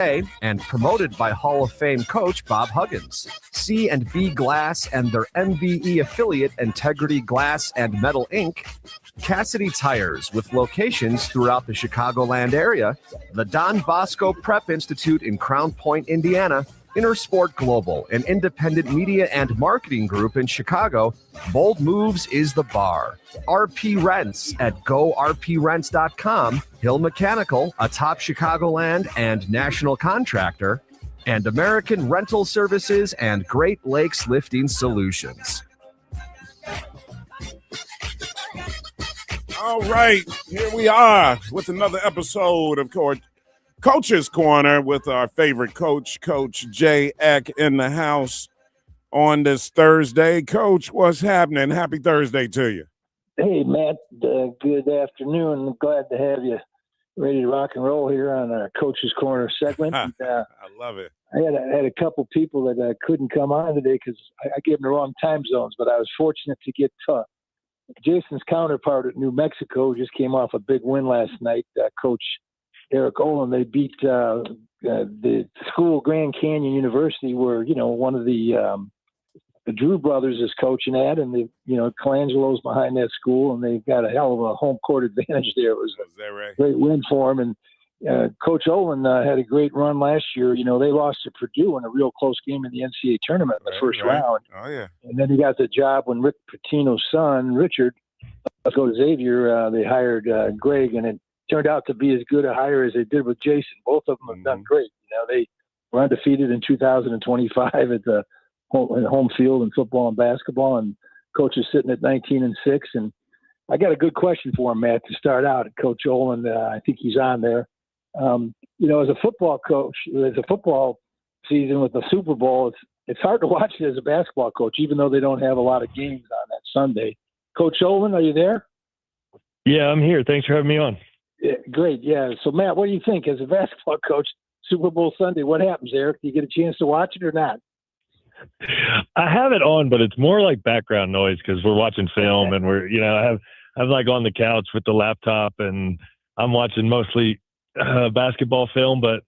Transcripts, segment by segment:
and promoted by Hall of Fame coach Bob Huggins. C&B Glass and their MBE affiliate Integrity Glass and Metal Inc., Cassidy Tires with locations throughout the Chicagoland area, the Don Bosco Prep Institute in Crown Point, Indiana, Intersport Global, an independent media and marketing group in Chicago. Bold Moves is the bar. RP Rents at GoRPRents.com, Hill Mechanical, a top Chicagoland and national contractor, and American Rental Services and Great Lakes Lifting Solutions. All right, here we are with another episode of Coach's Corner with our favorite coach, Coach Jay Eck, in the house on this Thursday. Coach, what's happening? Happy Thursday to you. Hey, Matt. Good afternoon. I'm glad to have you ready to rock and roll here on our Coach's Corner segment. I love it. I had a couple people that couldn't come on today because I gave them the wrong time zones, but I was fortunate to get Jason's counterpart at New Mexico, who just came off a big win last night, Coach Eric Olin. They beat the school, Grand Canyon University, where one of the Drew brothers is coaching at, and Colangelo's behind that school, and they've got a hell of a home court advantage there. It was a great win for him, and Coach Olin had a great run last year. They lost to Purdue in a real close game in the NCAA tournament in the first round. Oh yeah, and then he got the job when Rick Pitino's son Richard go to Xavier. They hired Greg, and it turned out to be as good a hire as they did with Jason. Both of them have done great. They were undefeated in 2025 at the home field in football and basketball, and Coach is sitting at 19-6. And I got a good question for him, Matt, to start out. Coach Olin, I think he's on there. As a football coach, as a football season with the Super Bowl, it's hard to watch it as a basketball coach, even though they don't have a lot of games on that Sunday. Coach Olin, are you there? Yeah, I'm here. Thanks for having me on. Yeah, great. Yeah. So, Matt, what do you think as a basketball coach, Super Bowl Sunday? What happens, Eric? Do you get a chance to watch it or not? I have it on, but it's more like background noise because we're watching film and I'm like on the couch with the laptop and I'm watching mostly basketball film, but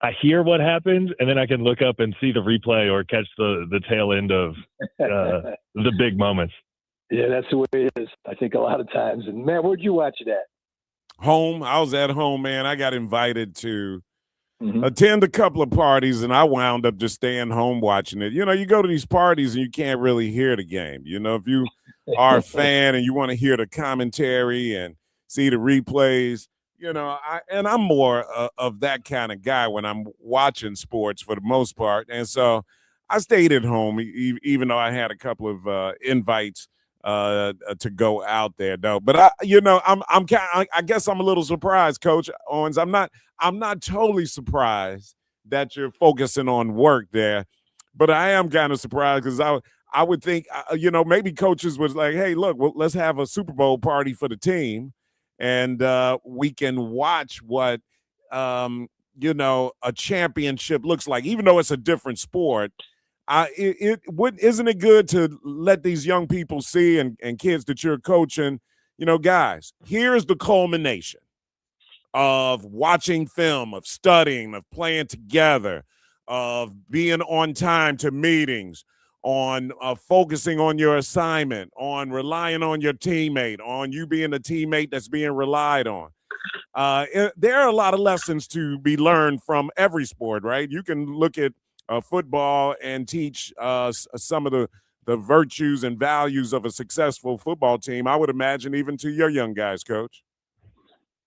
I hear what happens and then I can look up and see the replay or catch the tail end of the big moments. Yeah, that's the way it is, I think, a lot of times. And, Matt, where'd you watch it at? Home. I was at home, man. I got invited to attend a couple of parties, and I wound up just staying home watching it. You go to these parties and you can't really hear the game. If you are a fan and you want to hear the commentary and see the replays, I'm more of that kind of guy when I'm watching sports for the most part. And so I stayed at home, even though I had a couple of invites to go out there, though. But I guess I'm a little surprised, Coach Owens. I'm not totally surprised that you're focusing on work there, but I am kind of surprised because I would think maybe coaches was like, hey, look, let's have a Super Bowl party for the team, and we can watch what a championship looks like, even though it's a different sport. Isn't it good to let these young people see and kids that you're coaching, guys, here's the culmination of watching film, of studying, of playing together, of being on time to meetings, on focusing on your assignment, on relying on your teammate, on you being a teammate that's being relied on. There are a lot of lessons to be learned from every sport, right? You can look at football and teach some of the virtues and values of a successful football team. I would imagine even to your young guys, Coach.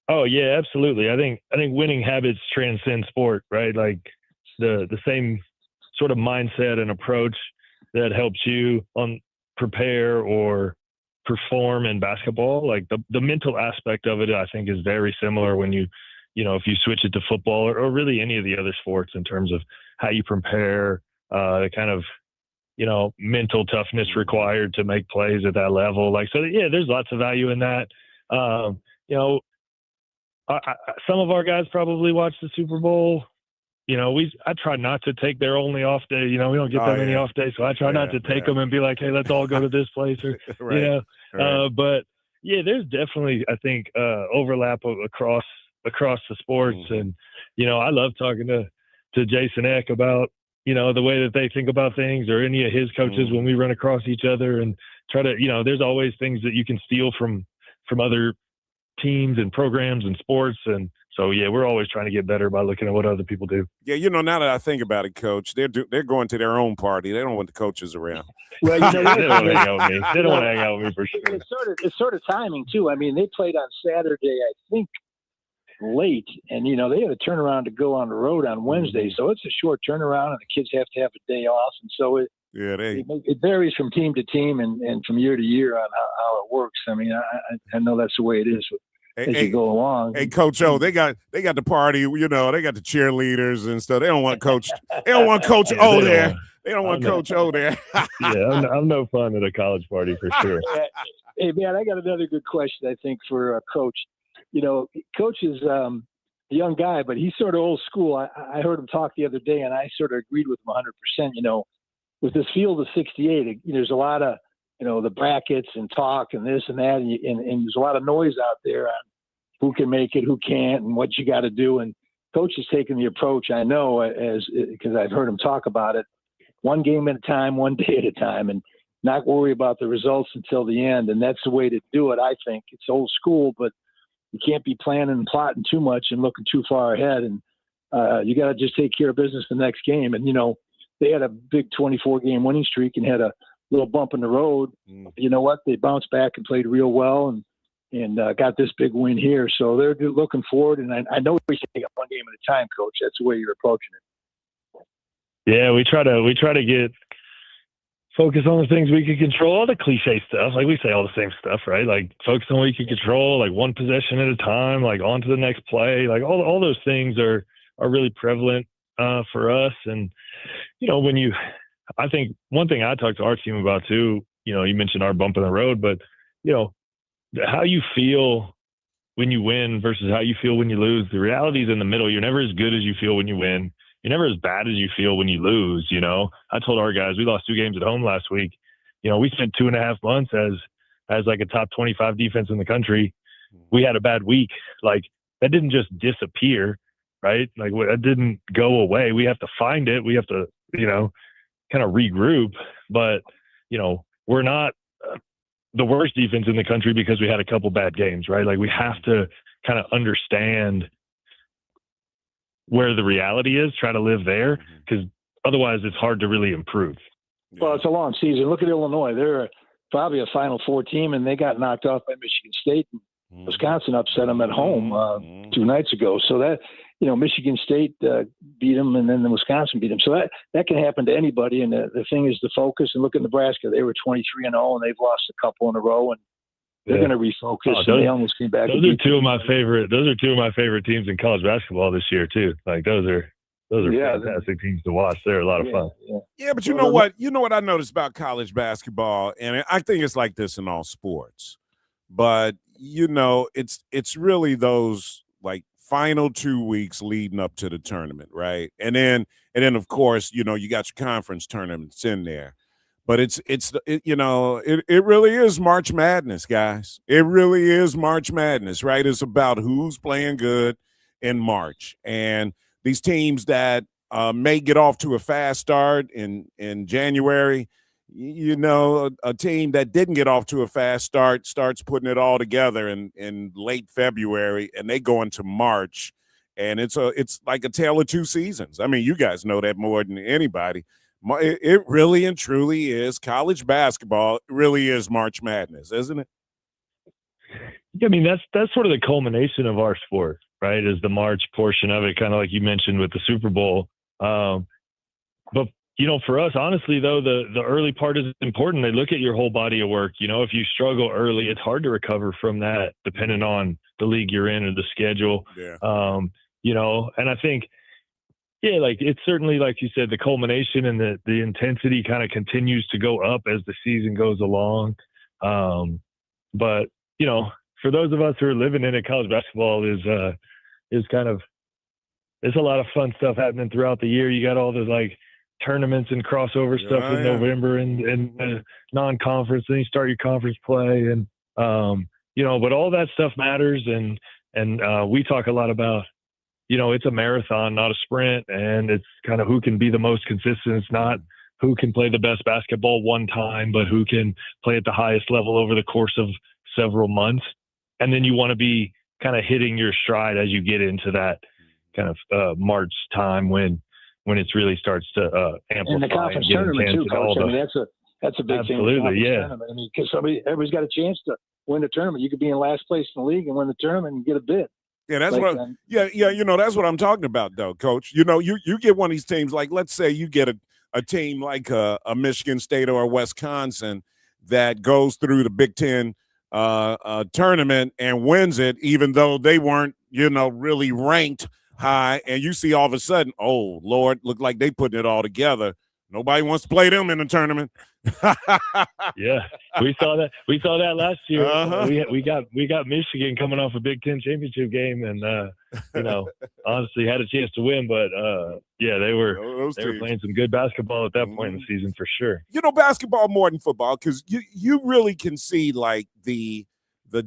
Oh yeah, absolutely. I think winning habits transcend sport, right? Like the same sort of mindset and approach that helps you prepare or perform in basketball. Like the mental aspect of it, I think, is very similar when if you switch it to football or really any of the other sports in terms of how you prepare, the kind of, mental toughness required to make plays at that level. There's lots of value in that. Some of our guys probably watch the Super Bowl. I try not to take their only off day. We don't get that many off days, so I try not to take them and be like, hey, let's all go to this place or, right. But yeah, there's definitely, I think, overlap across across the sports. And, I love talking to Jason Eck about, the way that they think about things, or any of his coaches when we run across each other, and try to, there's always things that you can steal from other teams and programs and sports. And so, yeah, we're always trying to get better by looking at what other people do. Yeah, now that I think about it, Coach, they're going to their own party. They don't want the coaches around. Well, they don't want to hang out with me. They don't want to hang out with me for sure. It's sort of timing too. I mean, they played on Saturday, I think, late, and they had a turnaround to go on the road on Wednesday, so it's a short turnaround, and the kids have to have a day off, and so it varies from team to team and from year to year on how it works. I mean, I know that's the way it is as you go along. Hey, Coach O, they got the party. They got the cheerleaders and stuff. They don't want Coach. They don't want Coach O there. They don't want Coach O there. Yeah, I'm no fun at a college party for sure. Hey, man, I got another good question, I think, for Coach. Coach is a young guy, but he's sort of old school. I heard him talk the other day, and I sort of agreed with him 100%. With this field of 68, there's a lot of, the brackets and talk and this and that, and there's a lot of noise out there on who can make it, who can't, and what you got to do. And Coach has taken the approach, I know, because I've heard him talk about it, one game at a time, one day at a time, and not worry about the results until the end. And that's the way to do it, I think. It's old school, but you can't be planning and plotting too much and looking too far ahead. And you got to just take care of business the next game. And, they had a big 24-game winning streak and had a little bump in the road. You know what? They bounced back and played real well and got this big win here. So they're looking forward. And I know we take it one game at a time, Coach. That's the way you're approaching it. Yeah, we try to get focus on the things we can control, all the cliche stuff. Like we say all the same stuff, right? Like focus on what you can control, like one possession at a time, like on to the next play. Like all those things are really prevalent for us. And, I think one thing I talked to our team about too, you mentioned our bump in the road, but, how you feel when you win versus how you feel when you lose. The reality is in the middle. You're never as good as you feel when you win. You're never as bad as you feel when you lose. I told our guys, we lost 2 games at home last week. We spent 2.5 months as like a top 25 defense in the country. We had a bad week. Like that didn't just disappear, right? Like that didn't go away. We have to find it. We have to, kind of regroup, but we're not the worst defense in the country because we had a couple bad games, right? Like we have to kind of understand where the reality is, try to live there, because otherwise it's hard to really improve. Well, it's a long season. Look at Illinois. They're probably a Final Four team, and they got knocked off by Michigan State. Wisconsin upset them at home 2 nights ago. So that, Michigan State beat them, and then Wisconsin beat them. So that can happen to anybody. And the thing is the focus. And look at Nebraska. They were 23-0, and they've lost a couple in a row. And they're going to refocus. They almost came back. Those are two of my favorite teams in college basketball this year too. Like those are fantastic teams to watch. They're a lot of fun. Yeah, but you know what? You know what I noticed about college basketball, and I think it's like this in all sports. But it's really those like final 2 weeks leading up to the tournament, right? And then of course, you got your conference tournaments in there. But it really is March Madness, guys. It really is March Madness, right? It's about who's playing good in March. And these teams that may get off to a fast start in January, a team that didn't get off to a fast start starts putting it all together in late February, and they go into March. And it's like a tale of 2 seasons. I mean, you guys know that more than anybody. It really and truly is college basketball. It really is March Madness, isn't it? I mean, that's sort of the culmination of our sport, right? Is the March portion of it, kind of like you mentioned with the Super Bowl. But for us, honestly, though, the early part is important. They look at your whole body of work. If you struggle early, it's hard to recover from that, depending on the league you're in or the schedule. Yeah. And I think. Yeah, like it's certainly, like you said, the culmination and the intensity kind of continues to go up as the season goes along. But for those of us who are living in it, college basketball is kind of, it's a lot of fun stuff happening throughout the year. You got all the like tournaments and crossover stuff in November and non-conference, then you start your conference play, and but all that stuff matters, and And we talk a lot about, it's a marathon, not a sprint. And it's kind of who can be the most consistent. It's not who can play the best basketball one time, but who can play at the highest level over the course of several months. And then you want to be kind of hitting your stride as you get into that kind of March time when it really starts to amplify. And the conference tournament too, Coach. I mean, that's a big absolutely, thing. Yeah. I mean, because everybody's got a chance to win the tournament. You could be in last place in the league and win the tournament and get a bid. Yeah, that's that's what I'm talking about, though, Coach. You get one of these teams, like let's say you get a team like a Michigan State or a Wisconsin that goes through the Big Ten tournament and wins it, even though they weren't, really ranked high. And you see all of a sudden, oh Lord, look like they putting it all together. Nobody wants to play them in the tournament. Yeah, we saw that. We saw that last year. Uh-huh. We got Michigan coming off a Big Ten championship game, and honestly had a chance to win. But they were playing some good basketball at that point in the season for sure. Basketball more than football, because you really can see like the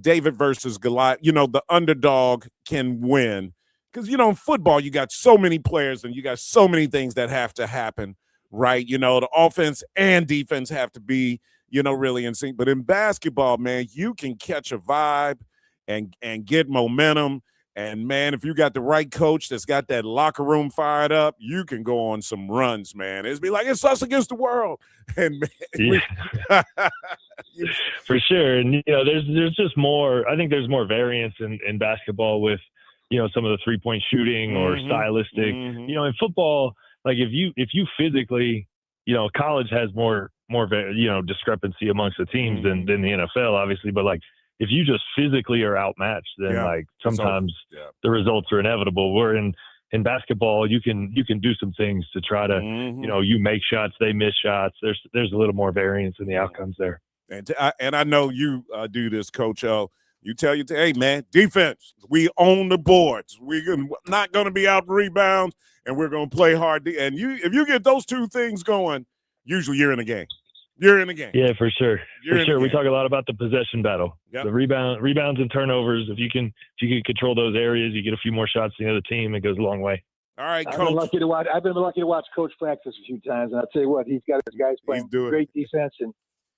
David versus Goliath. The underdog can win, because in football you got so many players and you got so many things that have to happen. Right, the offense and defense have to be, really in sync. But in basketball, man, you can catch a vibe and get momentum. And man, if you got the right coach that's got that locker room fired up, you can go on some runs, man. It's be like it's us against the world. And man, for sure. And there's just more. I think there's more variance in basketball with some of the 3-point shooting or stylistic. In football. Like if you physically, college has more discrepancy amongst the teams than the NFL, obviously. But like if you just physically are outmatched, then like sometimes the results are inevitable. Where in basketball, you can do some things to try to, you make shots, they miss shots. There's a little more variance in the outcomes there. And I know you do this, Coach O. You tell your team, hey, man, defense, we own the boards. We're not going to be out rebounds, and we're going to play hard. And if you get those two things going, usually you're in the game. You're in the game. Yeah, for sure. We talk a lot about the possession battle. Yep. The rebounds and turnovers. If you can control those areas, you get a few more shots than the other team. It goes a long way. All right, Coach. I've been lucky to watch Coach practice a few times, and I'll tell you what, he's got his guys playing great defense, and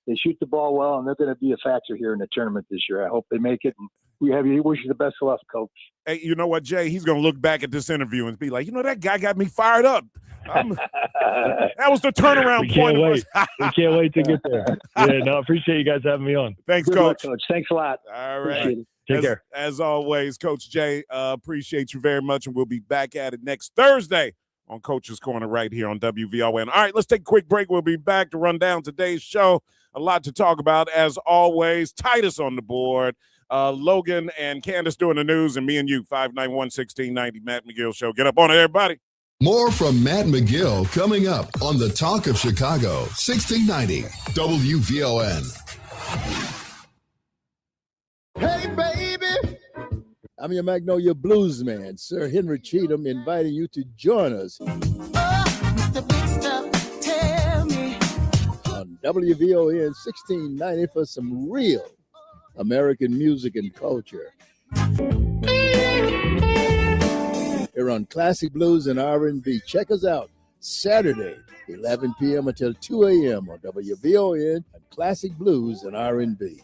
they shoot the ball well, and they're going to be a factor here in the tournament this year. I hope they make it. And we wish you the best of luck, Coach. Hey, you know what, Jay? He's going to look back at this interview and be like, that guy got me fired up. That was the turnaround point. We can't wait to get there. Yeah, no, I appreciate you guys having me on. Thanks, Good Coach. luck, Coach. Thanks a lot. All right. Take care. As always, Coach Jay, appreciate you very much, and we'll be back at it next Thursday on Coach's Corner right here on WVON. All right, let's take a quick break. We'll be back to run down today's show. A lot to talk about, as always. Titus on the board. Logan and Candace doing the news, and me and you, 591-1690, Matt McGill Show. Get up on it, everybody. More from Matt McGill coming up on the Talk of Chicago, 1690 WVON. Hey, baby. I'm your Magnolia Blues man, Sir Henry Cheatham, inviting you to join us on WVON 1690 for some real American music and culture. Here on Classic Blues and R&B. Check us out Saturday, 11 p.m. until 2 a.m. on WVON and Classic Blues and R&B.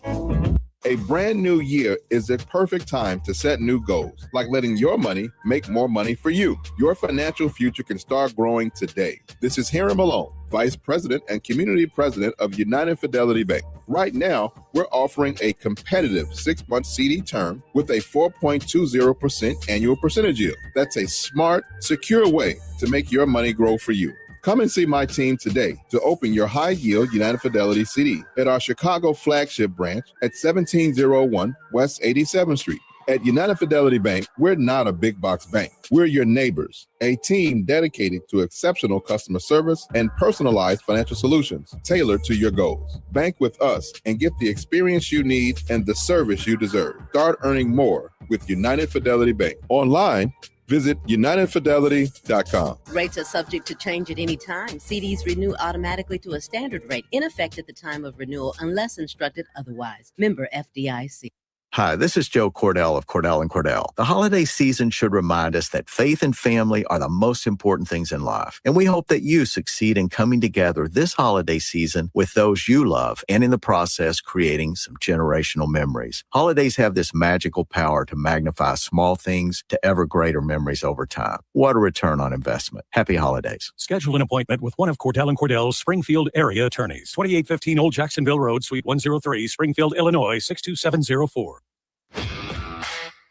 A brand new year is a perfect time to set new goals, like letting your money make more money for you. Your financial future can start growing today. This is Hiram Malone, Vice President and Community President of United Fidelity Bank. Right now, we're offering a competitive 6-month CD term with a 4.20% annual percentage yield. That's a smart, secure way to make your money grow for you. Come and see my team today to open your high-yield United Fidelity CD at our Chicago flagship branch at 1701 West 87th Street. At United Fidelity Bank, we're not a big box bank. We're your neighbors, a team dedicated to exceptional customer service and personalized financial solutions tailored to your goals. Bank with us and get the experience you need and the service you deserve. Start earning more with United Fidelity Bank. Online, visit UnitedFidelity.com. Rates are subject to change at any time. CDs renew automatically to a standard rate in effect at the time of renewal unless instructed otherwise. Member FDIC. Hi, this is Joe Cordell of Cordell & Cordell. The holiday season should remind us that faith and family are the most important things in life. And we hope that you succeed in coming together this holiday season with those you love and in the process creating some generational memories. Holidays have this magical power to magnify small things to ever greater memories over time. What a return on investment. Happy holidays. Schedule an appointment with one of Cordell & Cordell's Springfield area attorneys. 2815 Old Jacksonville Road, Suite 103, Springfield, Illinois, 62704.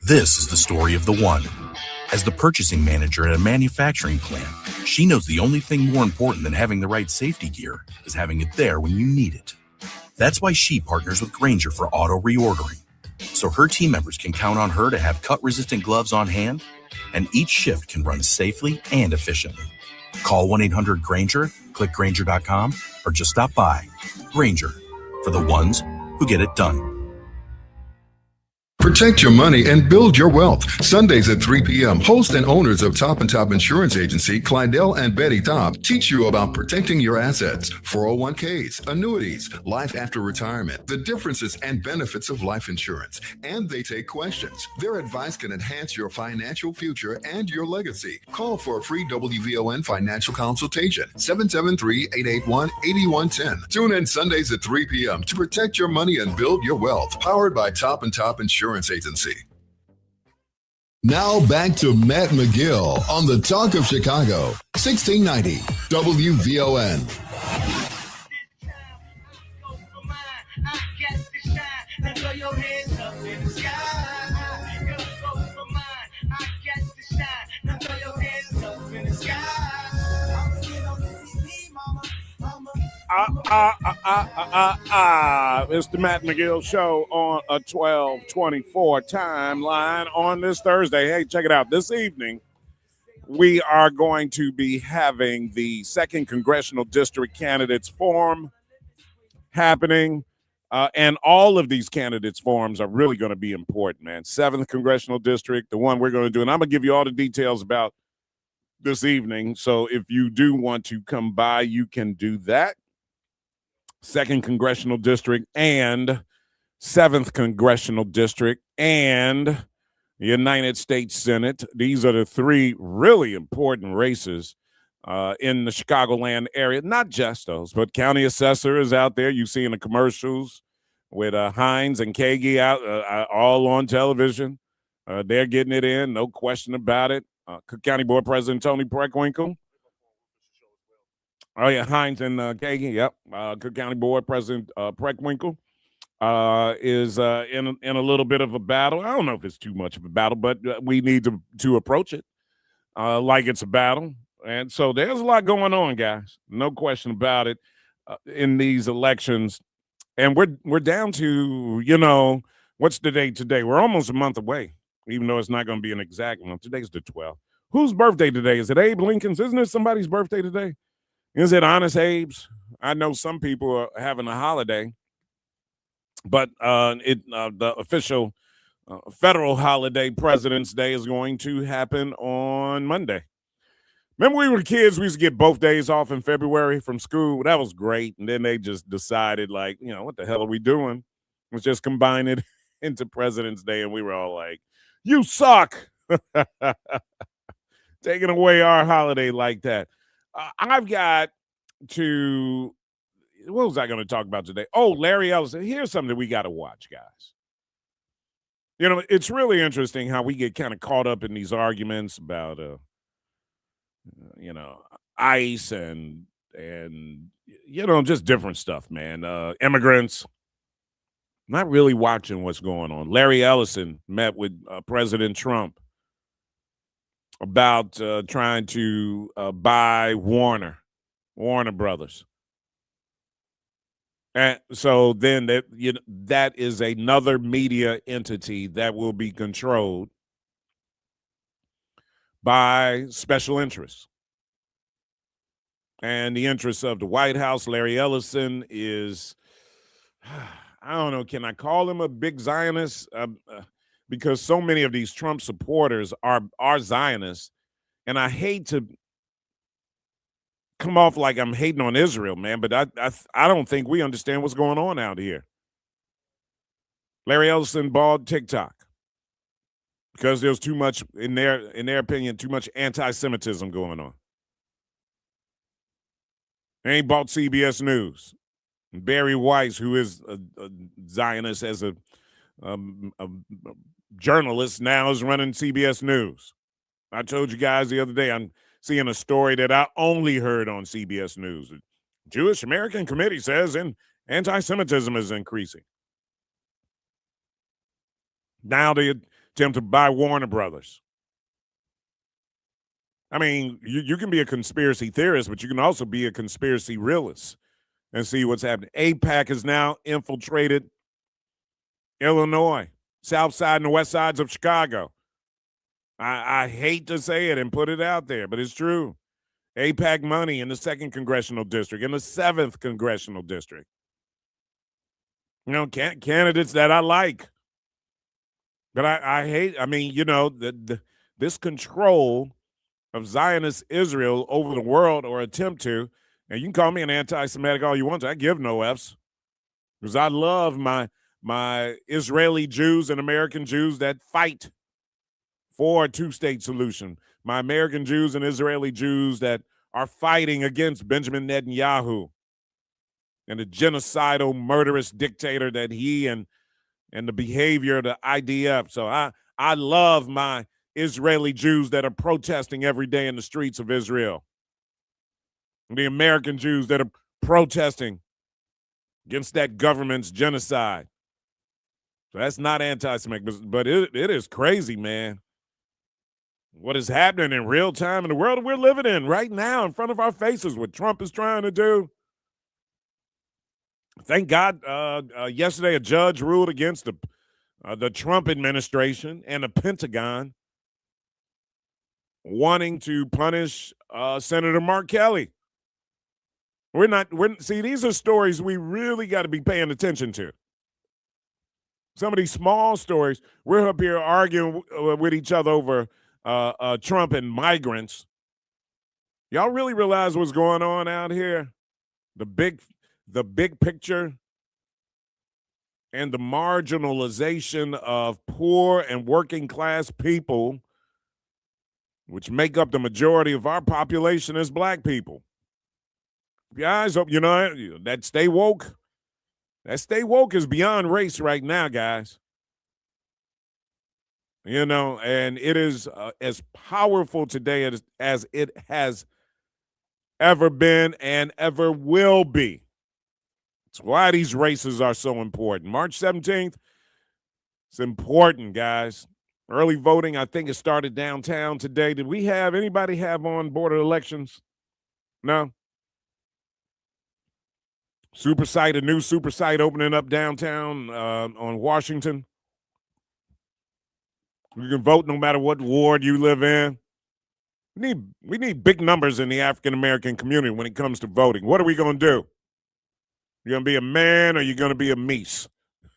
This is the story of the one. As the purchasing manager at a manufacturing plant, she knows the only thing more important than having the right safety gear is having it there when you need it. That's why she partners with Grainger for auto reordering, so her team members can count on her to have cut-resistant gloves on hand, and each shift can run safely and efficiently. Call 1-800-GRAINGER, click Grainger.com, or just stop by. Grainger, for the ones who get it done. Protect your money and build your wealth. Sundays at 3 p.m., host and owners of Top & Top Insurance Agency, Clydell and Betty Top, teach you about protecting your assets, 401ks, annuities, life after retirement, the differences and benefits of life insurance. And they take questions. Their advice can enhance your financial future and your legacy. Call for a free WVON financial consultation, 773-881-8110. Tune in Sundays at 3 p.m. to protect your money and build your wealth. Powered by Top & Top Insurance Agency. Now back to Matt McGill on the Talk of Chicago, 1690 WVON. It's the Matt McGill Show on a 1224 timeline on this Thursday. Hey, check it out. This evening, we are going to be having the 2nd Congressional District Candidates Forum happening. And all of these candidates forums are really going to be important, man. 7th Congressional District, the one we're going to do. And I'm going to give you all the details about this evening. So if you do want to come by, you can do that. 2nd Congressional District and 7th Congressional District and United States Senate. These are the 3 really important races in the Chicagoland area. Not just those, but county assessor is out there. You see in the commercials with Hines and Kagi out all on television. They're getting it in, no question about it. Cook County Board President Tony Preckwinkle. Oh, yeah, Hines and Kagan, yep. Cook County Board President Preckwinkle is in a little bit of a battle. I don't know if it's too much of a battle, but we need to approach it like it's a battle. And so there's a lot going on, guys. No question about it in these elections. And we're down to, what's the date today? We're almost a month away, even though it's not going to be an exact month. Today's the 12th. Whose birthday today? Is it Abe Lincoln's? Isn't it somebody's birthday today? Is it Honest Abe's? I know some people are having a holiday, but the official federal holiday, President's Day, is going to happen on Monday. Remember we were kids, we used to get both days off in February from school. That was great. And then they just decided, like, what the hell are we doing? Let's just combine it into President's Day. And we were all like, you suck. Taking away our holiday like that. I've got to, what was I going to talk about today? Oh, Larry Ellison. Here's something that we got to watch, guys. It's really interesting how we get kind of caught up in these arguments about, ICE and just different stuff, man. Immigrants. Not really watching what's going on. Larry Ellison met with President Trump about trying to buy Warner Brothers. And so then that is another media entity that will be controlled by special interests. And the interests of the White House, Larry Ellison is, I don't know, can I call him a big Zionist? Because so many of these Trump supporters are Zionists, and I hate to come off like I'm hating on Israel, man, but I don't think we understand what's going on out here. Larry Ellison bought TikTok because there's too much, in their opinion, too much anti-Semitism going on. And he bought CBS News. And Barry Weiss, who is a Zionist as a journalist, now is running CBS News. I told you guys the other day, I'm seeing a story that I only heard on CBS News. The Jewish American Committee says anti-Semitism is increasing. Now they attempt to buy Warner Brothers. I mean, you can be a conspiracy theorist, but you can also be a conspiracy realist and see what's happening. AIPAC has now infiltrated Illinois, South Side and the West Sides of Chicago. I hate to say it and put it out there, but it's true. AIPAC money in the 2nd Congressional District, in the 7th Congressional District. You know, candidates that I like. But I hate, I mean, you know, this control of Zionist Israel over the world, or attempt to, and you can call me an anti-Semitic all you want to, I give no Fs. Because I love my Israeli Jews and American Jews that fight for a two-state solution. My American Jews and Israeli Jews that are fighting against Benjamin Netanyahu and the genocidal, murderous dictator that he and the behavior of the IDF. So I love my Israeli Jews that are protesting every day in the streets of Israel. And the American Jews that are protesting against that government's genocide. So that's not anti-Semitic, but it is crazy, man. What is happening in real time in the world we're living in right now in front of our faces, what Trump is trying to do. Thank God yesterday a judge ruled against the Trump administration and the Pentagon wanting to punish Senator Mark Kelly. See, these are stories we really got to be paying attention to. Some of these small stories, we're up here arguing with each other over Trump and migrants. Y'all really realize what's going on out here? The big picture and the marginalization of poor and working class people, which make up the majority of our population as black people. Guys, you know, that stay woke is beyond race right now, guys. You know, and it is as powerful today as it has ever been and ever will be. That's why these races are so important. March 17th, it's important, guys. Early voting, I think it started downtown today. Did anybody have on border elections? No? A new super site opening up downtown on Washington. You can vote no matter what ward you live in. We need big numbers in the African-American community when it comes to voting. What are we going to do? You're going to be a man or you're going to be a meese?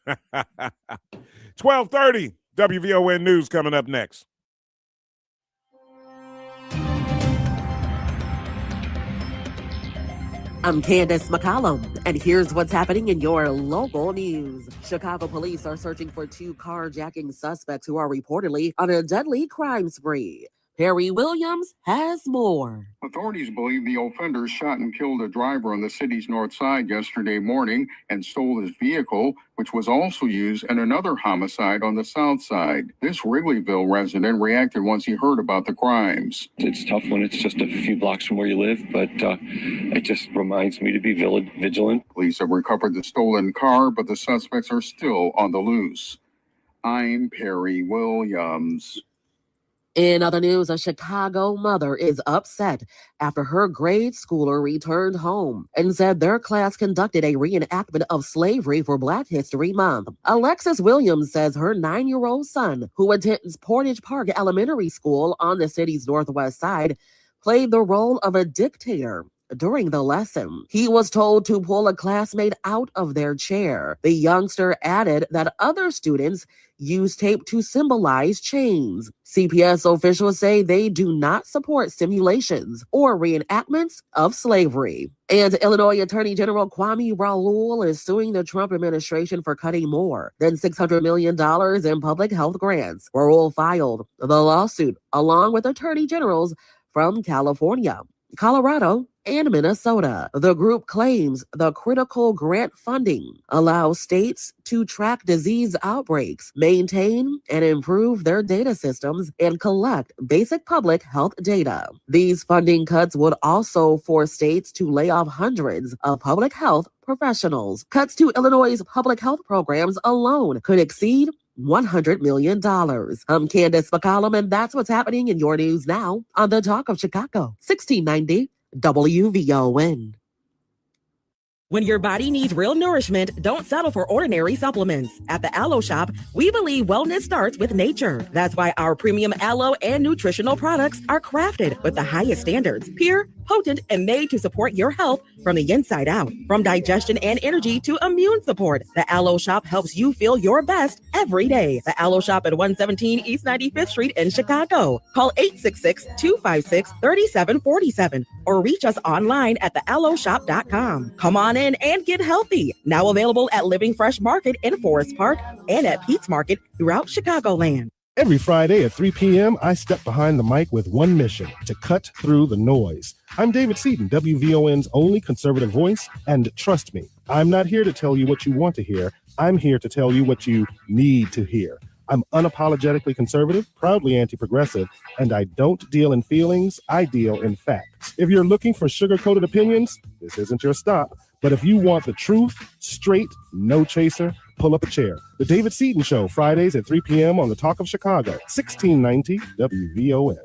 12:30, WVON News coming up next. I'm Candace McCollum, and here's what's happening in your local news. Chicago police are searching for 2 carjacking suspects who are reportedly on a deadly crime spree. Perry Williams has more. Authorities believe the offenders shot and killed a driver on the city's north side yesterday morning and stole his vehicle, which was also used in another homicide on the south side. This Wrigleyville resident reacted once he heard about the crimes. It's tough when it's just a few blocks from where you live, but it just reminds me to be vigilant. Police have recovered the stolen car, but the suspects are still on the loose. I'm Perry Williams. In other news, a Chicago mother is upset after her grade schooler returned home and said their class conducted a reenactment of slavery for Black History Month. Alexis Williams says her 9-year-old son, who attends Portage Park Elementary School on the city's northwest side, played the role of a dictator during the lesson. He was told to pull a classmate out of their chair. The youngster added that other students use tape to symbolize chains. CPS officials say they do not support simulations or reenactments of slavery. And Illinois Attorney General Kwame Raoul is suing the Trump administration for cutting more than $600 million in public health grants. Raoul filed the lawsuit along with attorney generals from California, Colorado, and Minnesota. The group claims the critical grant funding allows states to track disease outbreaks, maintain and improve their data systems, and collect basic public health data. These funding cuts would also force states to lay off hundreds of public health professionals. Cuts to Illinois' public health programs alone could exceed $100 million. I'm Candace McCollum, and that's what's happening in your news now on the Talk of Chicago, 1690 WVON. When your body needs real nourishment, don't settle for ordinary supplements. At the Aloe Shop, we believe wellness starts with nature. That's why our premium aloe and nutritional products are crafted with the highest standards, pure, potent, and made to support your health from the inside out. From digestion and energy to immune support, the Aloe Shop helps you feel your best every day. The Aloe Shop at 117 East 95th Street in Chicago. Call 866-256-3747 or reach us online at thealoeshop.com. Come on in and get healthy. Now available at Living Fresh Market in Forest Park and at Pete's Market throughout Chicagoland. Every Friday at 3 p.m., I step behind the mic with one mission: to cut through the noise. I'm David Seaton, WVON's only conservative voice, and trust me, I'm not here to tell you what you want to hear. I'm here to tell you what you need to hear. I'm unapologetically conservative, proudly anti-progressive, and I don't deal in feelings, I deal in facts. If you're looking for sugar-coated opinions, this isn't your stop. But if you want the truth, straight, no chaser, pull up a chair. The David Seaton Show, Fridays at 3 p.m. on the Talk of Chicago, 1690 WVON.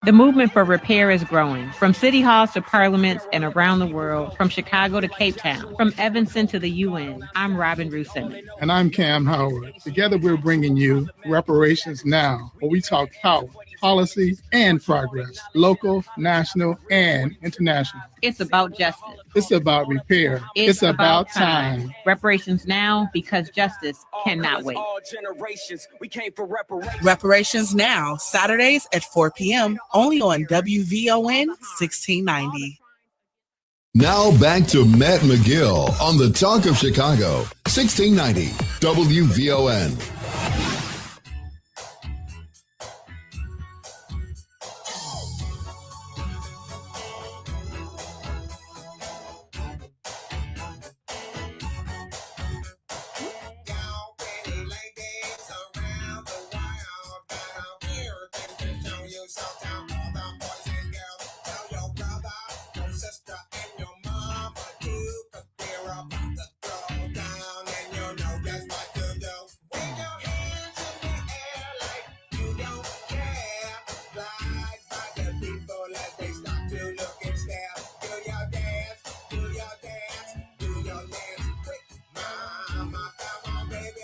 The movement for repair is growing. From city halls to parliaments and around the world, from Chicago to Cape Town, from Evanston to the UN. I'm Robin Rusin. And I'm Cam Howard. Together we're bringing you Reparations Now, where we talk power, policy, and progress, local, national, and international. It's about justice. It's about repair. It's about time. Reparations now, because justice cannot wait. Reparations Now, Saturdays at 4 p.m. only on WVON 1690. Now back to Matt McGill on the Talk of Chicago, 1690 WVON.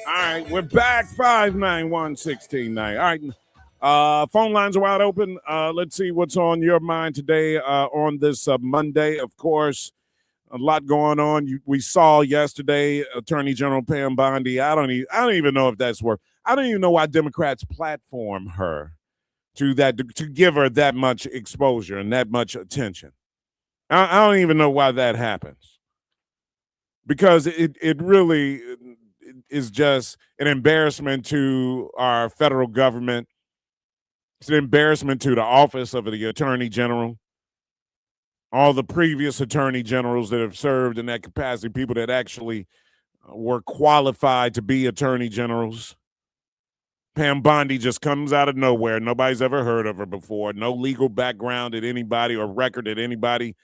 All right, we're back, 591-1690. All right, phone lines are wide open. Let's see what's on your mind today on this Monday. Of course, a lot going on. We saw yesterday Attorney General Pam Bondi. I don't even know if that's worth. I don't even know why Democrats platform her to give her that much exposure and that much attention. I don't even know why that happens, because it really is just an embarrassment to our federal government. It's an embarrassment to the office of the Attorney General, all the previous Attorney Generals that have served in that capacity, people that actually were qualified to be Attorney Generals. Pam Bondi just comes out of nowhere. Nobody's ever heard of her before. No legal background at anybody or record that anybody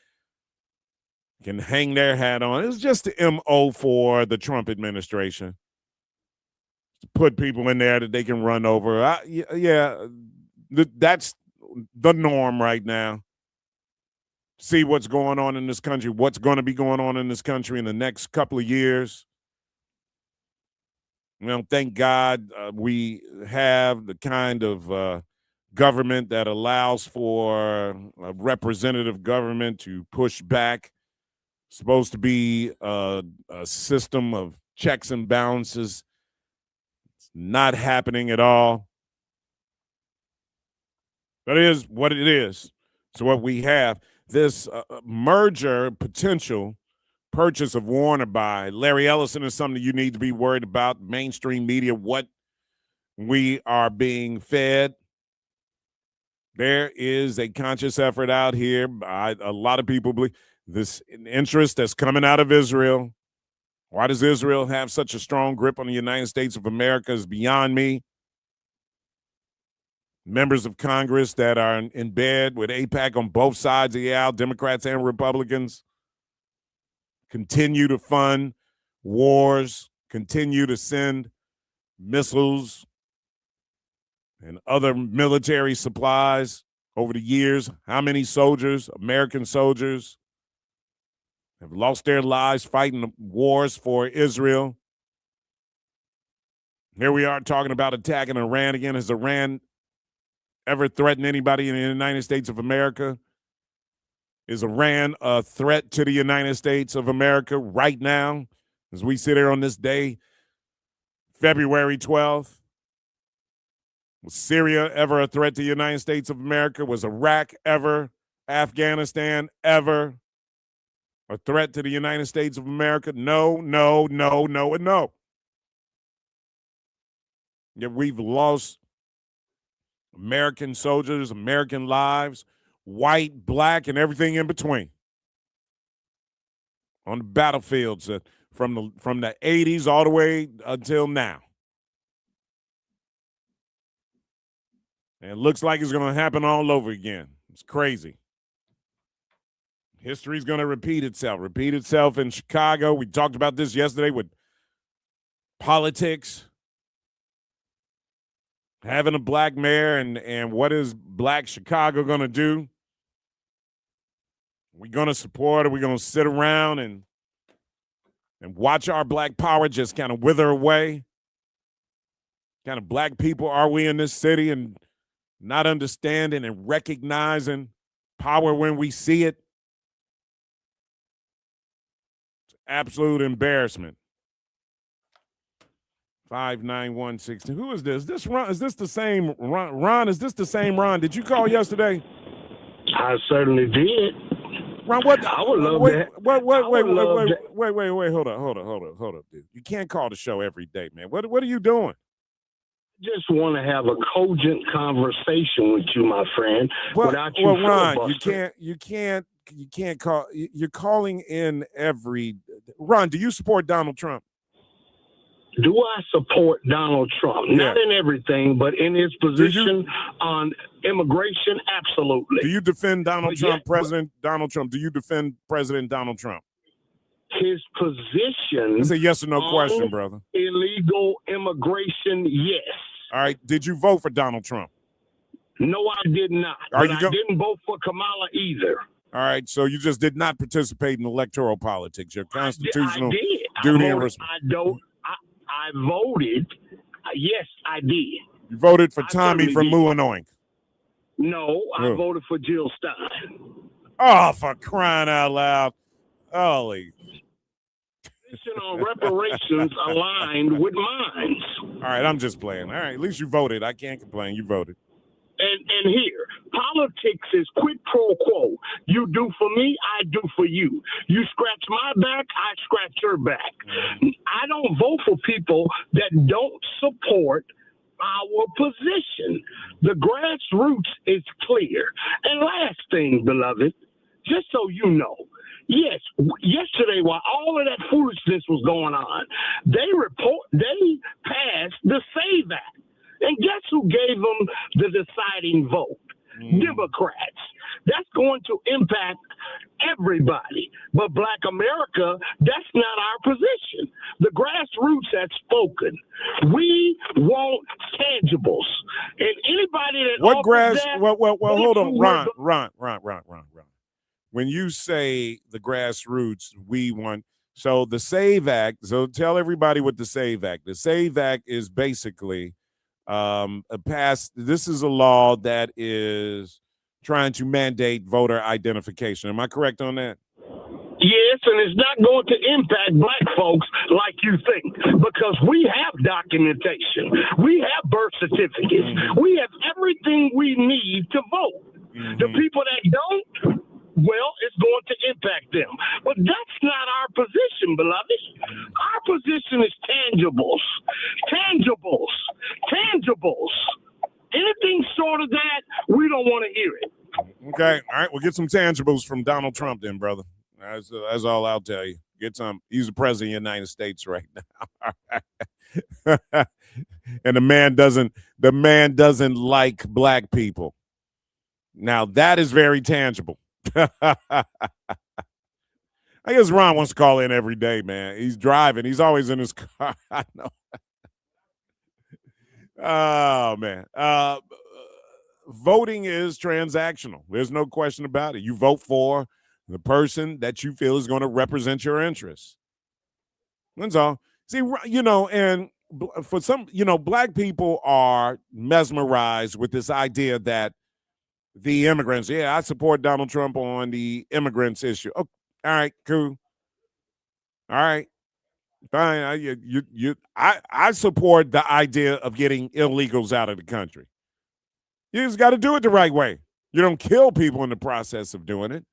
can hang their hat on. It's just the MO for the Trump administration. To put people in there that they can run over. That's the norm right now. See what's going on in this country, what's going to be going on in this country in the next couple of years. Thank God we have the kind of government that allows for a representative government to push back. Supposed to be a system of checks and balances. It's not happening at all. But it is what it is. So what we have, this merger potential purchase of Warner by Larry Ellison is something you need to be worried about. Mainstream media, what we are being fed. There is a conscious effort out here. A lot of people believe this interest that's coming out of Israel. Why does Israel have such a strong grip on the United States of America is beyond me. Members of Congress that are in bed with AIPAC on both sides of the aisle, Democrats and Republicans, continue to fund wars, continue to send missiles and other military supplies over the years. How many soldiers, American soldiers, have lost their lives fighting wars for Israel? Here we are talking about attacking Iran again. Has Iran ever threatened anybody in the United States of America? Is Iran a threat to the United States of America right now as we sit here on this day, February 12th? Was Syria ever a threat to the United States of America? Was Iraq ever, Afghanistan ever a threat to the United States of America? No, no, no, no, and no. Yet we've lost American soldiers, American lives, white, black, and everything in between on the battlefields from the 80s all the way until now. And it looks like it's going to happen all over again. It's crazy. History's going to repeat itself in Chicago. We talked about this yesterday with politics. Having a black mayor and what is Black Chicago going to do? Are we going to support? Are we going to sit around and watch our black power just kind of wither away? Kind of black people are we in this city and not understanding and recognizing power when we see it? It's absolute embarrassment. 59116. Who is this? This Ron? Is this the same Ron? Ron, is this the same Ron? Did you call yesterday? I certainly did. Ron, what? I would love wait, that. Wait. Hold up, dude. You can't call the show every day, man. What are you doing? Just want to have a cogent conversation with you, my friend. Without you, Ron, you can't call. You're calling in every. Ron, do you support Donald Trump? Do I support Donald Trump? Yeah. Not in everything, but in his position on immigration, absolutely. Do you defend Donald Trump, President Donald Trump? Do you defend President Donald Trump? His position. It's a yes or no question, brother. Illegal immigration, yes. All right. Did you vote for Donald Trump? No, I did not. I didn't vote for Kamala either. All right. So you just did not participate in electoral politics. Your constitutional I did. duty and responsibility. I voted. Yes, I did. You voted for Tommy from Illinois. No, I voted for Jill Stein. Oh, for crying out loud. Holy. Position on reparations aligned with mine. All right, I'm just playing. All right, at least you voted. I can't complain. You voted. And here, politics is quid pro quo. You do for me, I do for you. You scratch my back, I scratch your back. I don't vote for people that don't support our position. The grassroots is clear. And last thing, beloved, just so you know, yes, yesterday while all of that foolishness was going on, they passed the SAVE Act. And guess who gave them the deciding vote? Democrats. That's going to impact everybody. But Black America, that's not our position. The grassroots has spoken. We want tangibles. And anybody that what grass? that, well, hold on, Ron. When you say the grassroots, we want. So the SAVE Act. So tell everybody what the SAVE Act. The SAVE Act is basically passed. This is a law that is trying to mandate voter identification. Am I correct on that? Yes, and it's not going to impact black folks like you think, because we have documentation, we have birth certificates, we have everything we need to vote. The people that don't, well, it's going to impact them. But that's not our position, beloved. Our position is tangibles. Tangibles. Tangibles. Anything short of that, we don't want to hear it. Okay. All right. We'll get some tangibles from Donald Trump then, brother. That's all I'll tell you. Get some. He's the president of the United States right now. And the man doesn't like black people. Now that is very tangible. I guess Ron wants to call in every day, man. He's driving. He's always in his car. I know. Oh, man. Voting is transactional. There's no question about it. You vote for the person that you feel is going to represent your interests. That's all. See, and for some, black people are mesmerized with this idea that the immigrants, I support Donald Trump on the immigrants issue. Oh, all right, cool. All right, fine. I support the idea of getting illegals out of the country. You just got to do it the right way. You don't kill people in the process of doing it.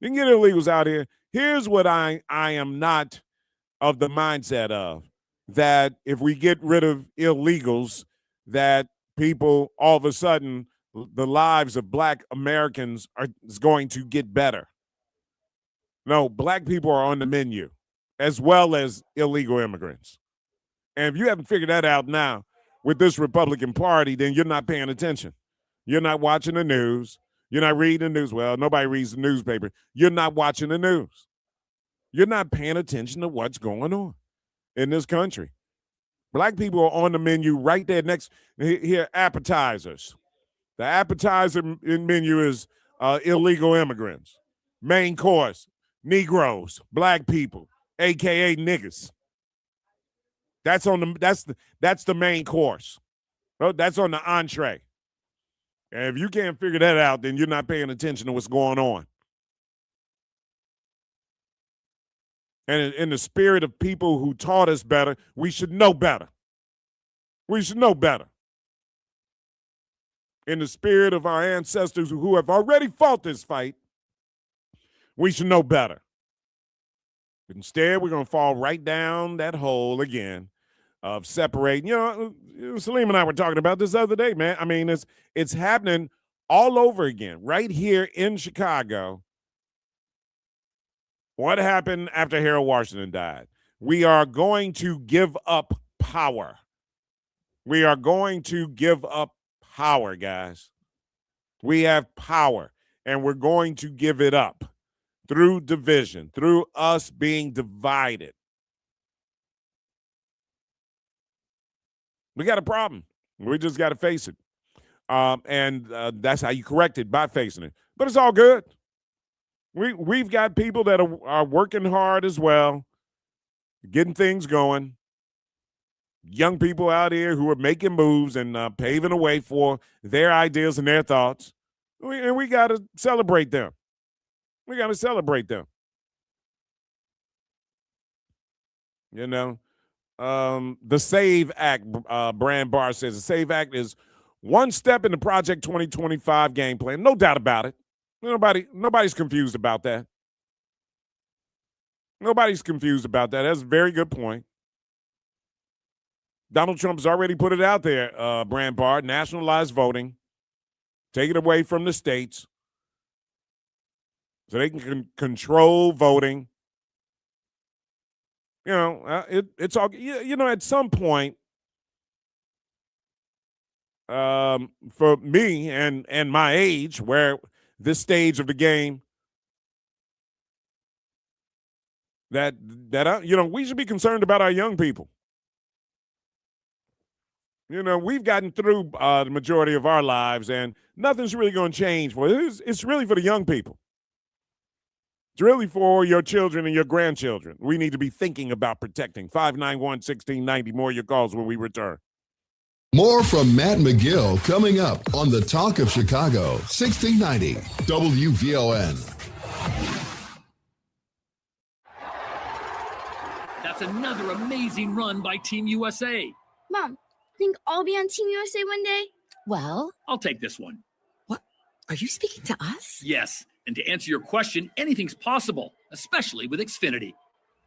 You can get illegals out here. Here's what I am not of the mindset of, that if we get rid of illegals, that people all of a sudden the lives of black Americans is going to get better. No, black people are on the menu as well as illegal immigrants. And if you haven't figured that out now with this Republican Party, then you're not paying attention. You're not watching the news. You're not reading the news. Well, nobody reads the newspaper. You're not watching the news. You're not paying attention to what's going on in this country. Black people are on the menu right there next here, appetizers. The appetizer menu is illegal immigrants. Main course, Negroes, black people, AKA niggas. That's the main course. That's on the entree. And if you can't figure that out, then you're not paying attention to what's going on. And in the spirit of people who taught us better, we should know better. We should know better. In the spirit of our ancestors who have already fought this fight, we should know better. Instead, we're going to fall right down that hole again of separating. Salim and I were talking about this the other day, man. I mean, it's happening all over again, right here in Chicago. What happened after Harold Washington died? We are going to give up power. We are going to give up power, guys. We have power, and we're going to give it up through division, through us being divided. We got a problem. We just got to face it. And that's how you correct it, by facing it. But it's all good. We've got people that are working hard as well, getting things going. Young people out here who are making moves and paving the way for their ideas and their thoughts. And we got to celebrate them. We got to celebrate them. The SAVE Act, Brand Barr says, the SAVE Act is one step in the Project 2025 game plan. No doubt about it. Nobody's confused about that. Nobody's confused about that. That's a very good point. Donald Trump's already put it out there, Brand Barr, nationalized voting, take it away from the states so they can control voting. It's all, at some point, for me and my age, where this stage of the game, that we should be concerned about our young people. We've gotten through the majority of our lives, and nothing's really going to change for it. It's really for the young people. It's really for your children and your grandchildren. We need to be thinking about protecting. 591-1690, more of your calls when we return. More from Matt McGill coming up on the Talk of Chicago, 1690 WVON. That's another amazing run by Team USA. Mom, think I'll be on Team USA one day? Well, I'll take this one. What? Are you speaking to us? Yes, and to answer your question, anything's possible, especially with Xfinity.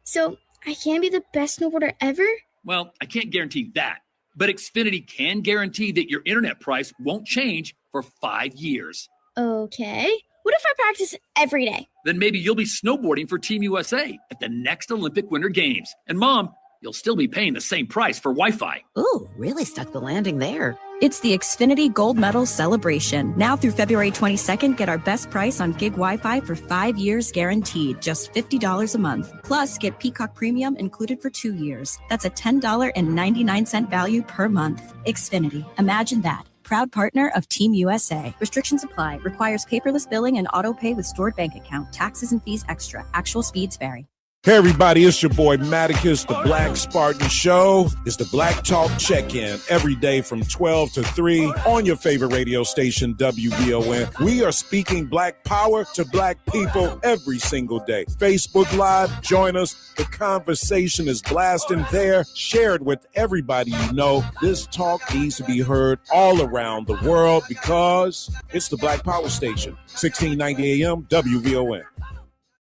So I can be the best snowboarder ever? Well, I can't guarantee that, but Xfinity can guarantee that your internet price won't change for 5 years. Okay. What if I practice every day? Then maybe you'll be snowboarding for Team USA at the next Olympic Winter Games. And Mom, you'll still be paying the same price for Wi-Fi. Ooh, really stuck the landing there. It's the Xfinity Gold Medal Celebration. Now through February 22nd, get our best price on gig Wi-Fi for 5 years guaranteed, just $50 a month. Plus, get Peacock Premium included for 2 years. That's a $10.99 value per month. Xfinity, imagine that. Proud partner of Team USA. Restrictions apply. Requires paperless billing and auto pay with stored bank account. Taxes and fees extra. Actual speeds vary. Hey everybody, it's your boy Maticus, the Black Spartan Show. It's the Black Talk Check-In every day from 12 to 3 on your favorite radio station, WVON. We are speaking Black power to Black people every single day. Facebook Live, join us. The conversation is blasting there. Share it with everybody you know. This talk needs to be heard all around the world because it's the Black Power Station, 1690 AM, WVON.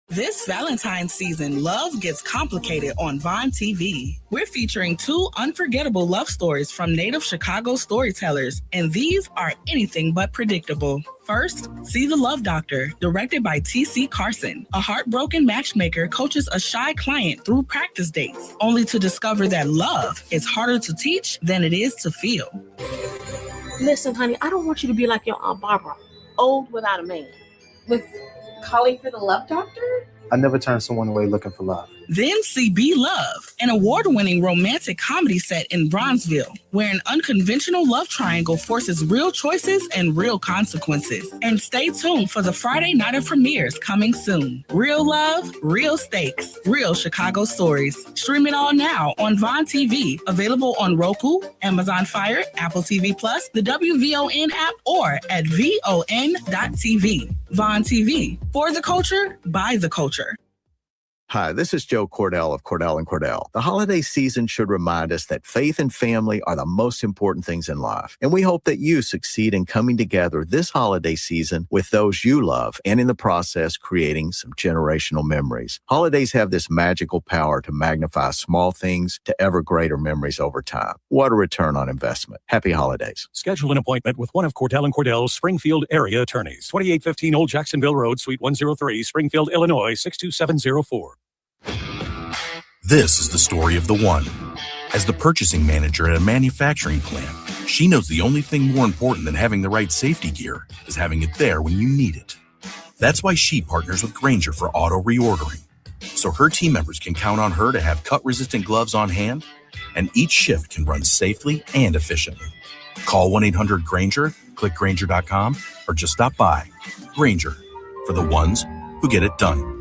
This Valentine's season, love gets complicated on Vaughn TV. We're featuring 2 unforgettable love stories from native Chicago storytellers, and these are anything but predictable. First, See the Love Doctor, directed by T.C. Carson. A heartbroken matchmaker coaches a shy client through practice dates, only to discover that love is harder to teach than it is to feel. Listen, honey, I don't want you to be like your Aunt Barbara, old without a man. With calling for the love doctor? I never turn someone away looking for love. Then see Be Love, an award-winning romantic comedy set in Bronzeville, where an unconventional love triangle forces real choices and real consequences. And stay tuned for the Friday night of premieres coming soon. Real love, real stakes, real Chicago stories. Stream it all now on Vaughn TV, available on Roku, Amazon Fire, Apple TV Plus, the WVON app, or at VON.TV. Vaughn TV, for the culture, by the culture. Hi, this is Joe Cordell of Cordell & Cordell. The holiday season should remind us that faith and family are the most important things in life. And we hope that you succeed in coming together this holiday season with those you love and in the process creating some generational memories. Holidays have this magical power to magnify small things to ever greater memories over time. What a return on investment. Happy holidays. Schedule an appointment with one of Cordell & Cordell's Springfield area attorneys. 2815 Old Jacksonville Road, Suite 103, Springfield, Illinois, 62704. This is the story of the one. As the purchasing manager at a manufacturing plant, she knows the only thing more important than having the right safety gear is having it there when you need it. That's why she partners with Grainger for auto reordering, so her team members can count on her to have cut-resistant gloves on hand, and each shift can run safely and efficiently. Call 1-800-GRAINGER, click Grainger.com, or just stop by. Grainger, for the ones who get it done.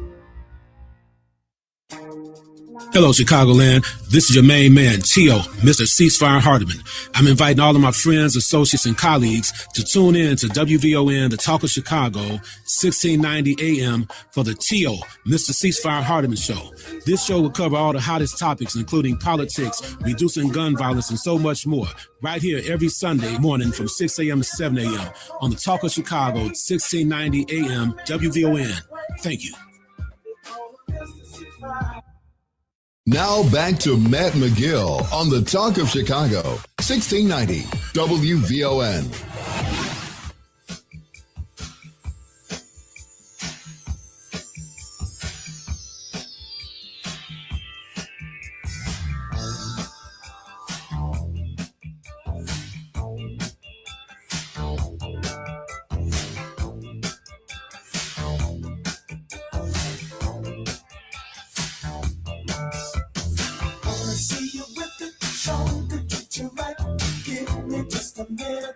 Hello, Chicagoland. This is your main man, Tio, Mr. Ceasefire Hardiman. I'm inviting all of my friends, associates, and colleagues to tune in to WVON, the Talk of Chicago, 1690 AM for the Tio, Mr. Ceasefire Hardiman Show. This show will cover all the hottest topics, including politics, reducing gun violence, and so much more, right here every Sunday morning from 6 a.m. to 7 a.m. on the Talk of Chicago, 1690 AM, WVON. Thank you. Now back to Matt McGill on the Talk of Chicago, 1690 WVON. See you with it, show to get you right. Give me just a minute.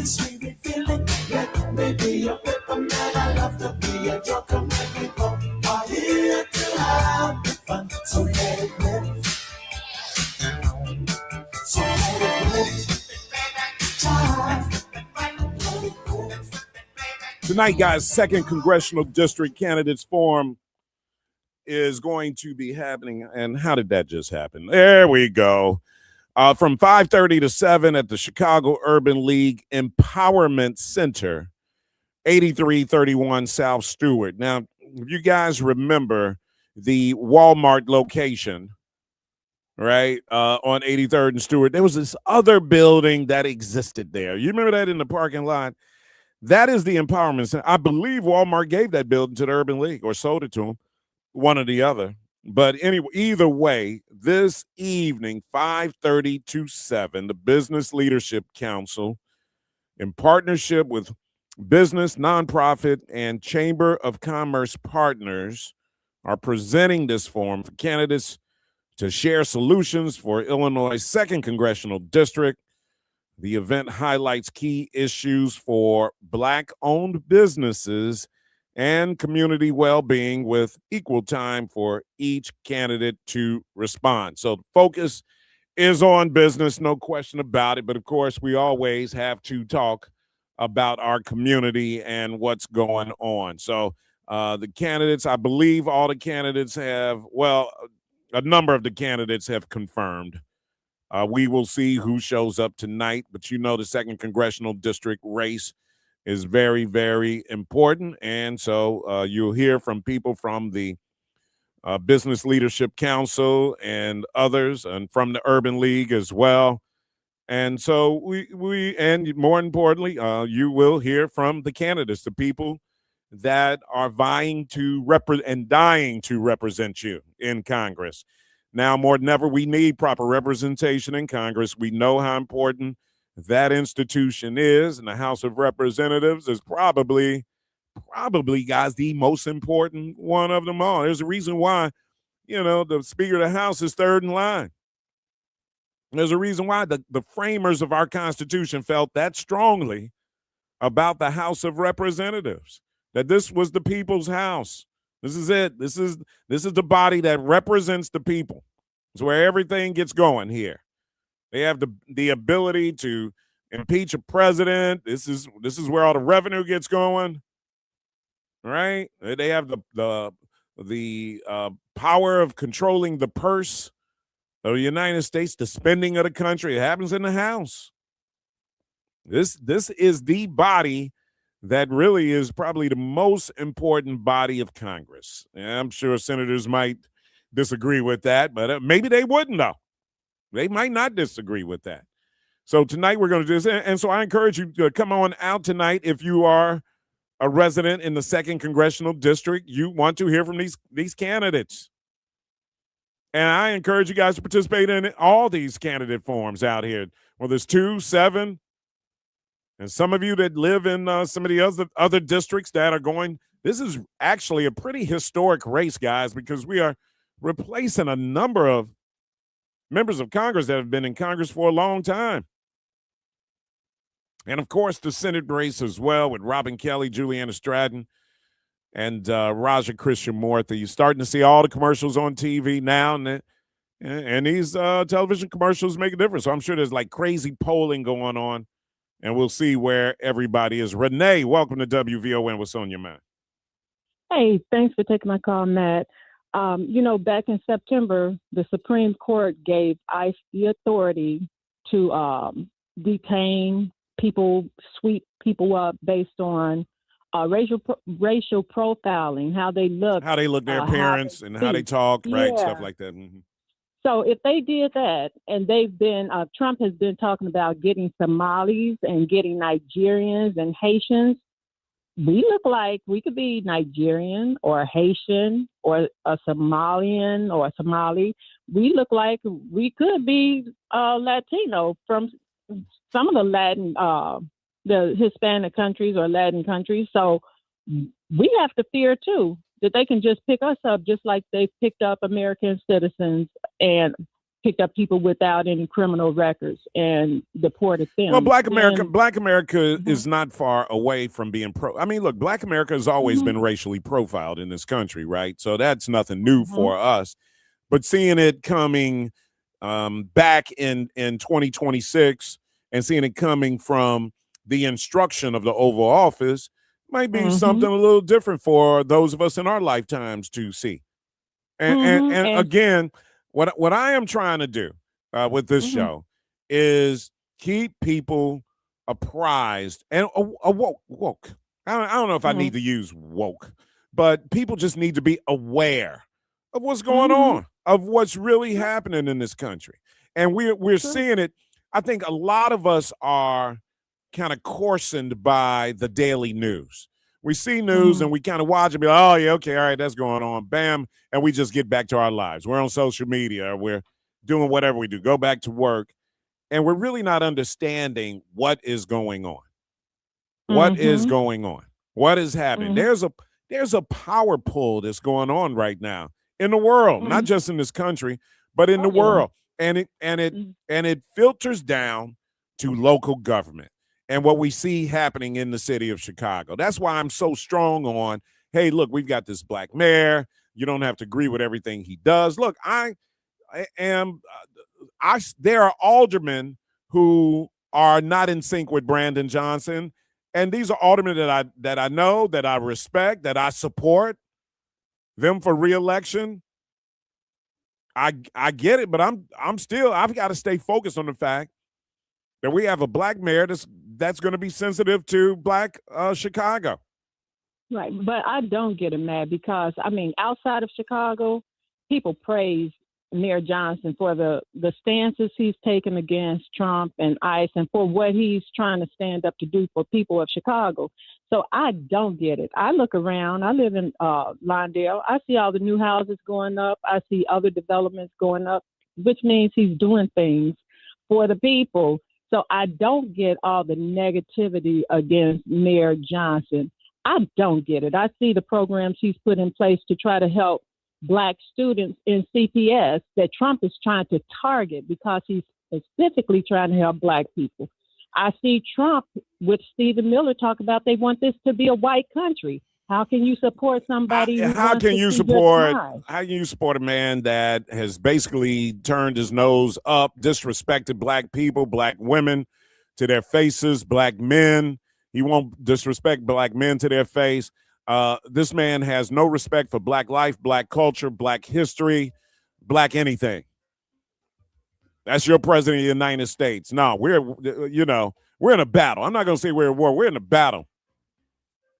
sweet feeling. Let me be your paper man. I love to be a joker. My people are here to have fun. So let it rip. So let it rip. Tonight, guys, 2nd Congressional District Candidates Forum is going to be happening. And how did that just happen? There we go. From 5:30 to 7 at the Chicago Urban League Empowerment Center, 8331 South Stewart. Now, if you guys remember the Walmart location, right, on 83rd and Stewart, there was this other building that existed there. You remember that in the parking lot? That is the Empowerment Center. I believe Walmart gave that building to the Urban League or sold it to them, one or the other. But anyway, either way, this evening, 5:30 to 7, the Business Leadership Council, in partnership with business, nonprofit, and Chamber of Commerce partners, are presenting this forum for candidates to share solutions for Illinois' 2nd Congressional District. The event highlights key issues for Black-owned businesses and community well-being with equal time for each candidate to respond. So the focus is on business, no question about it. But, of course, we always have to talk about our community and what's going on. So the candidates, I believe all the candidates have, well, a number of the candidates have confirmed. We will see who shows up tonight, but you know the 2nd Congressional District race is very, very important. And so you'll hear from people from the Business Leadership Council and others, and from the Urban League as well. And so we and more importantly, you will hear from the candidates, the people that are vying to represent and dying to represent you in Congress. Now, more than ever, we need proper representation in Congress. We know how important that institution is, and the House of Representatives is probably, guys, the most important one of them all. There's a reason why, the Speaker of the House is third in line. There's a reason why the framers of our Constitution felt that strongly about the House of Representatives, that this was the people's house. This is it. This is the body that represents the people. It's where everything gets going here. They have the ability to impeach a president. This is where all the revenue gets going, right? They have the power of controlling the purse of the United States, the spending of the country. It happens in the House. This is the body that really is probably the most important body of Congress. And I'm sure senators might disagree with that, but maybe they wouldn't, though. They might not disagree with that. So tonight we're going to do this. And so I encourage you to come on out tonight if you are a resident in the 2nd Congressional District. You want to hear from these candidates. And I encourage you guys to participate in all these candidate forums out here. Well, there's 2, 7, and some of you that live in some of the other districts that are going, this is actually a pretty historic race, guys, because we are replacing a number of members of Congress that have been in Congress for a long time. And, of course, the Senate race as well with Robin Kelly, Juliana Stratton, and Raja Krishnamurthy. You're starting to see all the commercials on TV now, and these television commercials make a difference. So I'm sure there's like crazy polling going on, and we'll see where everybody is. Renee, welcome to WVON. What's on your mind? Hey, thanks for taking my call, Matt. Back in September, the Supreme Court gave ICE the authority to detain people, sweep people up based on racial profiling, how they look, their appearance, and how they talk, right? Stuff like that. Mm-hmm. So if they did that, and they've been, Trump has been talking about getting Somalis and getting Nigerians and Haitians. We look like we could be Nigerian or Haitian or a Somalian or a Somali. We look like we could be Latino from some of the Latin, the Hispanic countries or Latin countries. So we have to fear, too, that they can just pick us up just like they picked up American citizens and picked up people without any criminal records and deported them. Well, Black America is not far away from being I mean, look, Black America has always been racially profiled in this country, right? So that's nothing new for us. But seeing it coming back in 2026 and seeing it coming from the instruction of the Oval Office might be something a little different for those of us in our lifetimes to see. And again, what I am trying to do with this show is keep people apprised and woke. I don't know if I need to use woke, but people just need to be aware of what's going on, of what's really happening in this country. And we're seeing it. I think a lot of us are kind of coarsened by the daily news. We see news and we kind of watch and be like, oh, yeah, okay, all right, that's going on. Bam. And we just get back to our lives. We're on social media. We're doing whatever we do. Go back to work. And we're really not understanding what is going on. What is going on? What is happening? There's a power pull that's going on right now in the world, not just in this country, but in the world. And it filters down to local government. And what we see happening in the city of Chicago. That's why I'm so strong on, hey, look, we've got this black mayor. You don't have to agree with everything he does. Look, there are aldermen who are not in sync with Brandon Johnson. And these are aldermen that I know, that I respect, that I support them for reelection. I get it, but I've got to stay focused on the fact that we have a black mayor that's going to be sensitive to black Chicago. Right, but I don't get him mad because, I mean, outside of Chicago, people praise Mayor Johnson for the stances he's taken against Trump and ICE and for what he's trying to stand up to do for people of Chicago. So I don't get it. I look around. I live in Lawndale. I see all the new houses going up. I see other developments going up, which means he's doing things for the people. So I don't get all the negativity against Mayor Johnson. I don't get it. I see the programs he's put in place to try to help Black students in CPS that Trump is trying to target because he's specifically trying to help Black people. I see Trump with Stephen Miller talk about they want this to be a white country. How can you support somebody? How can you support a man that has basically turned his nose up, disrespected Black people, Black women to their faces, Black men? He won't disrespect Black men to their face. This man has no respect for Black life, Black culture, Black history, Black anything. That's your president of the United States. No, we're in a battle. I'm not going to say we're at war. We're in a battle.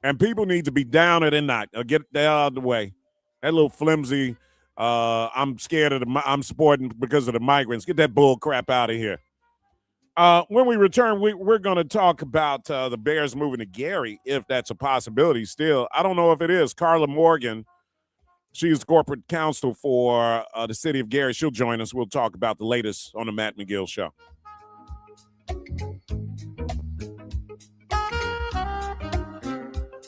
And people need to be down or they're not. Get that out of the way. That little flimsy, I'm scared of I'm supporting because of the migrants. Get that bull crap out of here. When we return, we're going to talk about the Bears moving to Gary, if that's a possibility still. I don't know if it is. Carla Morgan, she's corporate counsel for the city of Gary. She'll join us. We'll talk about the latest on the Matt McGill Show.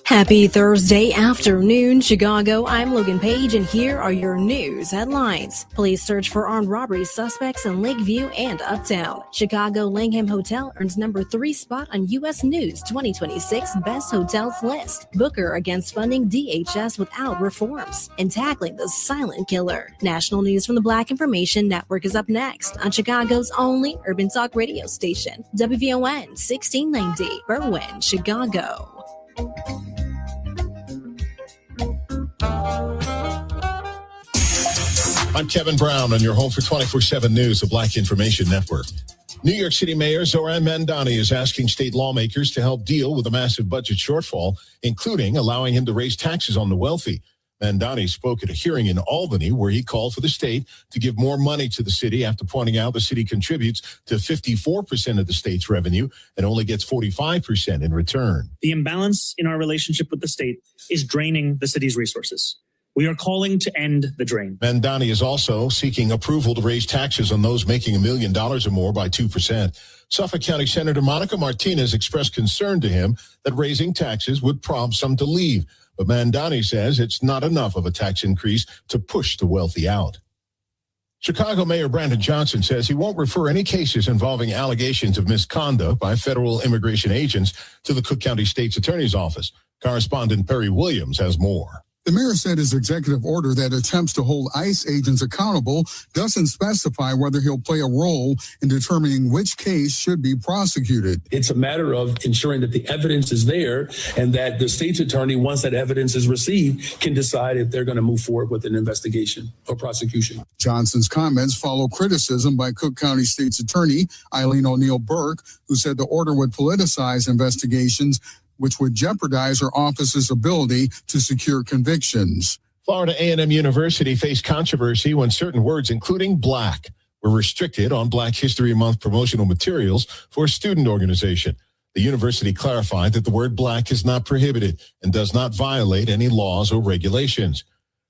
Happy Thursday afternoon, Chicago. I'm Logan Page, and here are your news headlines. Police search for armed robbery suspects in Lakeview and Uptown. Chicago Langham Hotel earns number 3 spot on U.S. News 2026 Best Hotels list. Booker against funding DHS without reforms and tackling the silent killer. National news from the Black Information Network is up next on Chicago's only urban talk radio station, WVON 1690, Berwyn, Chicago. I'm Kevin Brown on your home for 24/7 News, the Black Information Network. New York City Mayor Zoran Mandani is asking state lawmakers to help deal with a massive budget shortfall, including allowing him to raise taxes on the wealthy. Mandani spoke at a hearing in Albany where he called for the state to give more money to the city after pointing out the city contributes to 54% of the state's revenue and only gets 45% in return. The imbalance in our relationship with the state is draining the city's resources. We are calling to end the drain. Mandani is also seeking approval to raise taxes on those making $1 million or more by 2%. Suffolk County Senator Monica Martinez expressed concern to him that raising taxes would prompt some to leave. But Mandani says it's not enough of a tax increase to push the wealthy out. Chicago Mayor Brandon Johnson says he won't refer any cases involving allegations of misconduct by federal immigration agents to the Cook County State's Attorney's Office. Correspondent Perry Williams has more. The mayor said his executive order that attempts to hold ICE agents accountable doesn't specify whether he'll play a role in determining which case should be prosecuted. It's a matter of ensuring that the evidence is there and that the state's attorney, once that evidence is received, can decide if they're going to move forward with an investigation or prosecution. Johnson's comments follow criticism by Cook County State's Attorney Eileen O'Neill Burke, who said the order would politicize investigations, which would jeopardize her office's ability to secure convictions. Florida A&M University faced controversy when certain words, including black, were restricted on Black History Month promotional materials for a student organization. The university clarified that the word black is not prohibited and does not violate any laws or regulations.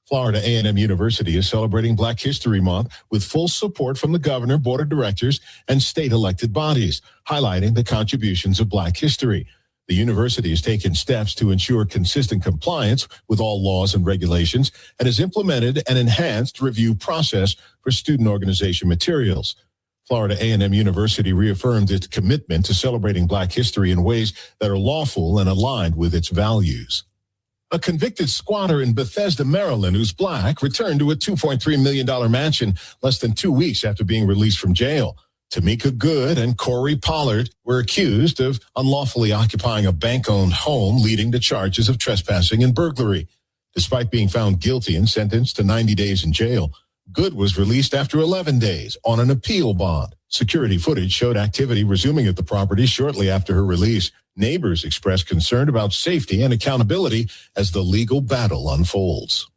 Florida A&M University is celebrating Black History Month with full support from the governor, board of directors, and state elected bodies, highlighting the contributions of Black history. The university has taken steps to ensure consistent compliance with all laws and regulations and has implemented an enhanced review process for student organization materials. Florida A&M University reaffirmed its commitment to celebrating Black history in ways that are lawful and aligned with its values. A convicted squatter in Bethesda, Maryland, who's black, returned to a $2.3 million mansion less than 2 weeks after being released from jail. Tamika Good and Corey Pollard were accused of unlawfully occupying a bank-owned home, leading to charges of trespassing and burglary. Despite being found guilty and sentenced to 90 days in jail, Good was released after 11 days on an appeal bond. Security footage showed activity resuming at the property shortly after her release. Neighbors expressed concern about safety and accountability as the legal battle unfolds.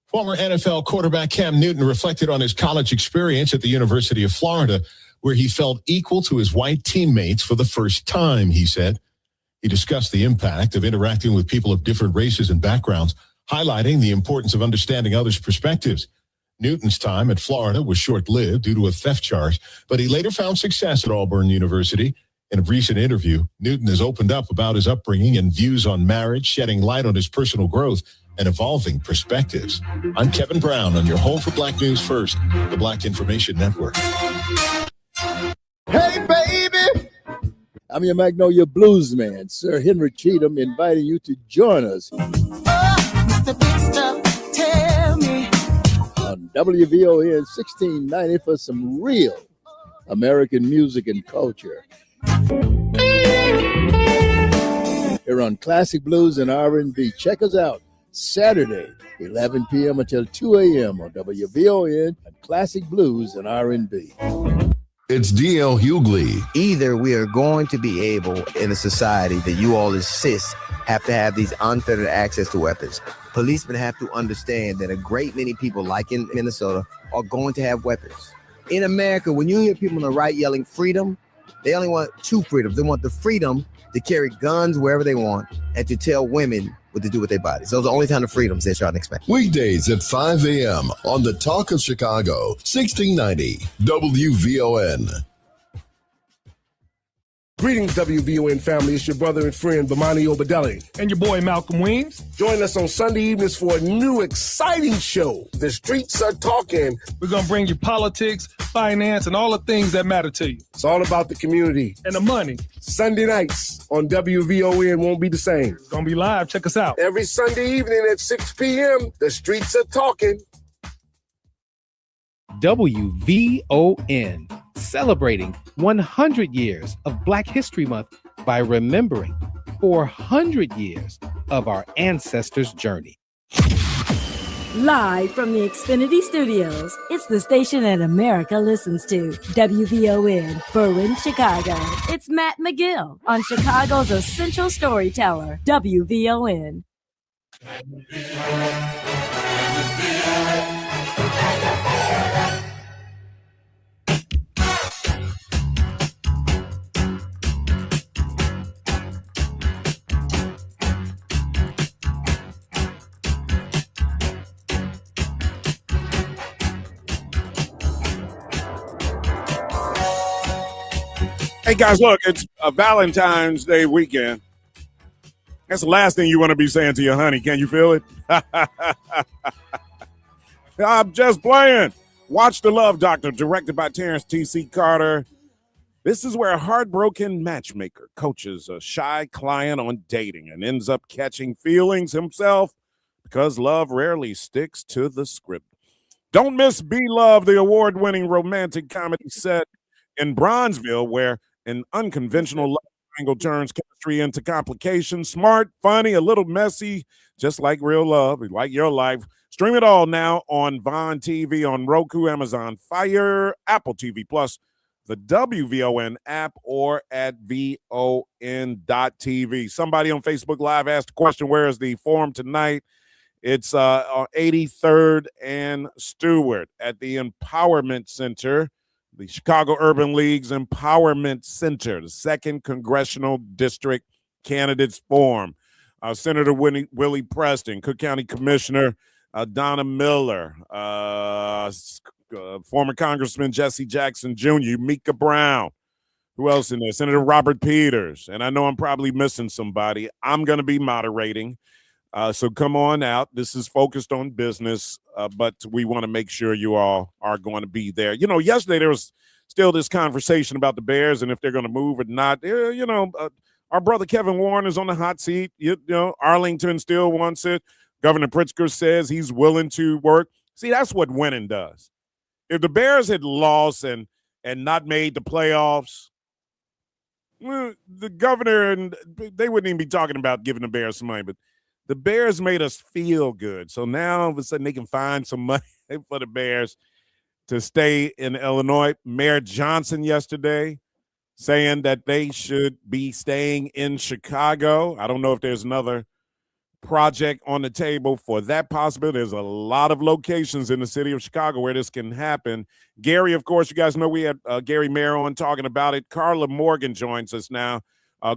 Former NFL quarterback Cam Newton reflected on his college experience at the University of Florida, where he felt equal to his white teammates for the first time, he said. He discussed the impact of interacting with people of different races and backgrounds, highlighting the importance of understanding others' perspectives. Newton's time at Florida was short-lived due to a theft charge, but he later found success at Auburn University. In a recent interview, Newton has opened up about his upbringing and views on marriage, shedding light on his personal growth and evolving perspectives. I'm Kevin Brown on your home for Black News First, the Black Information Network. Hey, baby! I'm your Magnolia Blues man, Sir Henry Cheatham, inviting you to join us Mr. Big Stuff, tell me. on WVON 1690 for some real American music and culture. Here on Classic Blues and R&B. Check us out Saturday, 11 p.m. until 2 a.m. on WVON and Classic Blues and R&B. It's D.L. Hughley. Either we are going to be able in a society that you all as cis have to have these unfettered access to weapons. Policemen have to understand that a great many people, like in Minnesota, are going to have weapons. In America, when you hear people on the right yelling freedom, they only want two freedoms. They want the freedom to carry guns wherever they want and to tell women what to do with their bodies. Those are the only kind of freedoms they're trying to expect. Weekdays at 5 a.m. on the Talk of Chicago, 1690 WVON. Greetings, WVON family. It's your brother and friend, Bomani Obadelli. And your boy, Malcolm Weems. Join us on Sunday evenings for a new, exciting show. The Streets Are Talking. We're going to bring you politics, finance, and all the things that matter to you. It's all about the community. And the money. Sunday nights on WVON won't be the same. It's going to be live. Check us out. Every Sunday evening at 6 p.m., The Streets Are Talking. WVON, celebrating 100 years of Black History Month by remembering 400 years of our ancestors' journey. Live from the Xfinity Studios, it's the station that America listens to. WVON, Berwyn, Chicago. It's Matt McGill on Chicago's essential storyteller, WVON. Hey, guys, look, it's a Valentine's Day weekend. That's the last thing you want to be saying to your honey. Can you feel it? I'm just playing. Watch The Love Doctor, directed by Terrence T.C. Carter. This is where a heartbroken matchmaker coaches a shy client on dating and ends up catching feelings himself because love rarely sticks to the script. Don't miss Be Love, the award-winning romantic comedy set in Bronzeville, where an unconventional love triangle turns chemistry into complications. Smart, funny, a little messy, just like real love, like your life. Stream it all now on Vaughn TV, on Roku, Amazon Fire, Apple TV Plus, the WVON app, or at VON.TV. Somebody on Facebook Live asked the question, where is the forum tonight? It's on 83rd and Stewart at the Empowerment Center, the Chicago Urban League's Empowerment Center, the 2nd Congressional District Candidates Forum. Senator Willie Preston, Cook County Commissioner Donna Miller, former Congressman Jesse Jackson Jr., Mika Brown. Who else in there? Senator Robert Peters. And I know I'm probably missing somebody. I'm going to be moderating. So come on out. This is focused on business, but we want to make sure you all are going to be there. You know, yesterday there was still this conversation about the Bears and if they're going to move or not. Our brother Kevin Warren is on the hot seat. You know, Arlington still wants it. Governor Pritzker says he's willing to work. See, that's what winning does. If the Bears had lost and not made the playoffs, the governor and they wouldn't even be talking about giving the Bears some money, but the Bears made us feel good. So now all of a sudden they can find some money for the Bears to stay in Illinois. Mayor Johnson yesterday saying that they should be staying in Chicago. I don't know if there's another project on the table for that possibility. There's a lot of locations in the city of Chicago where this can happen. Gary, of course, you guys know we had Gary Mayer on talking about it. Carla Morgan joins us now.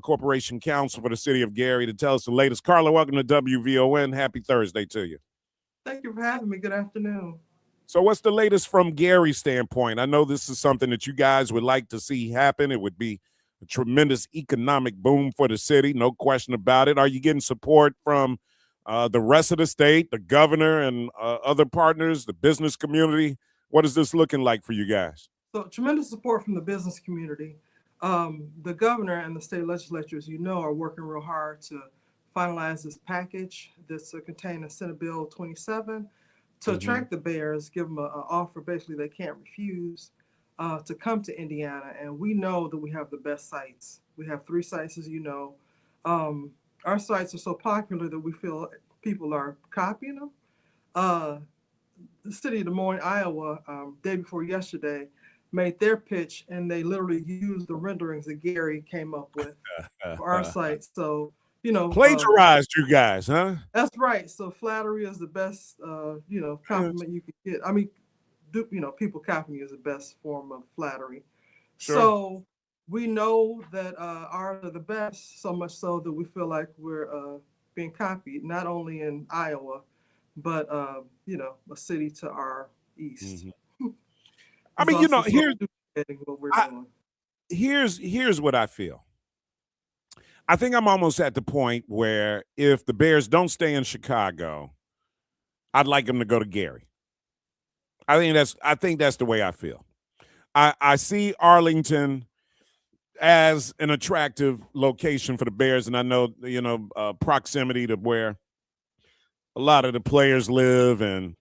Corporation Counsel for the City of Gary, to tell us the latest. Carla, welcome to WVON. Happy Thursday to you. Thank you for having me. Good afternoon. So what's the latest from Gary's standpoint? I know this is something that you guys would like to see happen. It would be a tremendous economic boom for the city, no question about it. Are you getting support from the rest of the state, the governor and other partners, the business community? What is this looking like for you guys? So tremendous support from the business community. The governor and the state legislature, as you know, are working real hard to finalize this package that's contained in Senate Bill 27 to attract the Bears, give them an offer basically they can't refuse to come to Indiana. And we know that we have the best sites. We have 3 sites, as you know. Our sites are so popular that we feel people are copying them. The city of Des Moines, Iowa, day before yesterday, made their pitch, and they literally used the renderings that Gary came up with for our site. So, you know, plagiarized you guys, huh? That's right. So flattery is the best, compliment you could get. I mean, people copying you is the best form of flattery. Sure. So we know that ours are the best, so much so that we feel like we're being copied, not only in Iowa, but a city to our east. I mean, here's what I feel. I think I'm almost at the point where if the Bears don't stay in Chicago, I'd like them to go to Gary. I think that's the way I feel. I see Arlington as an attractive location for the Bears, and I know, proximity to where a lot of the players live, and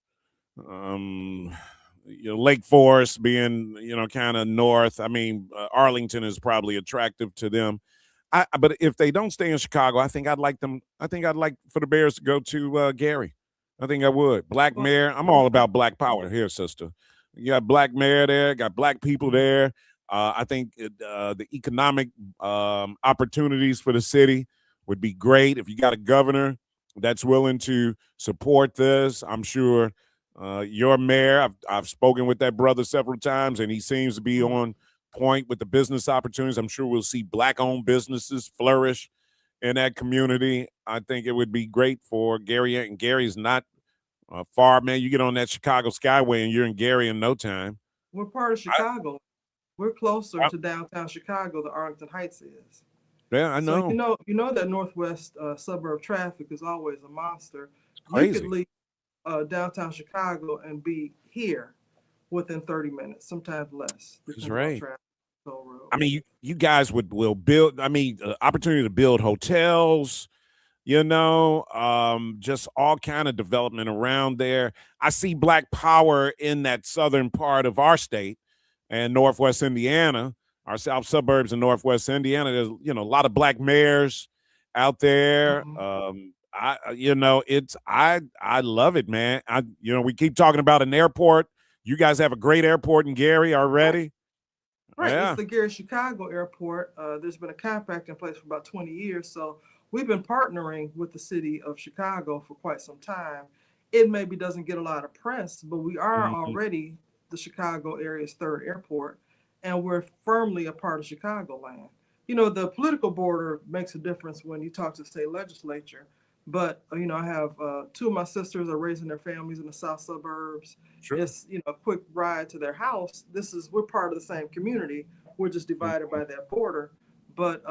Lake Forest being, kind of north. I mean, Arlington is probably attractive to them. But if they don't stay in Chicago, I think I'd like for the Bears to go to Gary. I think I would. Black mayor. I'm all about black power here, sister. You got black mayor there, got black people there. I think the economic opportunities for the city would be great if you got a governor that's willing to support this. I'm sure your mayor, I've spoken with that brother several times, and he seems to be on point with the business opportunities. I'm sure we'll see black-owned businesses flourish in that community. I think it would be great for Gary, and Gary's not far, man. You get on that Chicago Skyway and you're in Gary in no time. We're part of Chicago. We're closer to downtown Chicago than Arlington Heights is. Yeah, I know. So you know that northwest suburb traffic is always a monster. It's crazy. You could leave downtown Chicago and be here within 30 minutes, sometimes less, That's depending on right. traffic. Road. I mean, you guys will build. I mean, opportunity to build hotels. Just all kind of development around there. I see Black power in that southern part of our state and Northwest Indiana, our south suburbs in Northwest Indiana. There's a lot of Black mayors out there. I love it, man. We keep talking about an airport. You guys have a great airport in Gary already. Right, Yeah. it's the Gary Chicago Airport. There's been a compact in place for about 20 years, so we've been partnering with the city of Chicago for quite some time. It maybe doesn't get a lot of press, but we are already the Chicago area's third airport, and we're firmly a part of Chicagoland. The political border makes a difference when you talk to the state legislature, but I have two of my sisters are raising their families in the south suburbs. Sure. It's a quick ride to their house. We're part of the same community. We're just divided by that border. But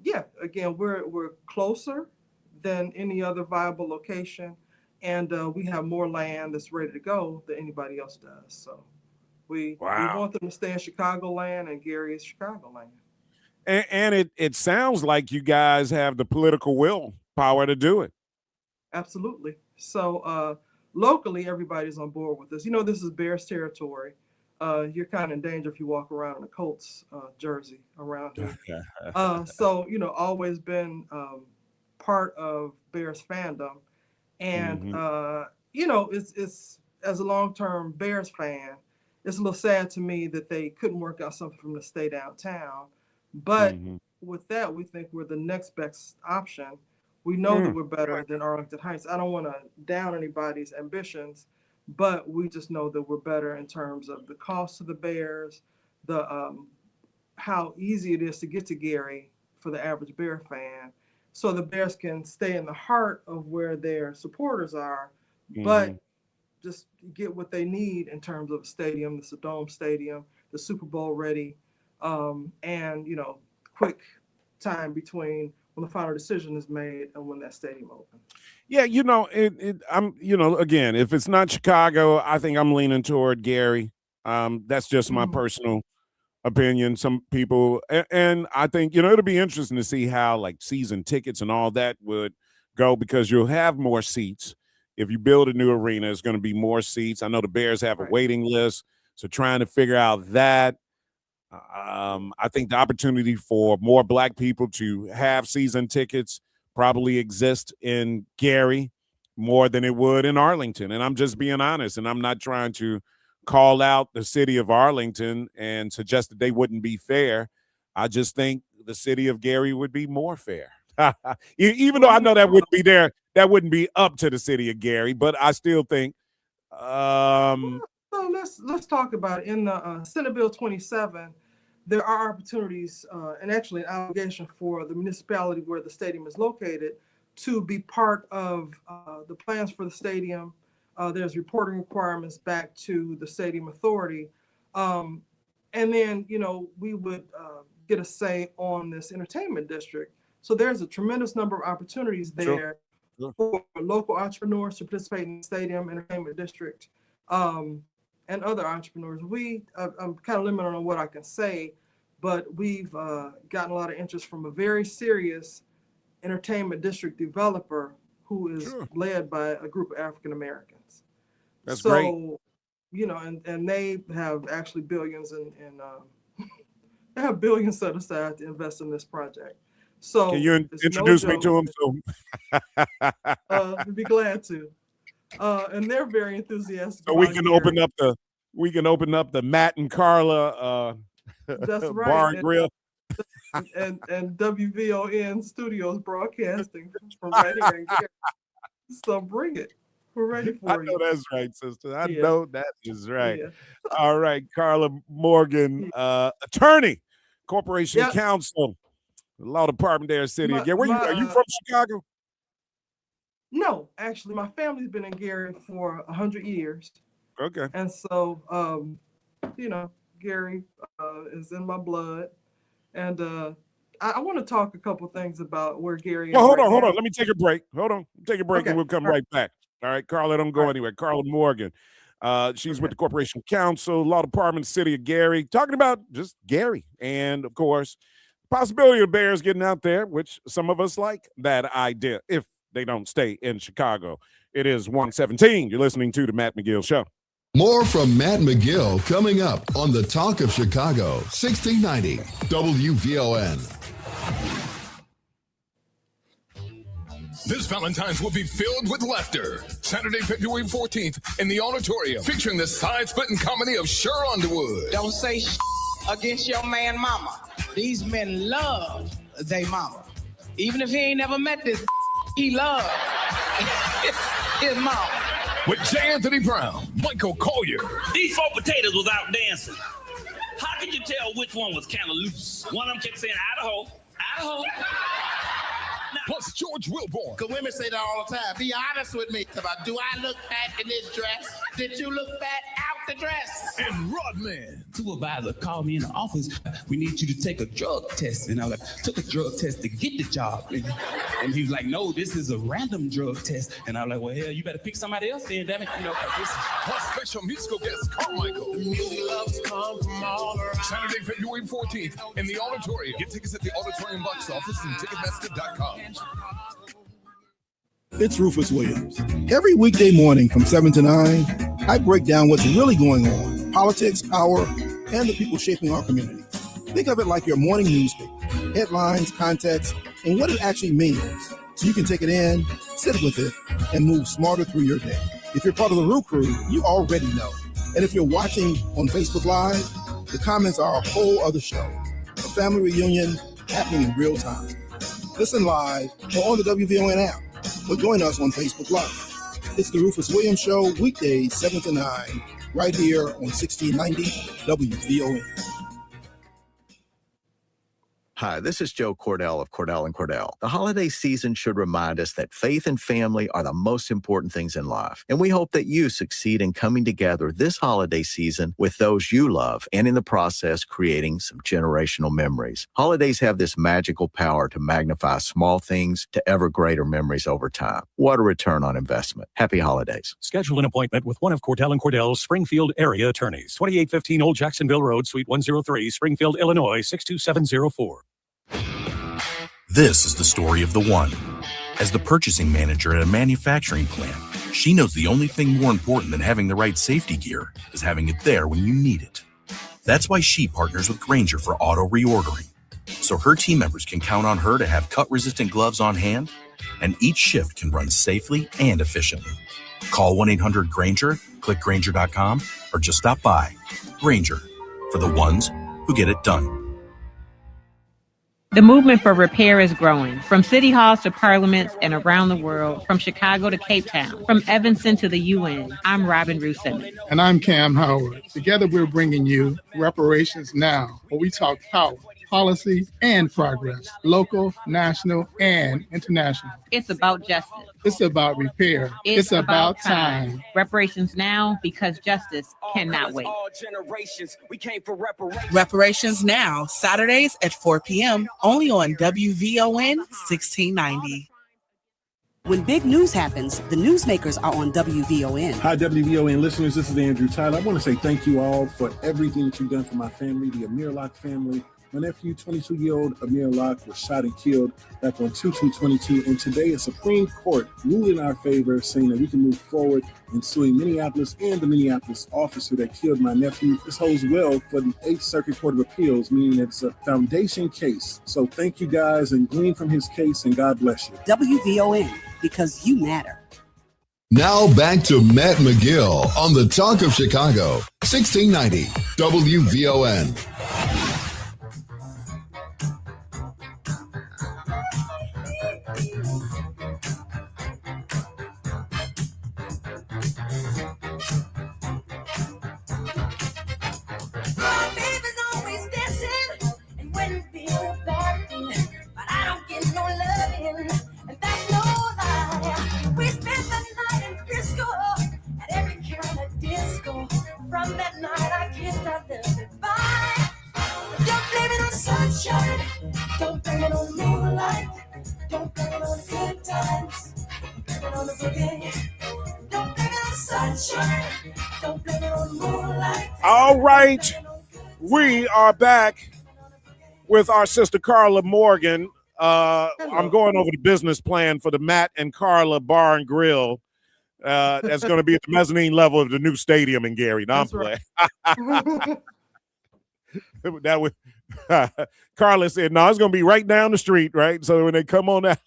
yeah, again, we're closer than any other viable location, and we have more land that's ready to go than anybody else does. So we want them to stay in Chicagoland, and Gary is Chicagoland. And it sounds like you guys have the political will power to do it. Absolutely. So locally, everybody's on board with this. This is Bears territory. You're kind of in danger if you walk around in a Colts jersey around here. So, always been part of Bears fandom. And, it's as a long-term Bears fan, it's a little sad to me that they couldn't work out something from the stay downtown. But with that, we think we're the next best option. We know that we're better than Arlington Heights. I don't want to down anybody's ambitions, but we just know that we're better in terms of the cost to the Bears, the how easy it is to get to Gary for the average Bear fan, so the Bears can stay in the heart of where their supporters are, but just get what they need in terms of a stadium. It's a dome stadium, the Super Bowl ready, and quick time between when the final decision is made and when that stadium opens. Yeah, again, if it's not Chicago, I think I'm leaning toward Gary. That's just my personal opinion. Some people, and I think, it'll be interesting to see how like season tickets and all that would go, because you'll have more seats. If you build a new arena, it's going to be more seats. I know the Bears have a waiting list, so trying to figure out that. I think the opportunity for more Black people to have season tickets probably exist in Gary more than it would in Arlington. And I'm just being honest, and I'm not trying to call out the city of Arlington and suggest that they wouldn't be fair. I just think the city of Gary would be more fair. Even though I know that wouldn't be there, that wouldn't be up to the city of Gary, but I still think so let's talk about it. In the Senate Bill 27, there are opportunities and actually an obligation for the municipality where the stadium is located to be part of the plans for the stadium. There's reporting requirements back to the stadium authority. And then, we would get a say on this entertainment district. So there's a tremendous number of opportunities there for local entrepreneurs to participate in the stadium entertainment district. And other entrepreneurs. I'm kind of limited on what I can say, but we've gotten a lot of interest from a very serious entertainment district developer who is led by a group of African Americans. That's great. And they have actually billions they have billions set aside to invest in this project. So can you introduce me to them? I'd be glad to. And they're very enthusiastic. So we can open up the Matt and Carla that's right. bar and grill. And WVON Studios broadcasting from right here in Gary. So bring it. We're ready for you. I know that's right, sister. I know that is right. Yeah. All right, Carla Morgan, attorney, Corporation Counsel, Law Department there, City of Gary. Are you from Chicago? No, actually, my family's been in Gary for 100 years. Okay. And so, Gary is in my blood. And I want to talk a couple things about where Gary is. Well, hold on. Let me take a break. Hold on. Take a break and we'll come right back. All right, Carla, don't go anywhere. Carla Morgan, She's with the Corporation Counsel, Law Department, City of Gary, talking about just Gary. And, of course, possibility of Bears getting out there, which some of us like that idea if they don't stay in Chicago. It is 1:17. You're listening to the Matt McGill Show. More from Matt McGill coming up on the Talk of Chicago, 1690 WVON. This Valentine's will be filled with laughter. Saturday, February 14th in the auditorium, featuring the side-splitting comedy of Sher Underwood. Don't say against your man mama. These men love they mama. Even if he ain't never met this, he love his mama. With J. Anthony Brown, Michael Collier. These 4 potatoes was out dancing. How could you tell which one was kind of loose? One of them kept saying, Idaho, Idaho. Plus George Wilborn. Because women say that all the time. Be honest with me. About, do I look fat in this dress? Did you look fat out the dress? And Rodman. Supervisor called me in the office. We need you to take a drug test. And I was like, took a drug test to get the job. And he was like, no, this is a random drug test. And I was like, well, hell, you better pick somebody else then, damn it. You know, this is... Plus special musical guest Carmichael. Music loves come from all around. Saturday, February 14th in the auditorium. Get tickets at the auditorium box office and Ticketmaster.com. It's Rufus Williams. Every weekday morning from 7 to 9, I break down what's really going on, politics, power, and the people shaping our communities. Think of it like your morning newspaper, headlines, context, and what it actually means, so you can take it in, sit with it, and move smarter through your day. If you're part of the Roo Crew, you already know. And if you're watching on Facebook Live, the comments are a whole other show. A family reunion happening in real time. Listen live or on the WVON app, or join us on Facebook Live. It's the Rufus Williams Show, weekdays 7 to 9, right here on 1690 WVON. Hi, this is Joe Cordell of Cordell & Cordell. The holiday season should remind us that faith and family are the most important things in life. And we hope that you succeed in coming together this holiday season with those you love and in the process creating some generational memories. Holidays have this magical power to magnify small things to ever greater memories over time. What a return on investment. Happy holidays. Schedule an appointment with one of Cordell & Cordell's Springfield area attorneys. 2815 Old Jacksonville Road, Suite 103, Springfield, Illinois, 62704. This is the story of the one. As the purchasing manager at a manufacturing plant, she knows the only thing more important than having the right safety gear is having it there when you need it. That's why she partners with Grainger for auto reordering, so her team members can count on her to have cut-resistant gloves on hand, and each shift can run safely and efficiently. Call 1-800-GRAINGER, click Grainger.com, or just stop by. Grainger, for the ones who get it done. The movement for repair is growing, from city halls to parliaments and around the world, from Chicago to Cape Town, from Evanston to the UN. I'm Robin Rousseau. And I'm Cam Howard. Together we're bringing you Reparations Now, where we talk power, policy, and progress, local, national, and international. It's about justice. It's about repair. It's about time. Reparations now, because justice cannot wait. Reparations Now, Saturdays at 4 p.m., only on WVON 1690. When big news happens, the newsmakers are on WVON. Hi, WVON listeners. This is Andrew Tyler. I want to say thank you all for everything that you've done for my family, the Amir Locke family. My nephew, 22-year-old Amir Locke, was shot and killed back on 2/2/22, and today a Supreme Court ruled in our favor, saying that we can move forward in suing Minneapolis and the Minneapolis officer that killed my nephew. This holds well for the 8th Circuit Court of Appeals, meaning it's a foundation case. So thank you guys, and glean from his case, and God bless you. WVON, because you matter. Now back to Matt McGill on the Talk of Chicago, 1690 WVON. From that night I kissed her goodbye. Don't blame it on sunshine. Don't blame it on moonlight. Don't blame it on good times. Blame it on the boogie. Don't blame it on sunshine. All right. We are back with our sister Carla Morgan. I'm going over the business plan for the Matt and Carla Bar and Grill. That's going to be at the mezzanine level of the new stadium in Gary. No, I'm playing. That was Carla said, no, it's going to be right down the street, right? So when they come on out,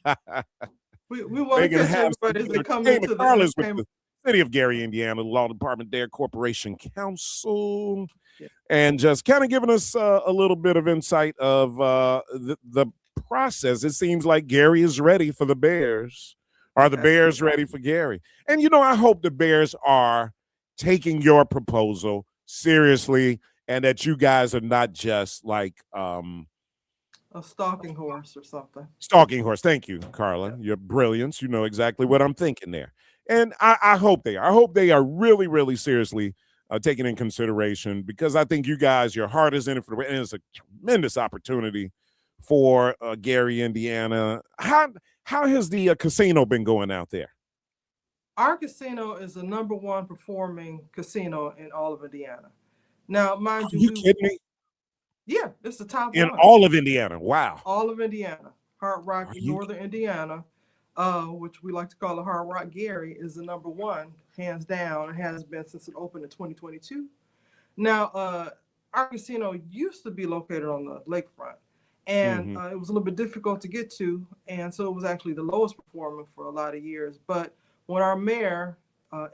we want to catch everybody as they come into Carla's with the City of Gary, Indiana, the law department there, Corporation Council, and just kind of giving us a little bit of insight of the process. It seems like Gary is ready for the Bears. Are the Bears ready for Gary? And, I hope the Bears are taking your proposal seriously and that you guys are not just like a stalking horse or something. Stalking horse. Thank you, Carla. Your brilliance. You know exactly what I'm thinking there. And I hope they are. I hope they are really, really seriously taken in consideration, because I think you guys, your heart is in it and it's a tremendous opportunity for Gary, Indiana. How has the casino been going out there? Our casino is the #1 performing casino in all of Indiana. Now, mind you, are you kidding me? Yeah, it's the top in one. all of Indiana. Wow. All of Indiana. Hard Rock in Northern Indiana, which we like to call the Hard Rock Gary, is the #1, hands down. It has been since it opened in 2022. Now, our casino used to be located on the lakefront, and it was a little bit difficult to get to, and so it was actually the lowest performing for a lot of years. But when our mayor,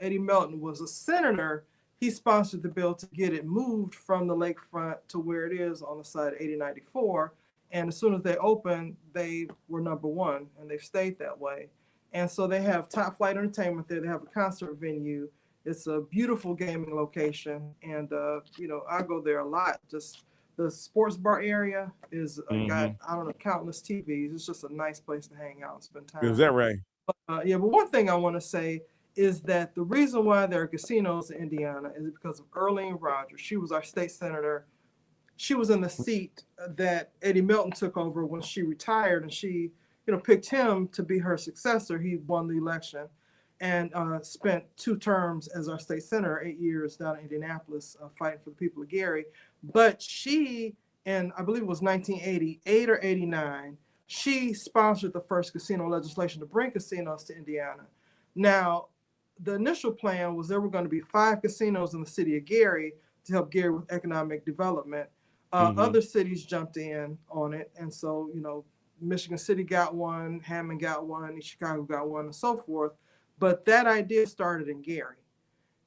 Eddie Melton, was a senator, he sponsored the bill to get it moved from the lakefront to where it is on the side of 8094. And as soon as they opened, they were #1, and they've stayed that way. And so they have top flight entertainment there. They have a concert venue. It's a beautiful gaming location. And, I go there a lot. Just the sports bar area is got, I don't know, countless TVs. It's just a nice place to hang out and spend time. Is that right? But one thing I want to say is that the reason why there are casinos in Indiana is because of Earlene Rogers. She was our state senator. She was in the seat that Eddie Melton took over when she retired, and she, picked him to be her successor. He won the election and spent 2 terms as our state senator, 8 years down in Indianapolis, fighting for the people of Gary. But she, in I believe it was 1988 or 89, she sponsored the first casino legislation to bring casinos to Indiana. Now, the initial plan was there were going to be 5 casinos in the city of Gary to help Gary with economic development. Other cities jumped in on it. And so, Michigan City got one, Hammond got one, Chicago got one, and so forth. But that idea started in Gary.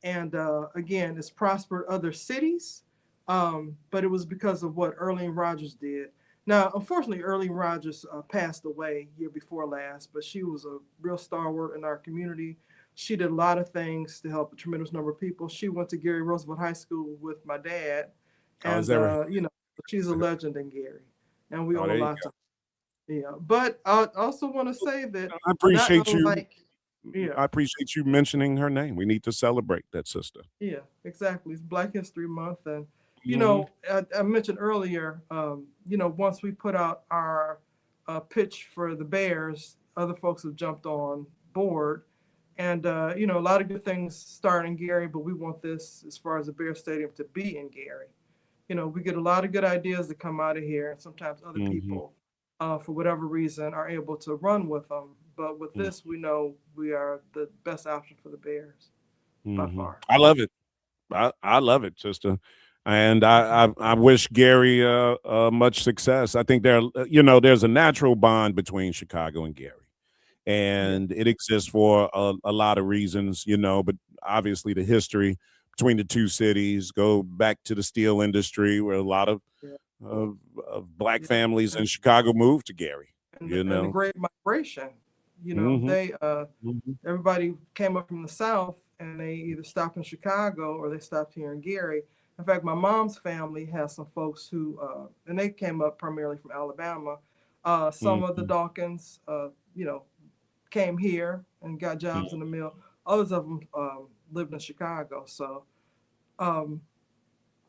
And again, it's prospered other cities, but it was because of what Earlene Rogers did. Now, unfortunately, Earlene Rogers passed away year before last, but she was a real stalwart in our community. She did a lot of things to help a tremendous number of people. She went to Gary Roosevelt High School with my dad. And, she's a legend in Gary. And we owe a lot to her. Yeah. But I also want to say that I appreciate you. I appreciate you mentioning her name. We need to celebrate that sister. Yeah, exactly. It's Black History Month. And, I mentioned earlier, once we put out our pitch for the Bears, other folks have jumped on board. And, a lot of good things start in Gary, but we want this, as far as the Bear Stadium, to be in Gary. We get a lot of good ideas that come out of here. And sometimes other people, for whatever reason, are able to run with them. But with this, we know we are the best option for the Bears by far. I love it. I love it, sister. And I wish Gary much success. I think there's a natural bond between Chicago and Gary. And it exists for a lot of reasons, but obviously the history between the two cities go back to the steel industry, where a lot of Black families in Chicago moved to Gary. And the Great Migration, they everybody came up from the South, and they either stopped in Chicago or they stopped here in Gary. In fact, my mom's family has some folks who, and they came up primarily from Alabama. Some of the Dawkins, came here and got jobs in the mill. Others of them lived in Chicago. So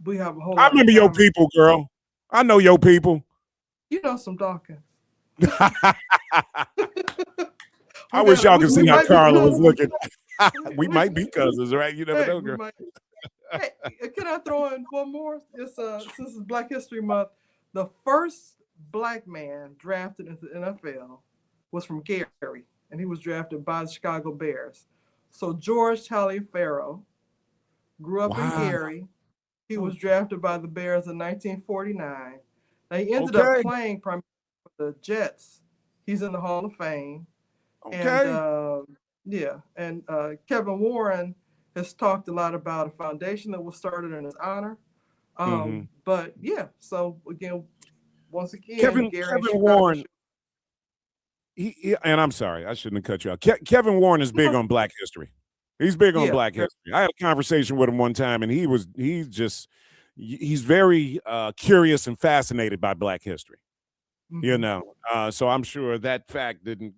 we have a whole lot. I remember your people, girl. I know your people. You know some Dawkins. I wish y'all could see how Carla was looking. We might be cousins, right? You never know, girl. Hey, can I throw in one more? It's since it's Black History Month, the first black man drafted into the NFL was from Gary, and he was drafted by the Chicago Bears. So George Taliaferro grew up in Gary. He was drafted by the Bears in 1949. Now he ended up playing primarily for the Jets. He's in the Hall of Fame. And Kevin Warren has talked a lot about a foundation that was started in his honor. But yeah, so again, once again, Kevin Warren. And I'm sorry, I shouldn't have cut you out. Kevin Warren is big on Black history. He's big on Black history. I had a conversation with him one time, and he's very curious and fascinated by Black history. You know, so I'm sure that fact didn't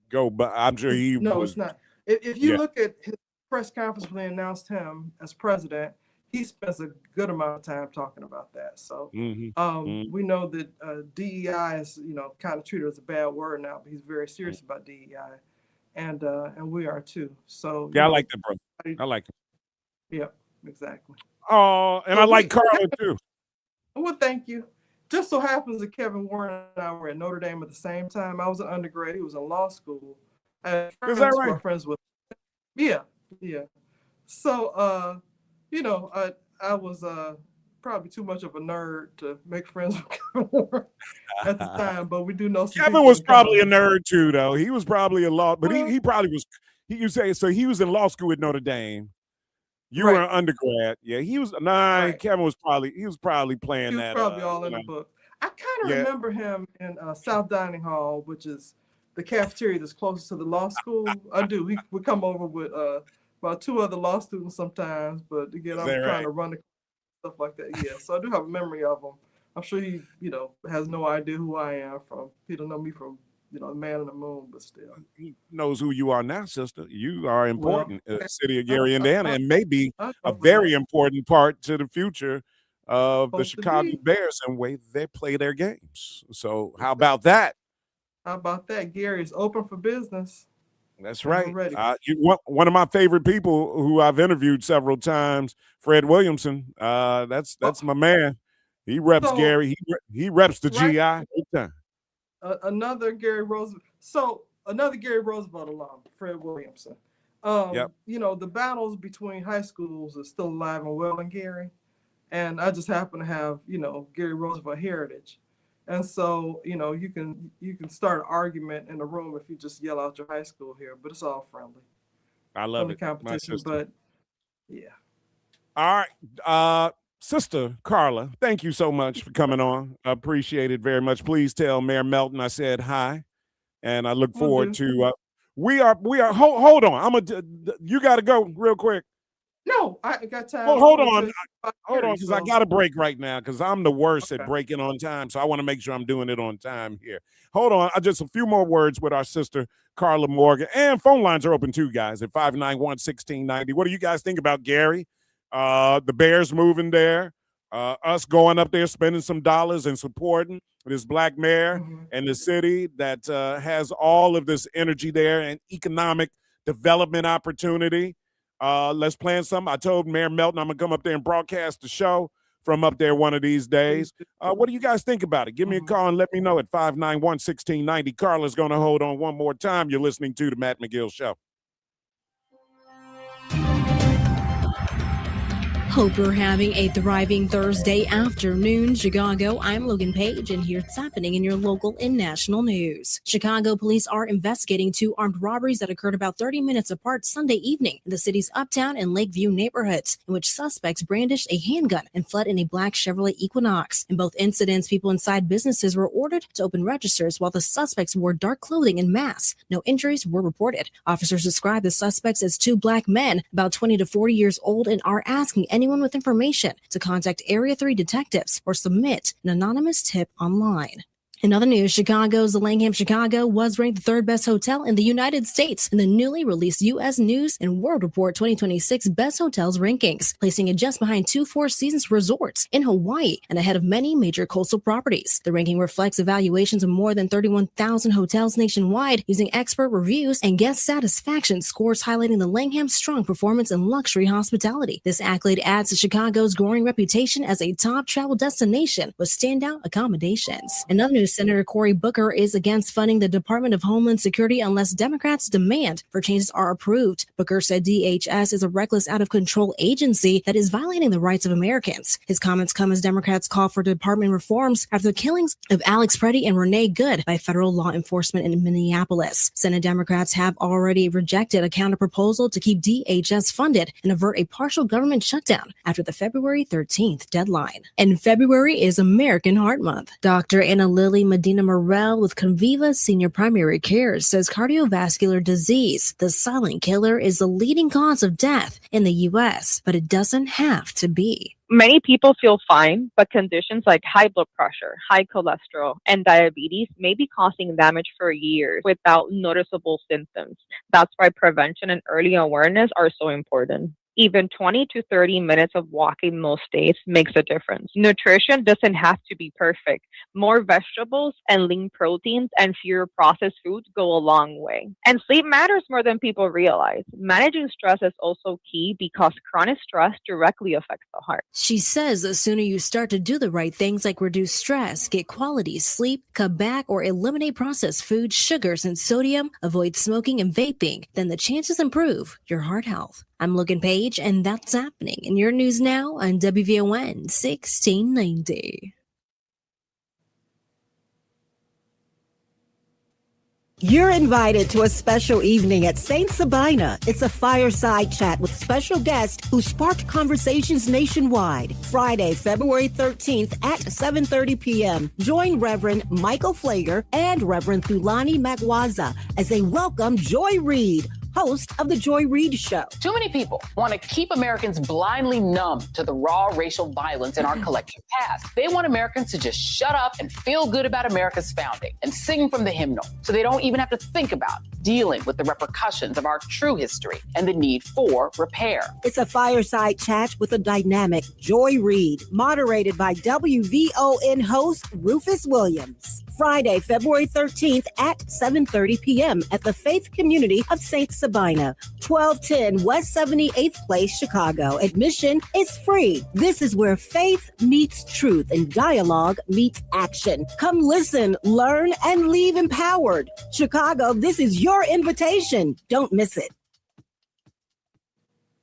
go, but I'm sure he it's not. If you look at his press conference when they announced him as president, he spends a good amount of time talking about that. So we know that DEI is, kind of treated as a bad word now, but he's very serious about DEI, and we are too. So I like that, bro. I like it. Yeah, exactly. Oh, and I like Carla too. Well, thank you. Just so happens that Kevin Warren and I were at Notre Dame at the same time. I was an undergrad. He was in law school. Is that right? Friends with. Yeah. So, I was probably too much of a nerd to make friends with Kevin Warren at the time, but we do know. Kevin was probably a nerd too, though. He was probably a law, but he probably was. You say so? He was in law school at Notre Dame. You were an undergrad. Yeah, he was. Kevin was probably playing that. He was probably all in the book. I kind of remember him in South Dining Hall, which is the cafeteria that's closest to the law school. I do. He would come over with about 2 other law students sometimes, but again, I'm trying to run the stuff like that. Yeah, so I do have a memory of him. I'm sure he, has no idea who I am from. He don't know me from, the man in the moon, but still. He knows who you are now, sister. You are important in the city of Gary, Indiana, and maybe a very important part to the future of the Chicago Bears and the way they play their games. So how about that? How about that? Gary is open for business. That's right. One of my favorite people who I've interviewed several times, Fred Williamson. That's my man. He reps Gary. He reps the GI every time. Another Gary Roosevelt. So another Gary Roosevelt alum, Fred Williamson. The battles between high schools are still alive and well in Gary, and I just happen to have Gary Roosevelt heritage, and so you can start an argument in the room if you just yell out your high school here, but it's all friendly. I love it. Competition, but yeah. All right. Sister Carla, thank you so much for coming on. I appreciate it very much. Please tell Mayor Melton I said hi, and I look forward to. We are. Hold on. You got to go real quick. No, I got time. Well, hold on, because I got to break right now because I'm the worst at breaking on time. So I want to make sure I'm doing it on time here. Hold on. Just a few more words with our sister Carla Morgan, and phone lines are open too, guys, at 591-1690. What do you guys think about Gary? The Bears moving there, us going up there, spending some dollars and supporting this black mayor and the city that has all of this energy there and economic development opportunity. Let's plan something. I told Mayor Melton I'm going to come up there and broadcast the show from up there one of these days. What do you guys think about it? Give me a call and let me know at 591-1690. Carla's going to hold on one more time. You're listening to The Matt McGill Show. Hope you're having a thriving Thursday afternoon, Chicago. I'm Logan Page, and here's what's happening in your local and national news. Chicago police are investigating 2 armed robberies that occurred about 30 minutes apart Sunday evening in the city's Uptown and Lakeview neighborhoods, in which suspects brandished a handgun and fled in a black Chevrolet Equinox. In both incidents, people inside businesses were ordered to open registers while the suspects wore dark clothing and masks. No injuries were reported. Officers described the suspects as 2 black men, about 20 to 40 years old, and are asking anyone with information to contact Area 3 detectives or submit an anonymous tip online. In other news, Chicago's The Langham Chicago was ranked the third best hotel in the United States in the newly released U.S. News and World Report 2026 Best Hotels rankings, placing it just behind 2 Four Seasons resorts in Hawaii and ahead of many major coastal properties. The ranking reflects evaluations of more than 31,000 hotels nationwide using expert reviews and guest satisfaction scores, highlighting the Langham's strong performance in luxury hospitality. This accolade adds to Chicago's growing reputation as a top travel destination with standout accommodations. In other news, Senator Cory Booker is against funding the Department of Homeland Security unless Democrats' demand for changes are approved. Booker said DHS is a reckless, out-of-control agency that is violating the rights of Americans. His comments come as Democrats call for department reforms after the killings of Alex Preddy and Renee Good by federal law enforcement in Minneapolis. Senate Democrats have already rejected a counter-proposal to keep DHS funded and avert a partial government shutdown after the February 13th deadline. And February is American Heart Month. Dr. Anna Lily Medina Morel with Conviva Senior Primary Care says cardiovascular disease, the silent killer, is the leading cause of death in the U.S., but it doesn't have to be. Many people feel fine, but conditions like high blood pressure, high cholesterol, and diabetes may be causing damage for years without noticeable symptoms. That's why prevention and early awareness are so important. Even 20 to 30 minutes of walking most days makes a difference. Nutrition doesn't have to be perfect. More vegetables and lean proteins and fewer processed foods go a long way. And sleep matters more than people realize. Managing stress is also key because chronic stress directly affects the heart. She says the sooner you start to do the right things like reduce stress, get quality sleep, cut back or eliminate processed foods, sugars, and sodium, avoid smoking and vaping, then the chances improve your heart health. I'm Logan Page, and that's happening in your news now on WVON 1690. You're invited to a special evening at St. Sabina. It's a fireside chat with special guests who sparked conversations nationwide. Friday, February 13th at 7:30 p.m. Join Reverend Michael Flager and Reverend Thulani Magwaza as they welcome Joy Reid, host of The Joy Reid Show. Too many people want to keep Americans blindly numb to the raw racial violence in our collective past. They want Americans to just shut up and feel good about America's founding and sing from the hymnal so they don't even have to think about dealing with the repercussions of our true history and the need for repair. It's a fireside chat with a dynamic Joy Reid, moderated by WVON host Rufus Williams. Friday, February 13th at 7:30 p.m. at the Faith Community of St. Sabina, 1210 West 78th Place, Chicago. Admission is free. This is where faith meets truth and dialogue meets action. Come listen, learn, and leave empowered. Chicago, this is your invitation. Don't miss it.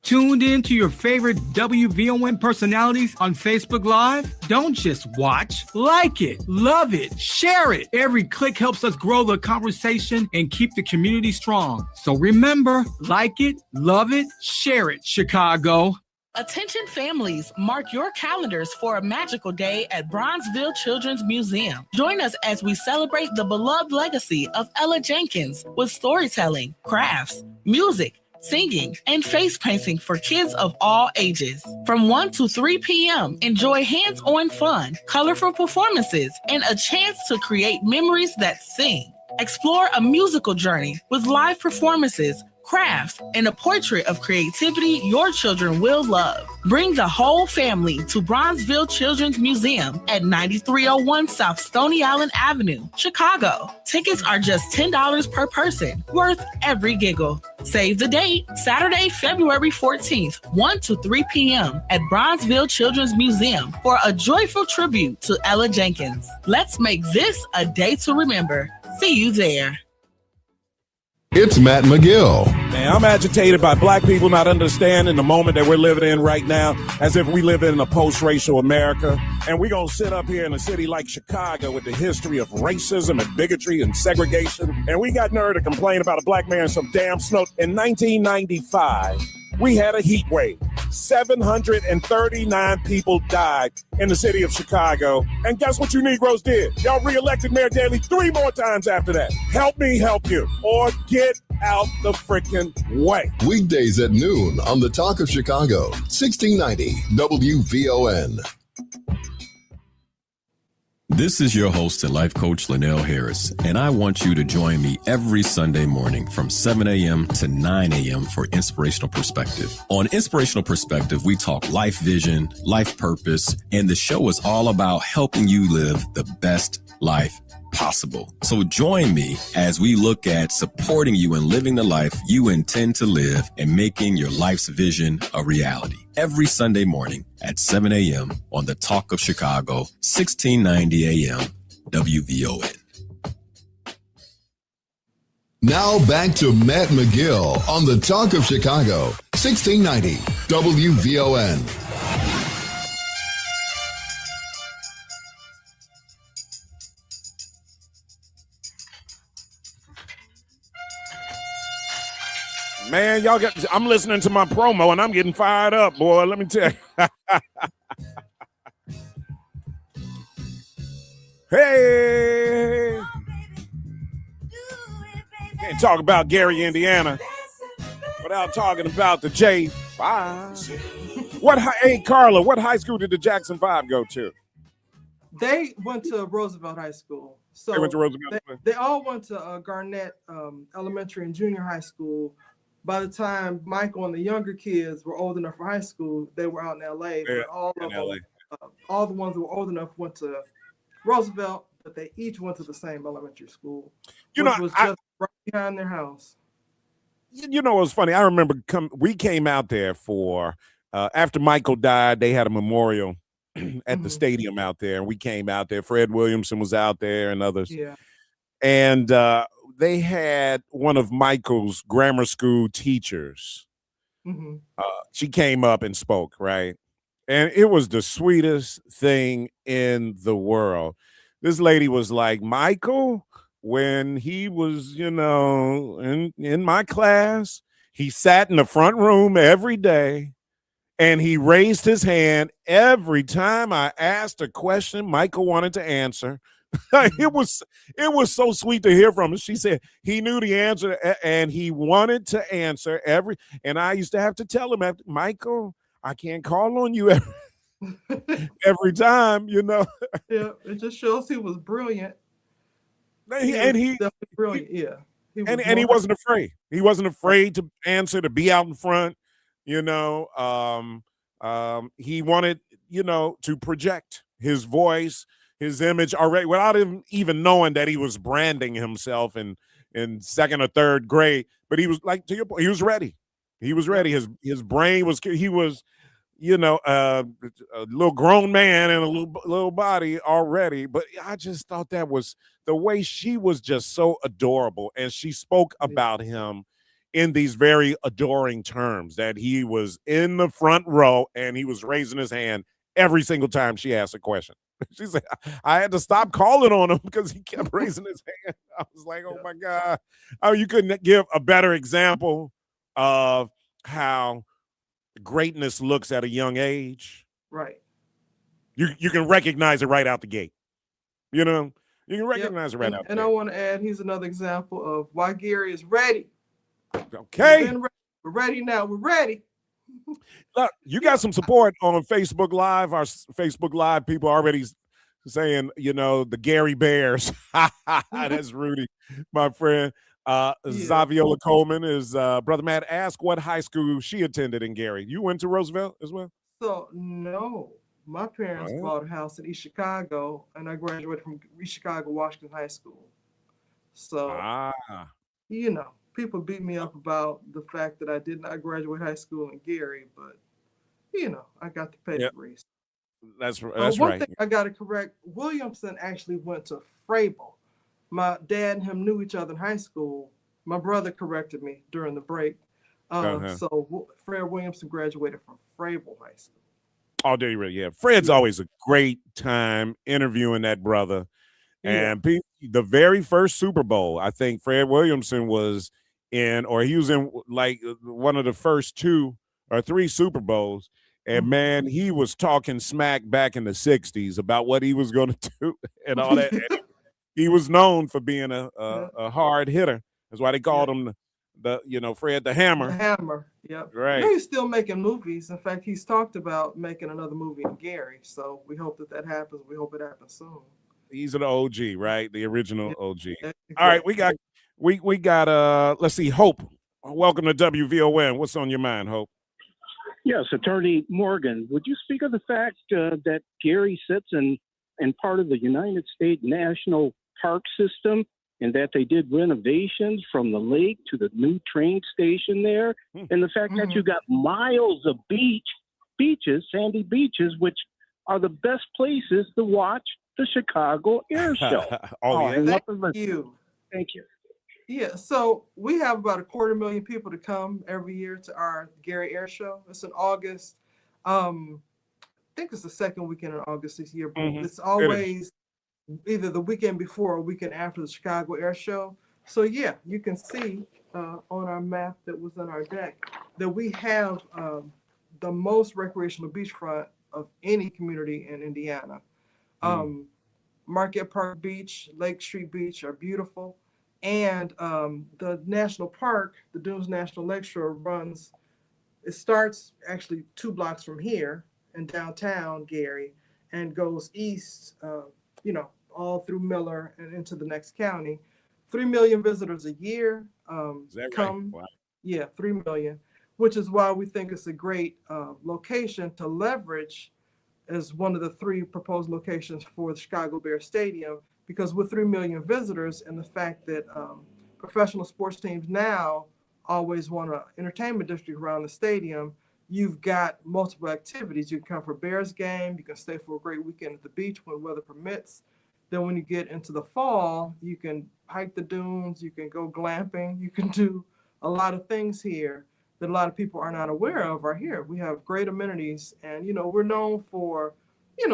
Tuned in to your favorite WVON personalities on Facebook Live? Don't just watch, like it, love it, share it. Every click helps us grow the conversation and keep the community strong. So remember, like it, love it, share it, Chicago. Attention families, mark your calendars for a magical day at Bronzeville Children's Museum. Join us as we celebrate the beloved legacy of Ella Jenkins with storytelling, crafts, music, singing, and face painting for kids of all ages. From 1 to 3 p.m., enjoy hands-on fun, colorful performances, and a chance to create memories that sing. Explore a musical journey with live performances, crafts, and a portrait of creativity your children will love. Bring the whole family to Bronzeville Children's Museum at 9301 South Stony Island Avenue, Chicago. Tickets are just $10 per person, worth every giggle. Save the date, Saturday, February 14th, 1 to 3 p.m. at Bronzeville Children's Museum for a joyful tribute to Ella Jenkins. Let's make this a day to remember. See you there. It's Matt McGill. Man, I'm agitated by black people not understanding the moment that we're living in right now, as if we live in a post-racial America. And we're going to sit up here in a city like Chicago with the history of racism and bigotry and segregation. And we got nerve to complain about a black man in some damn snow. In 1995, we had a heat wave. 739 people died in the city of Chicago. And guess what you Negroes did? Y'all reelected Mayor Daley 3 more times after that. Help me help you, or get out the freaking way. Weekdays at noon on the Talk of Chicago, 1690 WVON. This is your host and life coach, Linnell Harris, and I want you to join me every Sunday morning from 7 a.m. to 9 a.m. for Inspirational Perspective. On Inspirational Perspective, we talk life vision, life purpose, and the show is all about helping you live the best life possible. So join me as we look at supporting you in living the life you intend to live and making your life's vision a reality. Every Sunday morning at 7 a.m. on the Talk of Chicago, 1690 a.m. WVON. Now back to Matt McGill on the Talk of Chicago, 1690 WVON. Man, I'm listening to my promo and I'm getting fired up, boy. Let me tell you. Hey. Can't talk about Gary, Indiana without talking about the J5. Hey, Carla, what high school did the Jackson 5 go to? They went to Roosevelt High School. So they went to Roosevelt. They all went to Garnett Elementary and Junior High School. By the time Michael and the younger kids were old enough for high school, they were out in LA. But all the ones that were old enough went to Roosevelt, but they each went to the same elementary school, which was just right behind their house. You know, it was funny. I remember we came out there for after Michael died. They had a memorial at the stadium out there, and we came out there. Fred Williamson was out there, and others. Yeah, and they had one of Michael's grammar school teachers. She came up and spoke, right? And it was the sweetest thing in the world. This lady was like, Michael, when he was, in my class, he sat in the front room every day and he raised his hand every time I asked a question Michael wanted to answer. It was so sweet to hear from him. She said he knew the answer and he wanted to answer and I used to have to tell him, Michael, I can't call on you every time, Yeah, it just shows he was brilliant. He was definitely brilliant, yeah. He wasn't afraid. He wasn't afraid to answer, to be out in front, he wanted, to project his voice, his image already without him even knowing that he was branding himself in second or third grade. But he was, like, to your point, he was ready. He was ready. His brain was, he was, a little grown man in a little body already. But I just thought that was the way she was just so adorable. And she spoke about him in these very adoring terms, that he was in the front row and he was raising his hand every single time she asked a question. She said, I had to stop calling on him because he kept raising his hand. I was like, oh my God. Oh, you couldn't give a better example of how greatness looks at a young age. Right. You can recognize it right out the gate. You can recognize it right out the gate. And I want to add, here's another example of why Gary is ready. Okay. We're ready now. We're ready. Look, you got some support on Facebook Live. Our Facebook Live people already saying, the Gary Bears. That's Rudy, my friend. Zaviola Coleman is Brother Matt. Ask what high school she attended in Gary. You went to Roosevelt as well? So, no. My parents bought a house in East Chicago, and I graduated from East Chicago, Washington High School. So, people beat me up about the fact that I did not graduate high school in Gary, but I got the pedigree. That's One right. thing I got to correct: Williamson actually went to Frable. My dad and him knew each other in high school. My brother corrected me during the break. So Fred Williamson graduated from Frable High School. Oh, there you really? Yeah. Fred's always a great time interviewing that brother. And the very first Super Bowl, I think Fred Williamson was in, or he was in like one of the first 2 or 3 Super Bowls. And man, he was talking smack back in the 60s about what he was going to do and all that. And he was known for being a hard hitter. That's why they called him Fred the Hammer. The Hammer, yep. Right. He's still making movies. In fact, he's talked about making another movie in Gary. So we hope that happens. We hope it happens soon. These are the OG, right? The original OG. All right, we got let's see, Hope. Welcome to WVON. What's on your mind, Hope? Yes, Attorney Morgan, would you speak of the fact that Gary sits in part of the United States National Park System, and that they did renovations from the lake to the new train station there, and the fact that you got miles of beaches, sandy beaches, which are the best places to watch the Chicago Air Show. Thank you. Thank you. Yeah, so we have about 250,000 people to come every year to our Gary Air Show. It's in August. I think it's the second weekend in August this year, but it's always either the weekend before or weekend after the Chicago Air Show. So yeah, you can see on our map that was on our deck that we have the most recreational beachfront of any community in Indiana. Marquette Park Beach, Lake Street Beach are beautiful. And the national park, the Dunes National Lakeshore it starts actually 2 blocks from here in downtown Gary and goes east, all through Miller and into the next county. 3 million visitors a year Is that come. right? Wow. Yeah, 3 million, which is why we think it's a great location to leverage as one of the 3 proposed locations for the Chicago Bears Stadium, because with 3 million visitors and the fact that professional sports teams now always want an entertainment district around the stadium, you've got multiple activities. You can come for a Bears game, you can stay for a great weekend at the beach when weather permits. Then when you get into the fall, you can hike the dunes, you can go glamping, you can do a lot of things here that a lot of people are not aware of are here. We have great amenities, and we're known for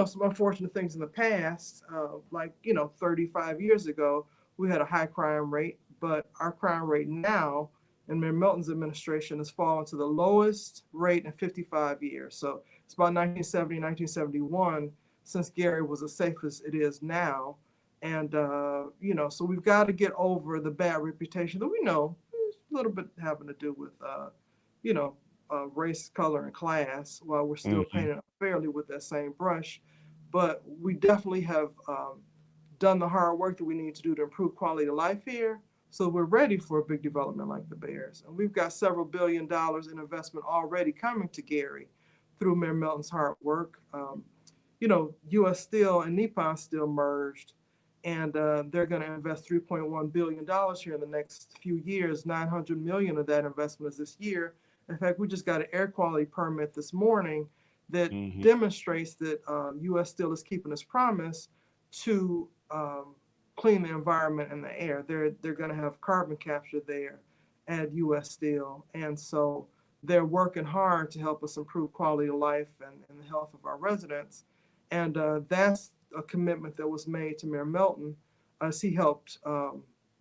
some unfortunate things in the past, like 35 years ago, we had a high crime rate, but our crime rate now in Mayor Melton's administration has fallen to the lowest rate in 55 years. So it's about 1970, 1971 since Gary was as safe as it is now. And, so we've got to get over the bad reputation that we know is a little bit having to do with, race, color, and class, while we're still painting fairly with that same brush. But we definitely have done the hard work that we need to do to improve quality of life here. So we're ready for a big development like the Bears. And we've got several $1 billion in investment already coming to Gary through Mayor Melton's hard work. U.S. Steel and Nippon Steel merged, and they're going to invest $3.1 billion here in the next few years. $900 million of that investment is this year. In fact, we just got an air quality permit this morning that demonstrates that U.S. Steel is keeping its promise to clean the environment and the air. They're going to have carbon capture there at U.S. Steel. And so they're working hard to help us improve quality of life and the health of our residents. And that's a commitment that was made to Mayor Melton as he helped,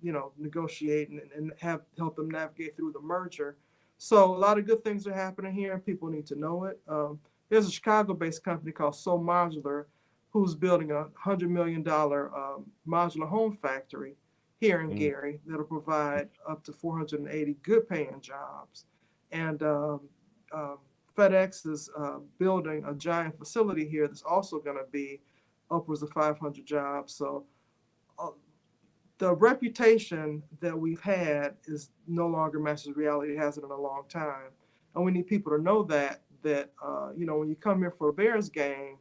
negotiate and have help them navigate through the merger. So a lot of good things are happening here. People need to know it. There's a Chicago-based company called So Modular who's building a $100 million modular home factory here in Gary that'll provide up to 480 good-paying jobs. And FedEx is building a giant facility here that's also going to be upwards of 500 jobs. So the reputation that we've had is no longer matches reality. It hasn't in a long time. And we need people to know that when you come here for a Bears game,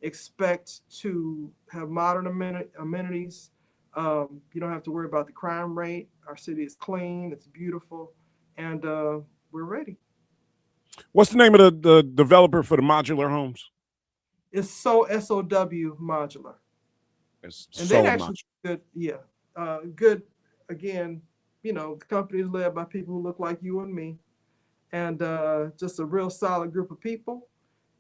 expect to have modern amenities. You don't have to worry about the crime rate. Our city is clean, it's beautiful, and we're ready. What's the name of the developer for the modular homes? It's SOW Modular. It's and so they actually good, good. Again, the company is led by people who look like you and me, and just a real solid group of people.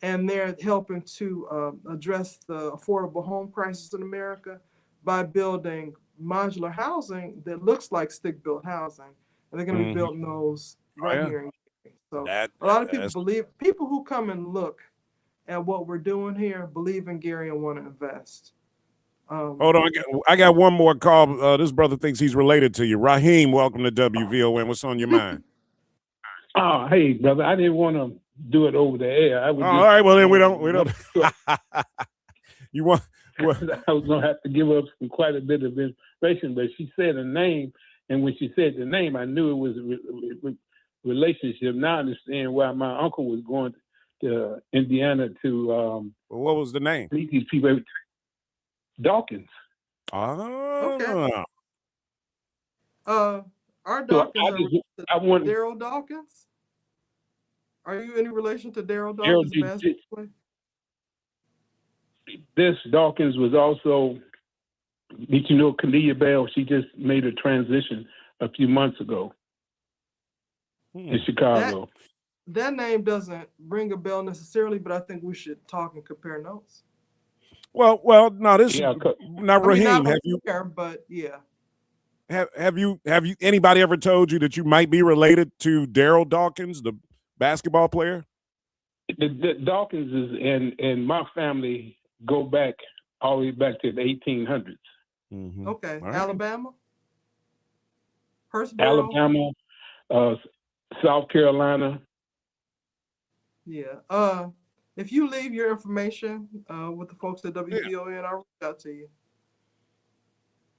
And they're helping to address the affordable home crisis in America by building modular housing that looks like stick-built housing. And they're going to be building those right here in Gary. So a lot of people who come and look at what we're doing here believe in Gary and want to invest. Hold on, I got one more call. This brother thinks he's related to you. Raheem, welcome to WVON. What's on your mind? Oh, hey, brother. I didn't want to do it over the air. I was all right, well then we don't. You want? I was going to have to give up quite a bit of information, but she said a name, and when she said the name, I knew it was a relationship. Now I understand why my uncle was going to Indiana to. What was the name? Meet these people. Dawkins. Oh. Our Dawkins Daryl Dawkins. Are you any relation to Daryl Dawkins, basketball player? This Dawkins was also, did you know Kalia Bell? She just made a transition a few months ago in Chicago. That name doesn't ring a bell necessarily, but I think we should talk and compare notes. Well, no, this not Raheem. Have you? But yeah. Have you? Anybody ever told you that you might be related to Daryl Dawkins, the basketball player? The Dawkins is and my family go back all the way back to the 1800s. Mm-hmm. Okay, right. Alabama, Alabama, South Carolina. Yeah. If you leave your information with the folks at WVON, I'll reach out to you.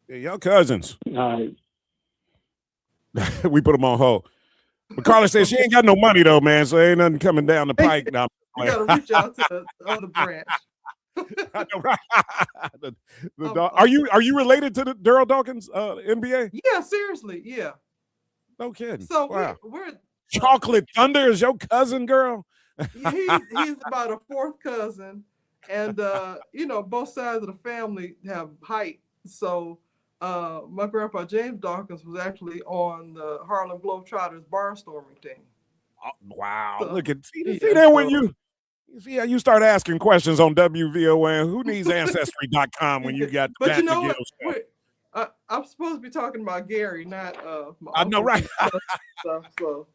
Yeah, y'all cousins. All right. We put them on hold. But Carla says she ain't got no money though, man. So ain't nothing coming down the pike now. You gotta reach out to the other branch. I know, right? Are you related to the Daryl Dawkins NBA? Yeah, seriously, yeah. No kidding. So wow. we're Chocolate Thunder is your cousin, girl. he's about a fourth cousin, and both sides of the family have height. So my grandpa James Dawkins was actually on the Harlem Globetrotters barnstorming team. Oh, wow! So, look at see that when you see how you start asking questions on WVON. Who needs Ancestry.com when you got? But you know what? I'm supposed to be talking about Gary, not I know, right? Stuff, so.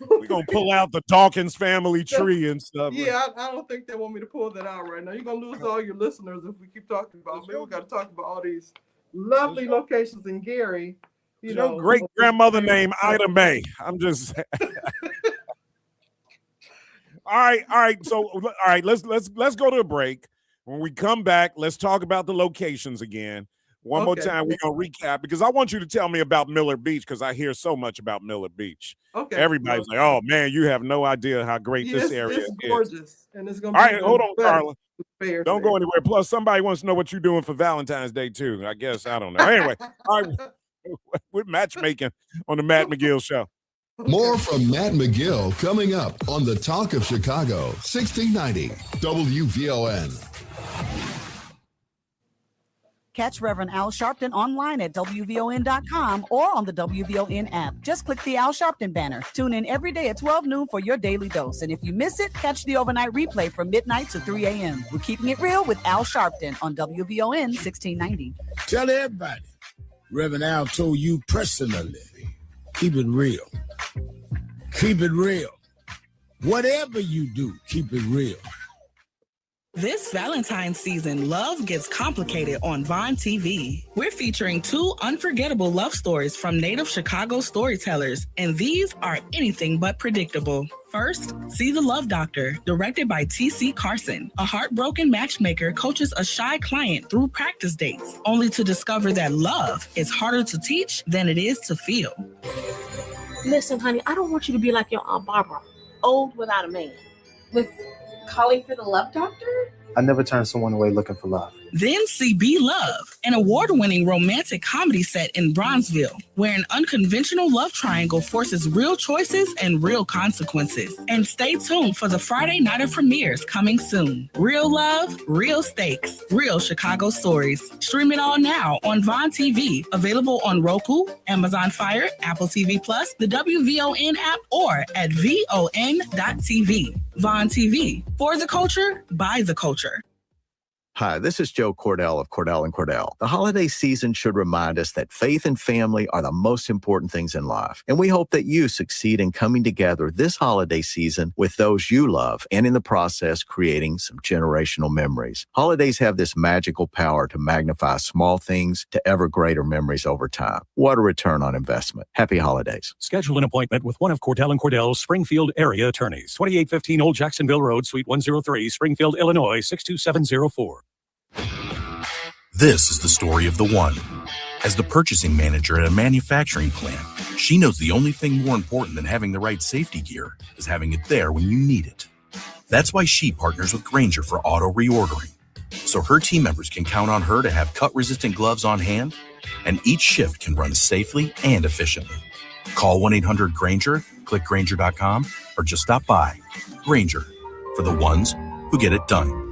We're gonna pull out the Dawkins family tree and stuff. Yeah, I don't think they want me to pull that out right now. You're gonna lose all your listeners if we keep talking about. Maybe we got to talk about all these lovely locations in Gary. Your great grandmother named Ida Mae. I'm just. All right. So, all right, let's go to a break. When we come back, let's talk about the locations again. One more time, we're going to recap because I want you to tell me about Miller Beach because I hear so much about Miller Beach. Okay. Everybody's like, oh, man, you have no idea how great this area is. It's gorgeous. And it's going to be all right, hold on, Carla. Fair. Don't go anywhere. Plus, somebody wants to know what you're doing for Valentine's Day, too. I guess. I don't know. Anyway, all right, we're matchmaking on the Matt McGill Show. More from Matt McGill coming up on the Talk of Chicago, 1690 WVON. Catch Reverend Al Sharpton online at WVON.com or on the WVON app. Just click the Al Sharpton banner. Tune in every day at 12 noon for your daily dose. And if you miss it, catch the overnight replay from midnight to 3 a.m. We're keeping it real with Al Sharpton on WVON 1690. Tell everybody, Reverend Al told you personally, keep it real. Keep it real. Whatever you do, keep it real. This Valentine's season, love gets complicated on Vaughn TV. We're featuring 2 unforgettable love stories from native Chicago storytellers, and these are anything but predictable. First, See the Love Doctor, directed by T.C. Carson. A heartbroken matchmaker coaches a shy client through practice dates, only to discover that love is harder to teach than it is to feel. Listen, honey, I don't want you to be like your Aunt Barbara, old without a man. With calling for the love doctor? I never turn someone away looking for love. Then see Be Love, an award-winning romantic comedy set in Bronzeville, where an unconventional love triangle forces real choices and real consequences. And stay tuned for the Friday night of premieres coming soon. Real love, real stakes, real Chicago stories. Stream it all now on Vaughn TV, available on Roku, Amazon Fire, Apple TV+, the WVON app, or at VON.TV. Vaughn TV, for the culture, by the culture. Hi, this is Joe Cordell of Cordell & Cordell. The holiday season should remind us that faith and family are the most important things in life. And we hope that you succeed in coming together this holiday season with those you love and in the process creating some generational memories. Holidays have this magical power to magnify small things to ever greater memories over time. What a return on investment. Happy holidays. Schedule an appointment with one of Cordell & Cordell's Springfield area attorneys. 2815 Old Jacksonville Road, Suite 103, Springfield, Illinois, 62704. This is the story of the one. As the purchasing manager at a manufacturing plant, she knows the only thing more important than having the right safety gear is having it there when you need it. That's why she partners with Grainger for auto reordering, so her team members can count on her to have cut-resistant gloves on hand, and each shift can run safely and efficiently. Call 1-800-GRAINGER, click Grainger.com, or just stop by. Grainger, for the ones who get it done.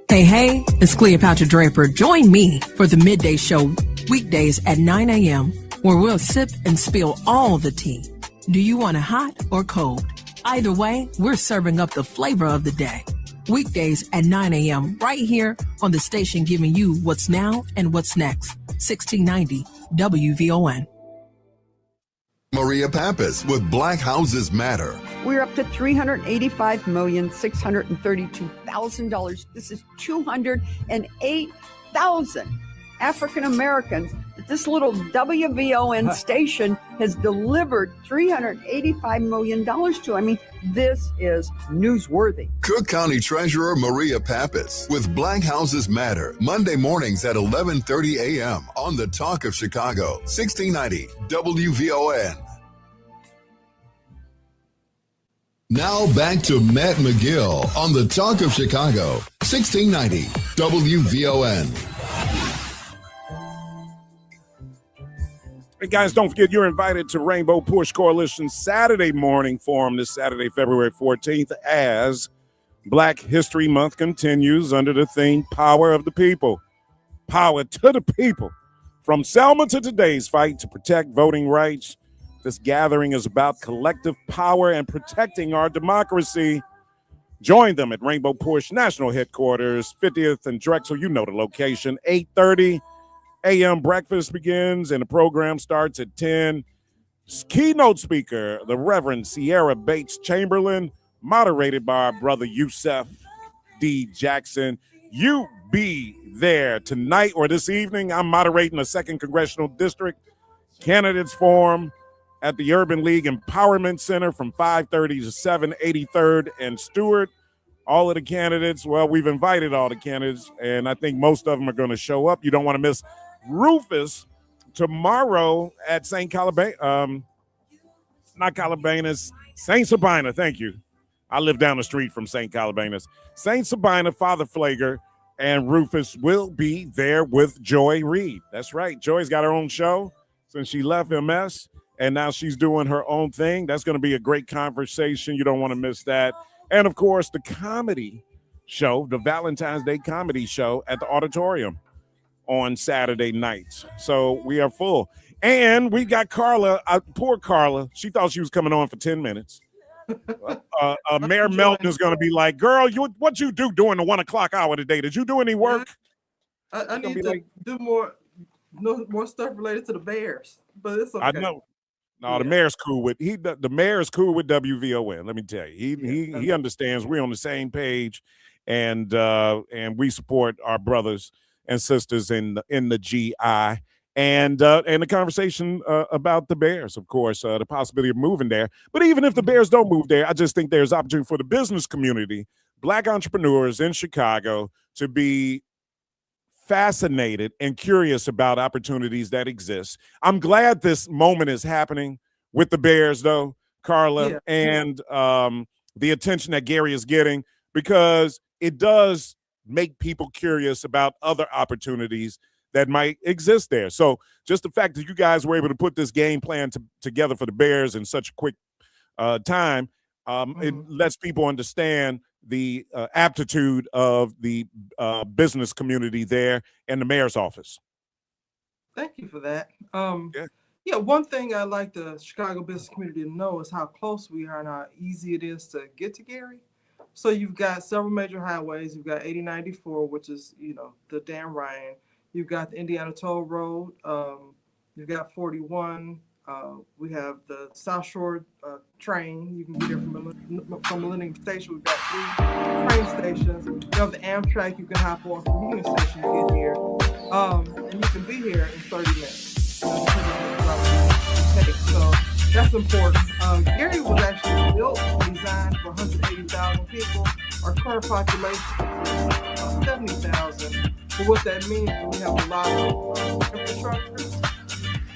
Hey, it's Cleopatra Draper. Join me for the Midday Show weekdays at 9 a.m. where we'll sip and spill all the tea. Do you want it hot or cold? Either way, we're serving up the flavor of the day. Weekdays at 9 a.m. right here on the station giving you what's now and what's next. 1690 WVON. Maria Pappas with Black Houses Matter. We're up to $385,632,000. This is 208,000 African Americans that this little WVON station has delivered $385 million to. I mean, this is newsworthy. Cook County Treasurer Maria Pappas with Black Houses Matter. Monday mornings at 11:30 a.m. on the Talk of Chicago, 1690 WVON. Now back to Matt McGill on the Talk of Chicago, 1690 WVON. Hey guys, don't forget you're invited to Rainbow Push Coalition's Saturday morning forum this Saturday, February 14th, as Black History Month continues under the theme Power of the People. Power to the people. From Selma to today's fight to protect voting rights, this gathering is about collective power and protecting our democracy. Join them at Rainbow Push National Headquarters, 50th and Drexel. You know the location. 8:30 a.m. breakfast begins and the program starts at 10. Keynote speaker, the Reverend Sierra Bates Chamberlain, moderated by our brother Yusef D. Jackson. You be there tonight or this evening. I'm moderating the 2nd Congressional District Candidates Forum at the Urban League Empowerment Center from 5:30 to 7, 83rd and Stewart. All of the candidates, well, we've invited all the candidates, and I think most of them are going to show up. You don't want to miss Rufus tomorrow at St. Calabasas, not Calabasas, St. Sabina, thank you. I live down the street from St. Calabasas. St. Sabina, Father Flager, and Rufus will be there with Joy Reid. That's right. Joy's got her own show since she left MS. And now she's doing her own thing. That's going to be a great conversation. You don't want to miss that. And, of course, the comedy show, the Valentine's Day comedy show at the auditorium on Saturday nights. So we are full. And we got Carla, poor Carla. She thought she was coming on for 10 minutes. Mayor Melton is going to be like, girl, what you do during the 1 o'clock hour today? Did you do any work? I need to do more stuff related to the Bears, but it's okay. I know. No, the mayor's cool with the mayor's cool with WVON. Let me tell you, he understands we're on the same page, and we support our brothers and sisters in the GI, and the conversation about the Bears, of course, the possibility of moving there. But even if the Bears don't move there, I just think there's opportunity for the business community, Black entrepreneurs in Chicago, to be fascinated and curious about opportunities that exist. I'm glad this moment is happening with the Bears, though, Carla, and the attention that Gary is getting, because it does make people curious about other opportunities that might exist there. So just the fact that you guys were able to put this game plan together for the Bears in such a quick time, it lets people understand the aptitude of the business community there and the mayor's office. Thank you for that. One thing I'd like the Chicago business community to know is how close we are and how easy it is to get to Gary. So you've got several major highways. You've got 8094, which is, the Dan Ryan. You've got the Indiana Toll Road. You've got 41. We have the South Shore train. You can get there from Millennium Station. We've got 3 train stations. You have the Amtrak. You can hop on from Union Station to get here. And you can be here in 30 minutes. So that's important. Gary was actually built and designed for 180,000 people. our current population is 70,000. But what that means is we have a lot of infrastructure.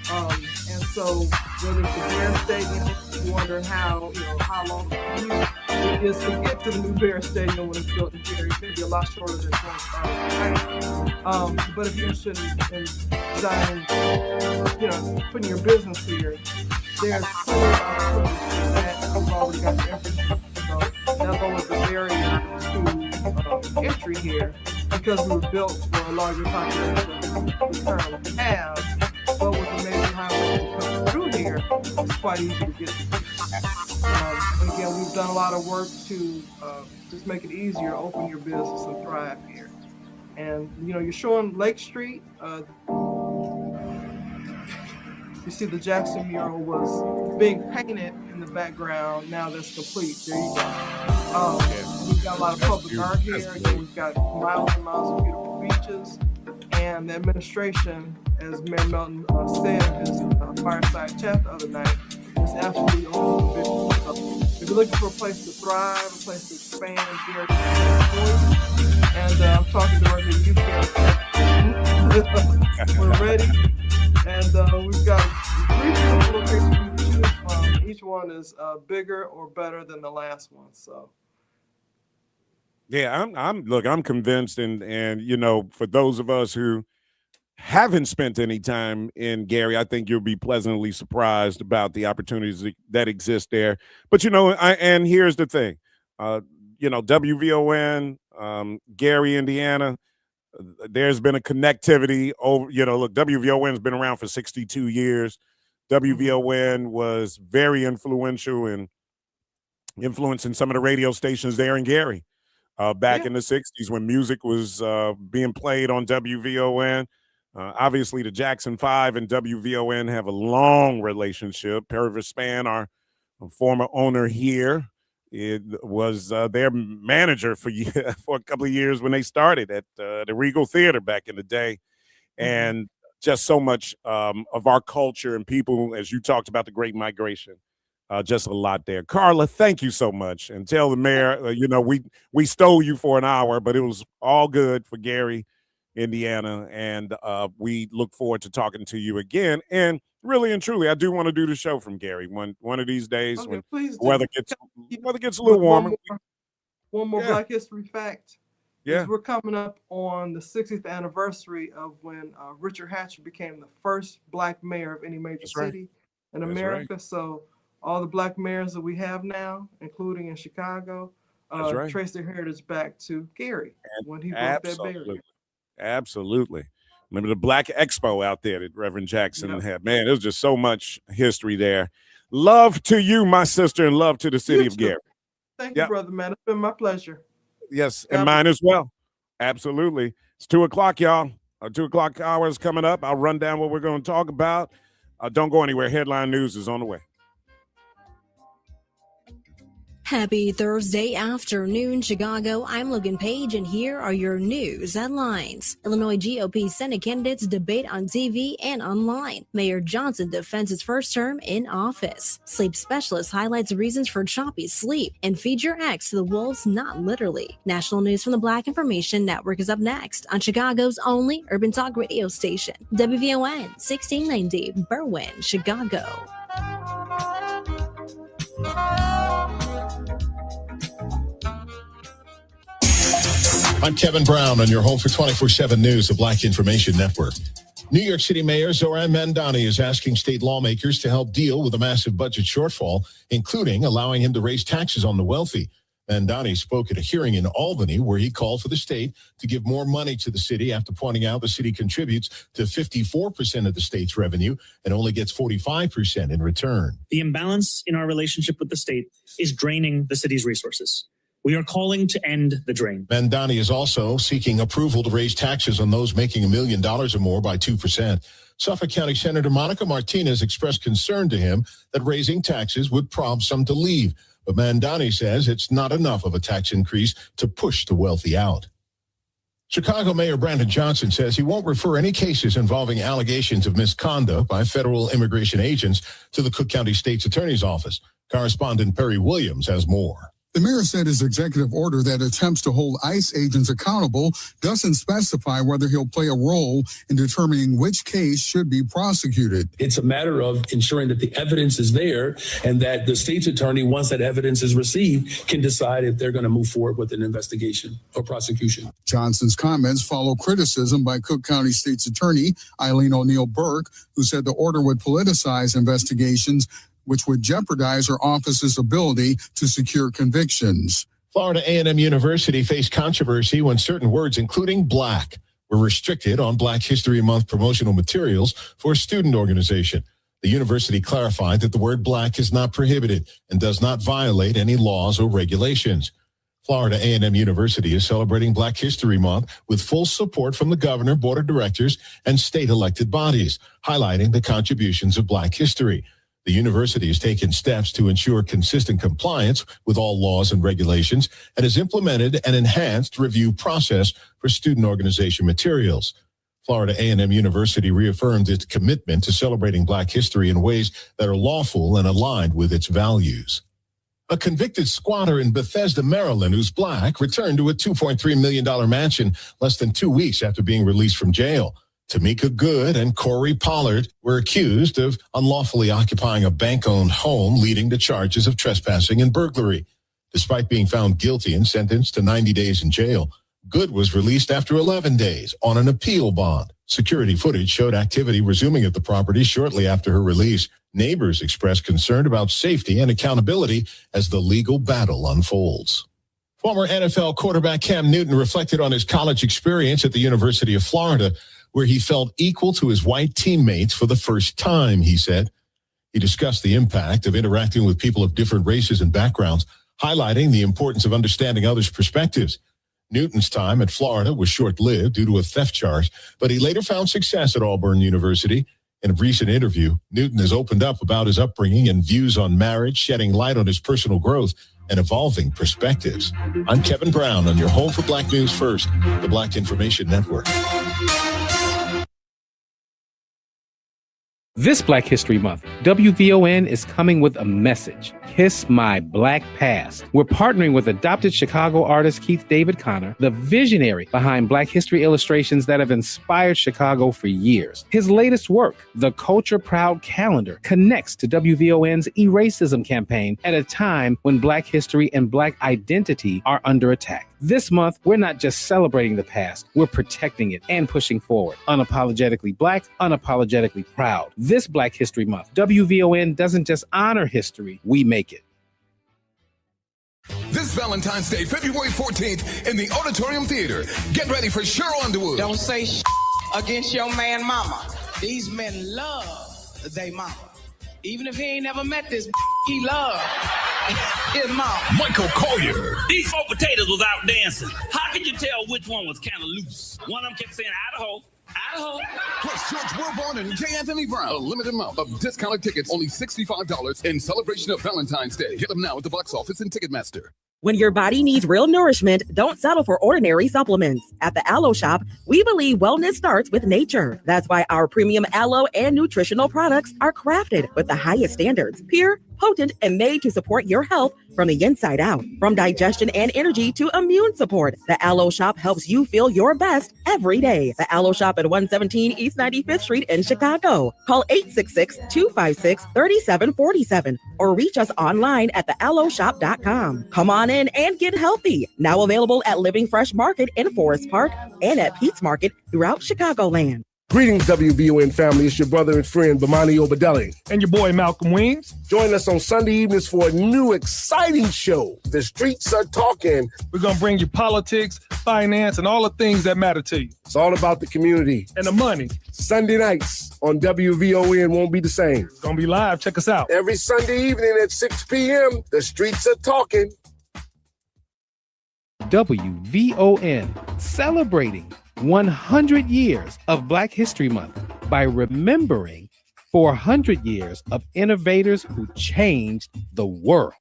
And so whether it's the Bear Stadium, you're wondering how long the commute it is to get to the new Bear Stadium when it's built in Gary. It's going to be a lot shorter than 25 miles. But if you're interested in designing, putting your business here, there's plenty of opportunities that you've already got the infrastructure. Not only the barrier to entry here, because we were built for a larger population than we currently have, but with the major highways coming through here, it's quite easy to get to. And again, we've done a lot of work to just make it easier to open your business and thrive here. And you're showing Lake Street. You see the Jackson mural was being painted in the background. Now that's complete. There you go. We've got a lot of public art here. Again, we've got miles and miles of beautiful beaches. And the administration, as Mayor Melton said in his fireside chat the other night, is absolutely on the vision. So if you're looking for a place to thrive, a place to expand, Gary, and I'm talking directly to you, Gary. We're ready. And we've got 3 beautiful locations to choose from. Each one is bigger or better than the last one. So, yeah, I'm convinced, and for those of us who haven't spent any time in Gary, I think you'll be pleasantly surprised about the opportunities that exist there. But and here's the thing, WVON, Gary, Indiana. There's been a connectivity over, look, WVON's been around for 62 years. WVON was very influential in influencing some of the radio stations there in Gary back in the 60s when music was being played on WVON. Obviously, the Jackson 5 and WVON have a long relationship. Purvis Spann, our former owner here, it was their manager for a couple of years when they started at the Regal Theater back in the day. And just so much of our culture and people, as you talked about the Great Migration, just a lot there. Carla, thank you so much. And tell the mayor, we stole you for an hour, but it was all good for Gary, Indiana. And we look forward to talking to you again. And really and truly, I do want to do the show from Gary one of these days when the weather gets a little warmer. One more Black History fact. Yeah. We're coming up on the 60th anniversary of when Richard Hatcher became the first Black mayor of any major city in America. Right. So all the Black mayors that we have now, including in Chicago, trace their heritage back to Gary when he built that barrier. Absolutely. Remember the Black Expo out there that Reverend Jackson had. Man, there's just so much history there. Love to you, my sister, and love to the city of Gary. Thank you, brother, man. It's been my pleasure. Yes, and mine as well. Absolutely. It's 2:00, y'all. 2:00 hour is coming up. I'll run down what we're going to talk about. Don't go anywhere. Headline news is on the way. Happy Thursday afternoon, Chicago. I'm Logan Page, and here are your news headlines. Illinois GOP Senate candidates debate on TV and online. Mayor Johnson defends his first term in office. Sleep specialist highlights reasons for choppy sleep. And feed your ex to the wolves, not literally. National news from the Black Information Network is up next on Chicago's only urban talk radio station. WVON 1690, Berwyn, Chicago. I'm Kevin Brown on your home for 24/7 News, the Black Information Network. New York City Mayor Zoran Mandani is asking state lawmakers to help deal with a massive budget shortfall, including allowing him to raise taxes on the wealthy. Mandani spoke at a hearing in Albany where he called for the state to give more money to the city after pointing out the city contributes to 54% of the state's revenue and only gets 45% in return. The imbalance in our relationship with the state is draining the city's resources. We are calling to end the drain. Mandani is also seeking approval to raise taxes on those making $1 million or more by 2%. Suffolk County Senator Monica Martinez expressed concern to him that raising taxes would prompt some to leave. But Mandani says it's not enough of a tax increase to push the wealthy out. Chicago Mayor Brandon Johnson says he won't refer any cases involving allegations of misconduct by federal immigration agents to the Cook County State's Attorney's Office. Correspondent Perry Williams has more. The mayor said his executive order that attempts to hold ICE agents accountable doesn't specify whether he'll play a role in determining which case should be prosecuted. It's a matter of ensuring that the evidence is there and that the state's attorney, once that evidence is received, can decide if they're going to move forward with an investigation or prosecution. Johnson's comments follow criticism by Cook County State's Attorney Eileen O'Neill Burke, who said the order would politicize investigations, which would jeopardize her office's ability to secure convictions. Florida A&M University faced controversy when certain words, including black, were restricted on Black History Month promotional materials for a student organization. The university clarified that the word black is not prohibited and does not violate any laws or regulations. Florida A&M University is celebrating Black History Month with full support from the governor, board of directors, and state elected bodies, highlighting the contributions of Black history. The university has taken steps to ensure consistent compliance with all laws and regulations and has implemented an enhanced review process for student organization materials. Florida A&M University reaffirmed its commitment to celebrating Black history in ways that are lawful and aligned with its values. A convicted squatter in Bethesda, Maryland, who's black, returned to a $2.3 million mansion less than 2 weeks after being released from jail. Tamika Good and Corey Pollard were accused of unlawfully occupying a bank-owned home, leading to charges of trespassing and burglary. Despite being found guilty and sentenced to 90 days in jail, Good was released after 11 days on an appeal bond. Security footage showed activity resuming at the property shortly after her release. Neighbors expressed concern about safety and accountability as the legal battle unfolds. Former NFL quarterback Cam Newton reflected on his college experience at the University of Florida, where he felt equal to his white teammates for the first time, he said. He discussed the impact of interacting with people of different races and backgrounds, highlighting the importance of understanding others' perspectives. Newton's time at Florida was short-lived due to a theft charge, but he later found success at Auburn University. In a recent interview, Newton has opened up about his upbringing and views on marriage, shedding light on his personal growth and evolving perspectives. I'm Kevin Brown on your home for Black News First, the Black Information Network. This Black History Month, WVON is coming with a message. Kiss My Black Past. We're partnering with adopted Chicago artist Keith David Connor, the visionary behind Black history illustrations that have inspired Chicago for years. His latest work, The Culture Proud Calendar, connects to WVON's Eracism campaign at a time when Black history and Black identity are under attack. This month, we're not just celebrating the past, we're protecting it and pushing forward. Unapologetically Black, unapologetically proud. This Black History Month, WVON doesn't just honor history, we make it. This Valentine's Day, February 14th, in the Auditorium Theater. Get ready for Cheryl Underwood. Don't say against your man mama. These men love they mama. Even if he ain't never met this, he love his mom. Michael Collier. These four potatoes was out dancing. How could you tell which one was kind of loose? One of them kept saying, Idaho. Idaho. Plus George Wilborn and J. Anthony Brown. A limited amount of discounted tickets, only $65 in celebration of Valentine's Day. Get them now at the box office and Ticketmaster. When your body needs real nourishment, don't settle for ordinary supplements. At the Aloe Shop, we believe wellness starts with nature. That's why our premium aloe and nutritional products are crafted with the highest standards, pure, potent, and made to support your health from the inside out. From digestion and energy to immune support, the Aloe Shop helps you feel your best every day. The Aloe Shop at 117 East 95th Street in Chicago. Call 866-256-3747 or reach us online at thealoeshop.com. Come on in and get healthy. Now available at Living Fresh Market in Forest Park and at Pete's Market throughout Chicagoland. Greetings, WVON family. It's your brother and friend, Bomani Obadelli. And your boy, Malcolm Weems. Join us on Sunday evenings for a new exciting show, The Streets Are Talking. We're going to bring you politics, finance, and all the things that matter to you. It's all about the community. And the money. Sunday nights on WVON won't be the same. It's going to be live. Check us out. Every Sunday evening at 6 p.m., The Streets Are Talking. WVON, celebrating 100 years of Black History Month by remembering 400 years of innovators who changed the world.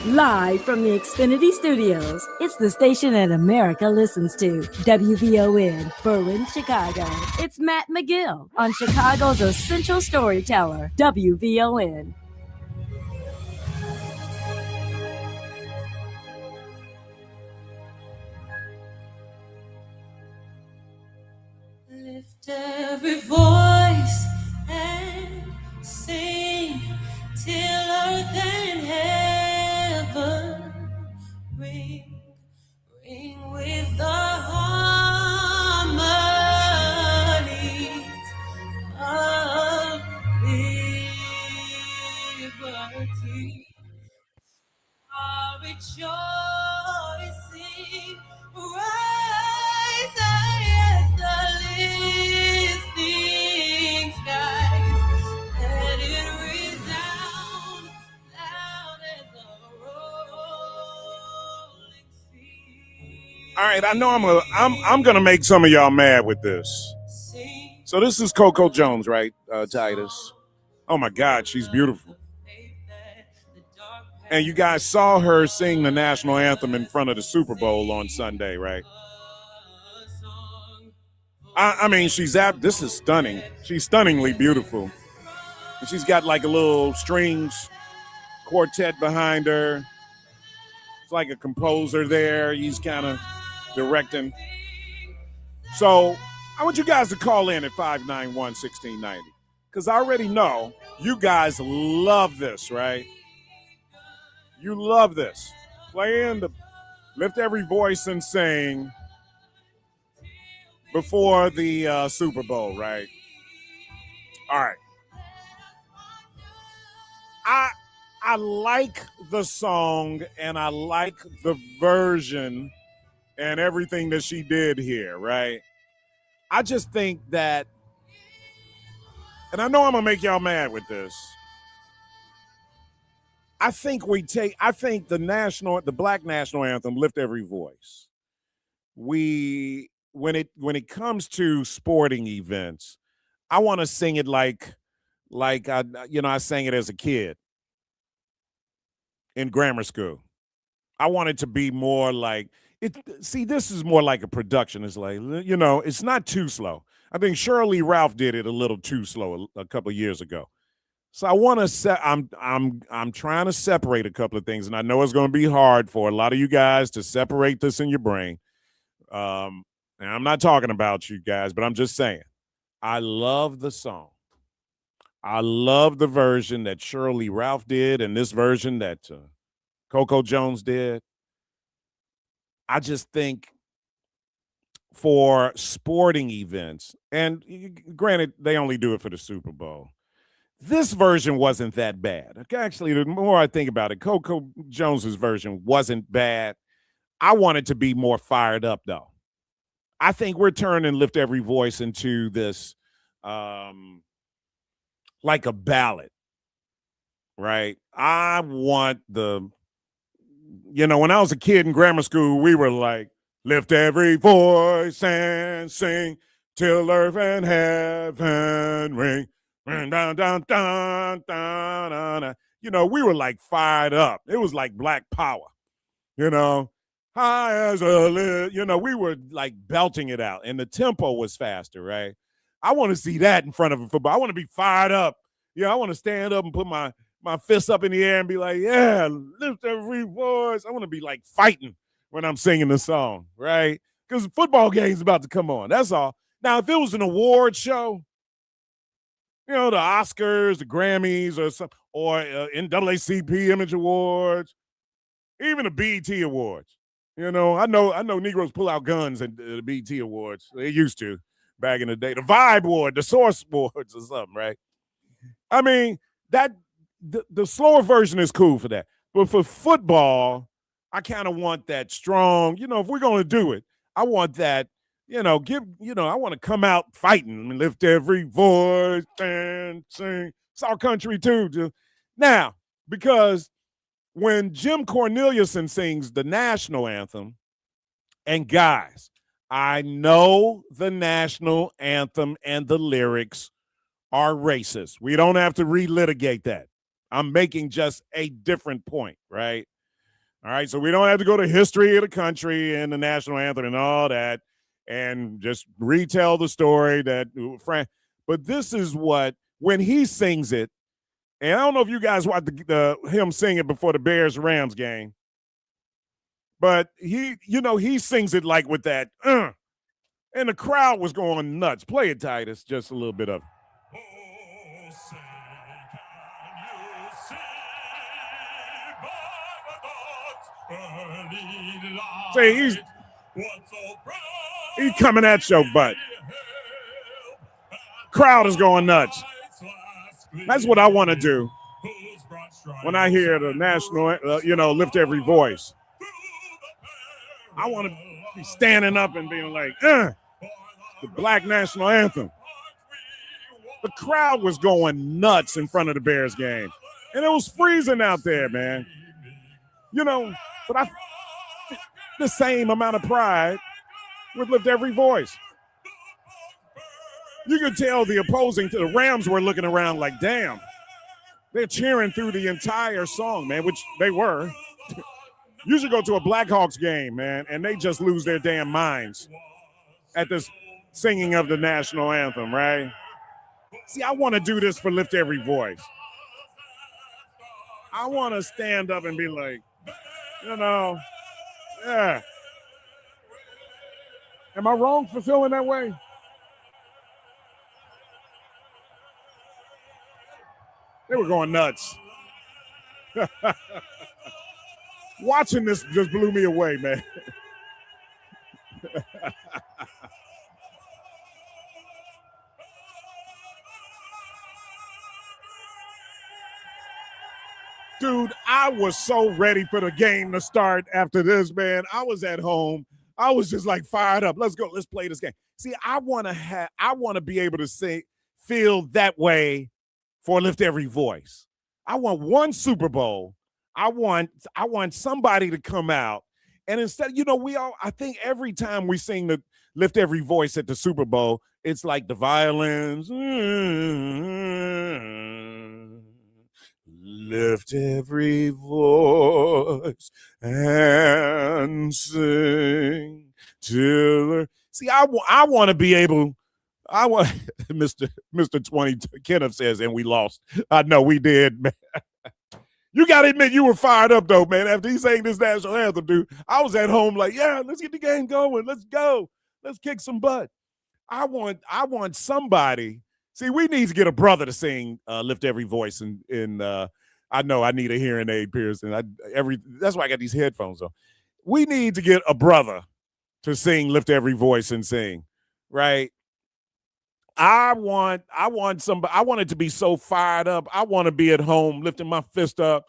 Live from the Xfinity Studios, it's the station that America listens to. WVON, Berlin, Chicago. It's Matt McGill on Chicago's essential storyteller, WVON. Lift every voice and sing till earth and heaven ring, ring with the harmonies of liberty. Are rejoicing, rise as the listening skies, let it resound loud as a rolling sea. All right, I know I'm gonna make some of y'all mad with this. So this is Coco Jones, right, Titus? Oh my God, she's beautiful. And you guys saw her sing the national anthem in front of the Super Bowl on Sunday, right? I mean, this is stunning. She's stunningly beautiful. And she's got like a little strings quartet behind her. It's like a composer there. He's kind of directing. So I want you guys to call in at 591-1690 because I already know you guys love this, right? You love this. Playing the Lift Every Voice and Sing before the Super Bowl, right? All right. I like the song and I like the version and everything that she did here, right? I just think that, and I know I'm going to make y'all mad with this, I think the Black national anthem, Lift Every Voice. When it comes to sporting events, I want to sing it like I sang it as a kid in grammar school. I want it to be more like it. See, this is more like a production. It's like, it's not too slow. I think Shirley Ralph did it a little too slow a couple of years ago. So I want to I'm trying to separate a couple of things, and I know it's going to be hard for a lot of you guys to separate this in your brain. And I'm not talking about you guys, but I'm just saying, I love the song. I love the version that Shirley Ralph did and this version that Coco Jones did. I just think for sporting events, and granted, they only do it for the Super Bowl, this version wasn't that bad. Actually, the more I think about it, Coco Jones's version wasn't bad. I want it to be more fired up, though. I think we're turning Lift Every Voice into this like a ballad, right? I want when I was a kid in grammar school, we were like, lift every voice and sing till earth and heaven ring. Dun, dun, dun, dun, dun, dun. We were like fired up. It was like Black Power, high as a lid. We were like belting it out, and the tempo was faster, right? I want to see that in front of a football. I want to be fired up. I want to stand up and put my fists up in the air and be like, yeah, lift every voice. I want to be like fighting when I'm singing the song, right? Because the football game's about to come on. That's all. Now, if it was an award show, the Oscars, the Grammys, or NAACP Image Awards, even the BET Awards. I know Negroes pull out guns at the BET Awards. They used to back in the day. The Vibe Award, the Source Awards or something, right? I mean, the slower version is cool for that. But for football, I kind of want that strong, if we're going to do it, I want that, I want to come out fighting and lift every voice and sing. It's our country too. Now, because when Jim Corneliuson sings the national anthem, and guys, I know the national anthem and the lyrics are racist. We don't have to relitigate that. I'm making just a different point, right? All right, so we don't have to go to history of the country and the national anthem and all that and just retell the story but this is when he sings it, and I don't know if you guys watched him sing it before the Bears-Rams game, but he sings it like with that, And the crowd was going nuts. Play it, Titus, just a little bit of it. See, he's coming at your butt. Crowd is going nuts. That's what I want to do when I hear the national, lift every voice. I want to be standing up and being like, the Black national anthem. The crowd was going nuts in front of the Bears game. And it was freezing out there, man. But I the same amount of pride with lift every voice. You could tell the Rams were looking around like, damn, they're cheering through the entire song, man, which they were. You should go to a Blackhawks game, man, and they just lose their damn minds at this singing of the national anthem, right? See, I want to do this for Lift Every Voice. I want to stand up and be like, yeah. Am I wrong for feeling that way? They were going nuts. Watching this just blew me away, man. Dude, I was so ready for the game to start after this, man. I was at home. I was just like fired up. Let's go. Let's play this game. See, I want to be able to feel that way for Lift Every Voice. I want one Super Bowl. I want somebody to come out and instead, I think every time we sing the Lift Every Voice at the Super Bowl, it's like the violins. Lift every voice and sing till. See, I want to be able. I want Mr. 20 Kenneth says, and we lost. I know we did, man. You got to admit you were fired up though, man. After he sang this national anthem, dude, I was at home like, yeah, let's get the game going. Let's go. Let's kick some butt. I want somebody. See, we need to get a brother to sing Lift Every Voice in I know I need a hearing aid piercing. That's why I got these headphones on. We need to get a brother to sing Lift Every Voice and sing, right? I want somebody. I want it to be so fired up. I want to be at home lifting my fist up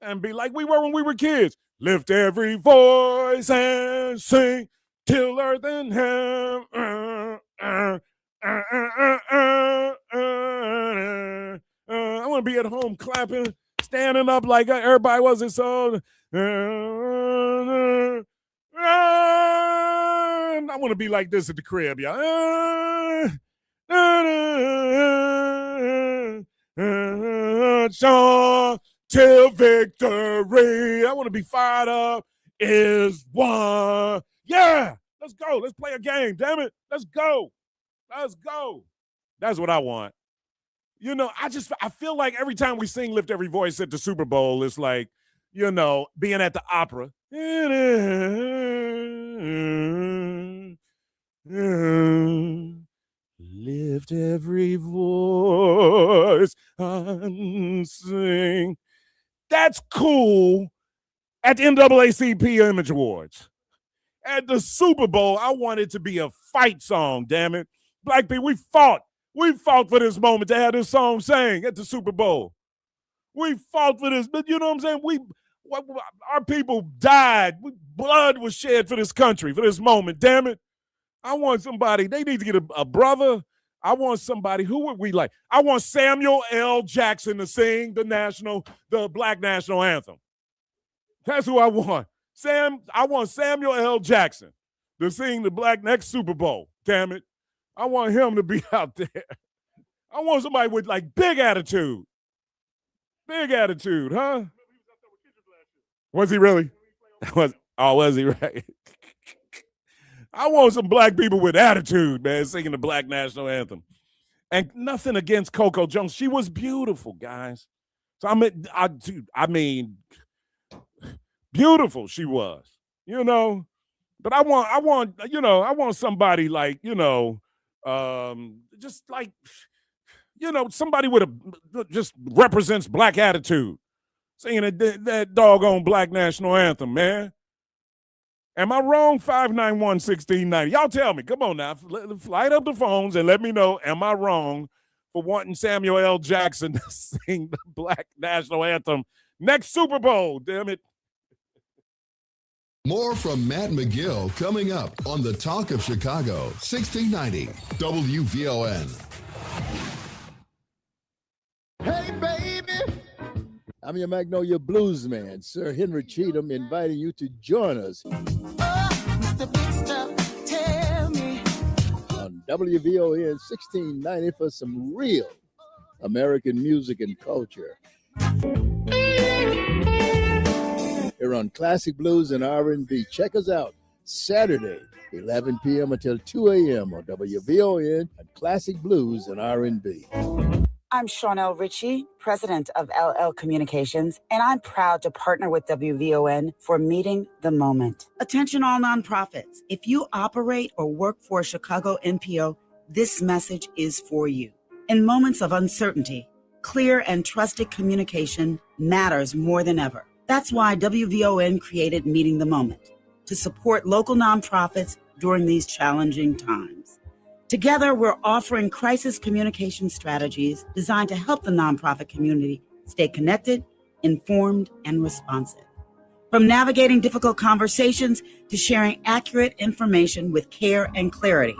and be like we were when we were kids. Lift every voice and sing till earth and heaven. I want to be at home clapping, standing up like everybody was. It so. I want to be like this at the crib, y'all. Till victory. I want to be fired up. Is one. Yeah, let's go. Let's play a game. Damn it. Let's go. Let's go. That's what I want. I feel like every time we sing Lift Every Voice at the Super Bowl, it's like, being at the opera. Lift every voice and sing. That's cool at the NAACP Image Awards. At the Super Bowl, I want it to be a fight song, damn it. Black people, we fought. We fought for this moment to have this song sang at the Super Bowl. We fought for this, but you know what I'm saying? Our people died. Blood was shed for this country, for this moment, damn it. I want somebody, they need to get a brother. I want somebody, who would we like? I want Samuel L. Jackson to sing the Black national anthem. That's who I want. I want Samuel L. Jackson to sing the Black next Super Bowl. Damn it. I want him to be out there. I want somebody with like big attitude. Big attitude, huh? Was he really? Was he right? I want some black people with attitude, man, singing the Black national anthem. And nothing against Coco Jones. She was beautiful, guys. So I mean, beautiful she was. But I want somebody like, just like, somebody with just represents black attitude, singing that doggone black national anthem, man. Am I wrong? 591-1690. Y'all tell me. Come on now. Light up the phones and let me know, am I wrong for wanting Samuel L. Jackson to sing the black national anthem next Super Bowl? Damn it. More from Matt McGill coming up on the Talk of Chicago, 1690 WVON. Hey, baby. I'm your Magnolia Blues man, Sir Henry Cheatham, inviting you to join us Mr. Big Stuff, tell me. on WVON 1690 for some real American music and culture. Here on Classic Blues and R&B. Check us out Saturday, 11 p.m. until 2 a.m. on WVON and Classic Blues and R&B. I'm Shawnell Ritchie, president of LL Communications, and I'm proud to partner with WVON for Meeting the Moment. Attention all nonprofits. If you operate or work for a Chicago NPO, this message is for you. In moments of uncertainty, clear and trusted communication matters more than ever. That's why WVON created Meeting the Moment, to support local nonprofits during these challenging times. Together, we're offering crisis communication strategies designed to help the nonprofit community stay connected, informed, and responsive. From navigating difficult conversations to sharing accurate information with care and clarity,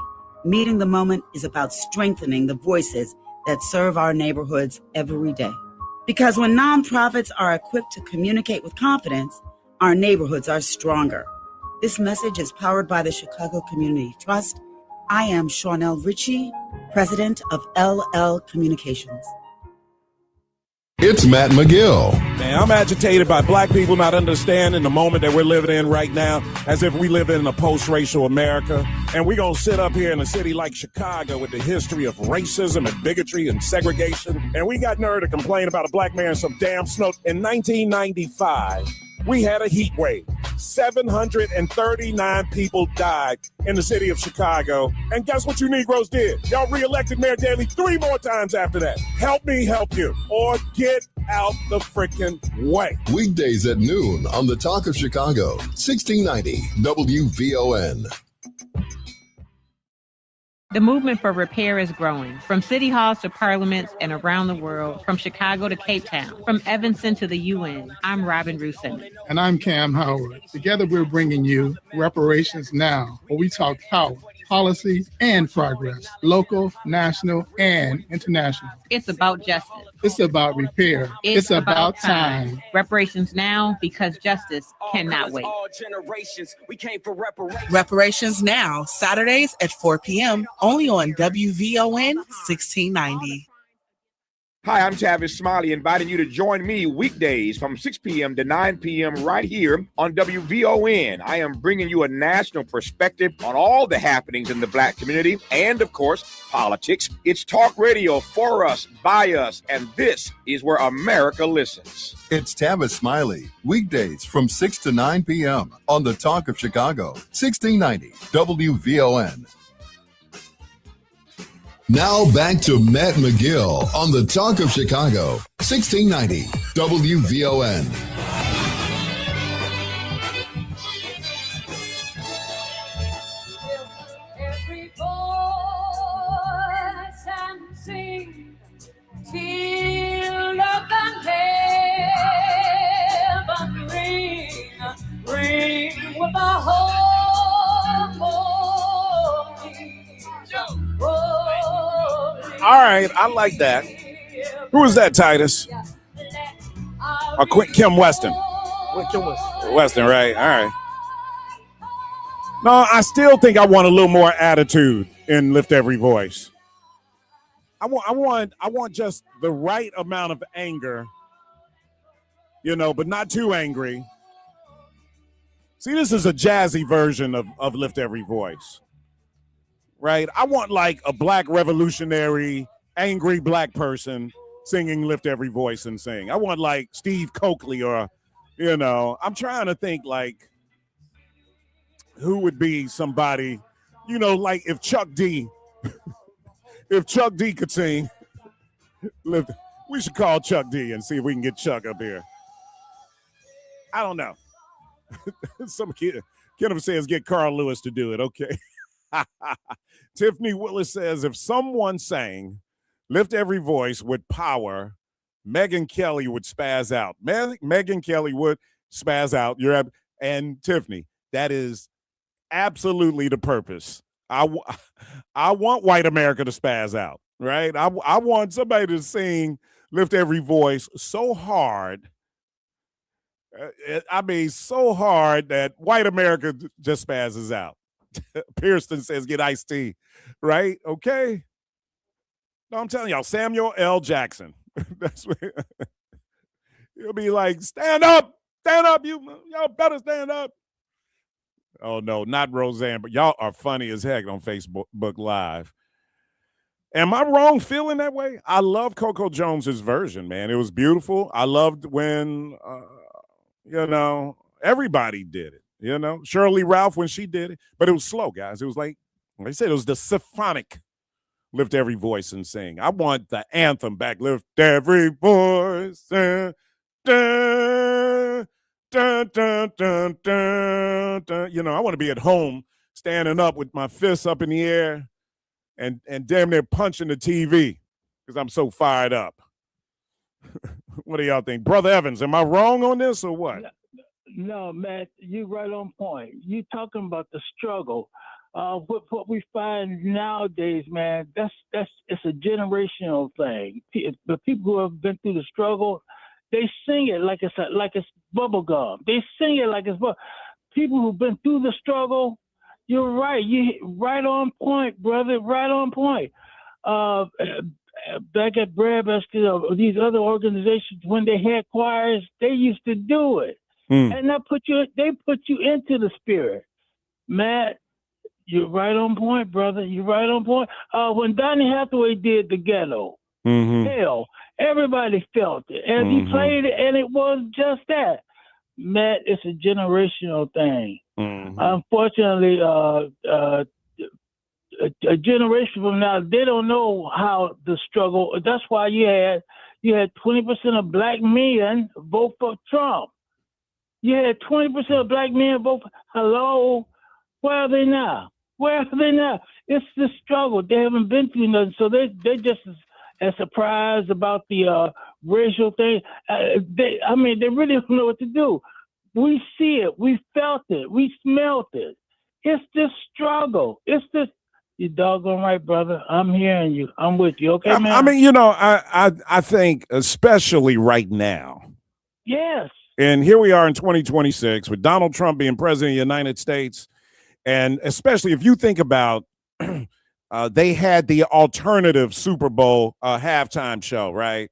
Meeting the Moment is about strengthening the voices that serve our neighborhoods every day. Because when nonprofits are equipped to communicate with confidence, our neighborhoods are stronger. This message is powered by the Chicago Community Trust. I am Shawnell Ritchie, president of LL Communications. It's Matt McGill. Man, I'm agitated by black people not understanding the moment that we're living in right now, as if we live in a post-racial America. And we're going to sit up here in a city like Chicago with the history of racism and bigotry and segregation. And we got nerve to complain about a black man in some damn snow. In 1995, we had a heat wave. 739 people died in the city of Chicago. And guess what you Negroes did? Y'all reelected Mayor Daley 3 more times after that. Help me help you, or get out the freaking way. Weekdays at noon on the Talk of Chicago, 1690 WVON. The movement for repair is growing, from city halls to parliaments and around the world, from Chicago to Cape Town, from Evanston to the UN. I'm Robin Rusin. And I'm Cam Howard. Together we're bringing you Reparations Now, where we talk power, policy, and progress, local, national, and international. It's about justice. It's about repair. It's about time. Reparations now, because justice cannot wait. Reparations Now, Saturdays at 4 p.m. only on WVON 1690. Hi, I'm Tavis Smiley, inviting you to join me weekdays from 6 p.m. to 9 p.m. right here on WVON. I am bringing you a national perspective on all the happenings in the black community and, of course, politics. It's talk radio for us, by us, and this is where America listens. It's Tavis Smiley, weekdays from 6 to 9 p.m. on the Talk of Chicago, 1690 WVON. Now back to Matt McGill on the Talk of Chicago, 1690 WVON. Every voice and sing till love and heaven ring with the All right, I like that. Who is that, Titus? Or Kim Weston? Kim Weston. Weston, right? All right. No, I still think I want a little more attitude in Lift Every Voice. I want just the right amount of anger, but not too angry. See, this is a jazzy version of Lift Every Voice. Right? I want like a black revolutionary, angry black person singing Lift Every Voice and Sing. I want like Steve Coakley or, I'm trying to think like, who would be somebody, like if Chuck D could sing, we should call Chuck D and see if we can get Chuck up here. I don't know. Some kid says get Carl Lewis to do it. Okay. Tiffany Willis says if someone sang "Lift Every Voice" with power, Megyn Kelly would spaz out. Megyn Kelly would spaz out. And Tiffany, that is absolutely the purpose. I want white America to spaz out, right? I want somebody to sing "Lift Every Voice" so hard. So hard that white America just spazzes out. Pearson says get iced tea, right? Okay. No, I'm telling y'all, Samuel L. Jackson. That's what he'll be like, stand up, y'all better stand up. Oh no, not Roseanne, but y'all are funny as heck on Facebook Live. Am I wrong feeling that way? I love Coco Jones's version, man. It was beautiful. I loved when everybody did it. Shirley Ralph when she did it, but it was slow, guys. It was like I said, it was the symphonic lift every voice and sing. I want the anthem back. Lift every voice. Dun, dun, dun, dun, dun, dun, dun. I want to be at home standing up with my fists up in the air and damn near punching the TV because I'm so fired up. What do y'all think? Brother Evans, am I wrong on this or what? No, Matt, you right on point. You talking about the struggle. What we find nowadays, man, it's a generational thing. The people who have been through the struggle, they sing it like it's bubble gum. They sing it like it's people who've been through the struggle. You're right. You right on point, brother. Right on point. Back at Breadbasket or these other organizations, when they had choirs, they used to do it. And they put you into the spirit. Matt, you're right on point, brother. You're right on point. When Donny Hathaway did The Ghetto, hell, everybody felt it. And he played it, and it was just that. Matt, it's a generational thing. Unfortunately, a generation from now, they don't know how the struggle. That's why you had 20% of black men vote for Trump. You had 20% of black men vote for. Hello, where are they now? It's the struggle. They haven't been through nothing, so they're just as surprised about the racial thing. They really don't know what to do. We see it, we felt it, we smelt it. It's this struggle. It's this. You doggone right, brother. I'm hearing you. I'm with you. Okay, man. I think especially right now. Yes. And here we are in 2026 with Donald Trump being president of the United States. And especially if you think about they had the alternative Super Bowl halftime show, right?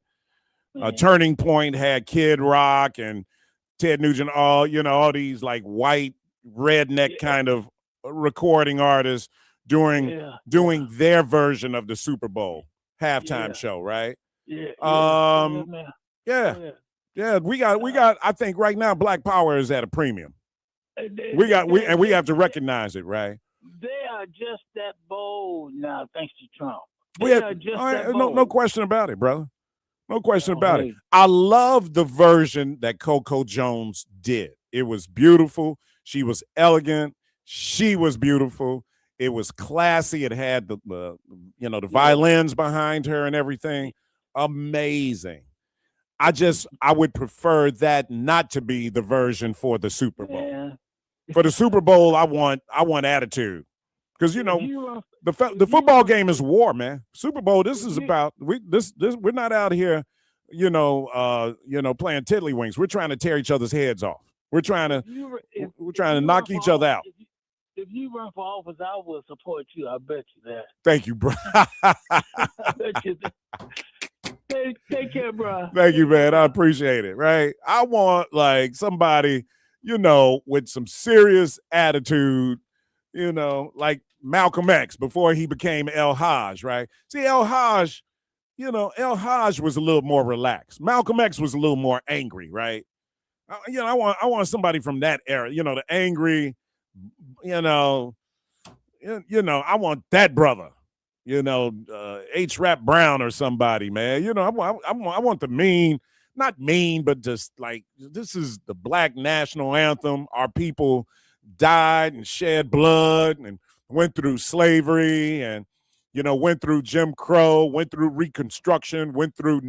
Turning Point had Kid Rock and Ted Nugent, all these like white redneck kind of recording artists doing their version of the Super Bowl halftime show, right? Yeah, we got. I think right now, Black Power is at a premium. We have to recognize it, right? They are just that bold now, thanks to Trump. No question about it, brother. No question about it. I love the version that Coco Jones did. It was beautiful. She was elegant. She was beautiful. It was classy. It had the violins behind her and everything. Amazing. I would prefer that not to be the version for the Super Bowl. Yeah. For the Super Bowl, I want attitude, because the football game is war, man. Super Bowl, this is about we're not out here, playing tiddlywinks. We're trying to tear each other's heads off. We're trying to knock each other out. If you run for office, I will support you. I bet you that. Thank you, bro. I bet you that. Take care, bro. Thank you, man. I appreciate it. Right. I want like somebody, with some serious attitude, like Malcolm X before he became El Haj, right? See, El Haj was a little more relaxed. Malcolm X was a little more angry, right? I want somebody from that era, the angry, I want that brother. H-Rap Brown or somebody, man. I want the mean, not mean, but just like, this is the Black national anthem. Our people died and shed blood and went through slavery and, went through Jim Crow, went through Reconstruction, went through,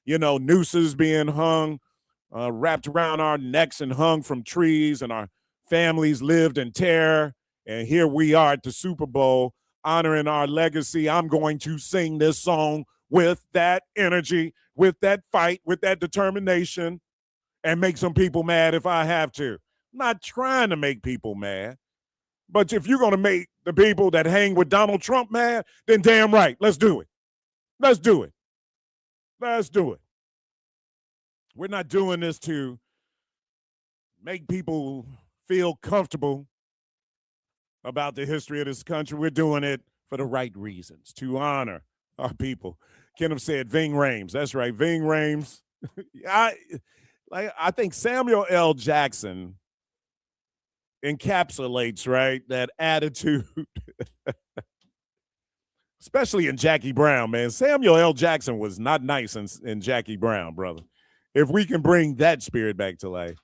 nooses being hung, wrapped around our necks and hung from trees, and our families lived in terror. And here we are at the Super Bowl, honoring our legacy. I'm going to sing this song with that energy, with that fight, with that determination, and make some people mad if I have to. I'm not trying to make people mad. But if you're going to make the people that hang with Donald Trump mad, then damn right, let's do it. Let's do it. Let's do it. We're not doing this to make people feel comfortable about the history of this country. We're doing it for the right reasons, to honor our people. Kenneth said Ving Rhames. That's right, Ving Rhames. I think Samuel L. Jackson encapsulates, right, that attitude, especially in Jackie Brown, man. Samuel L. Jackson was not nice in Jackie Brown, brother. If we can bring that spirit back to life.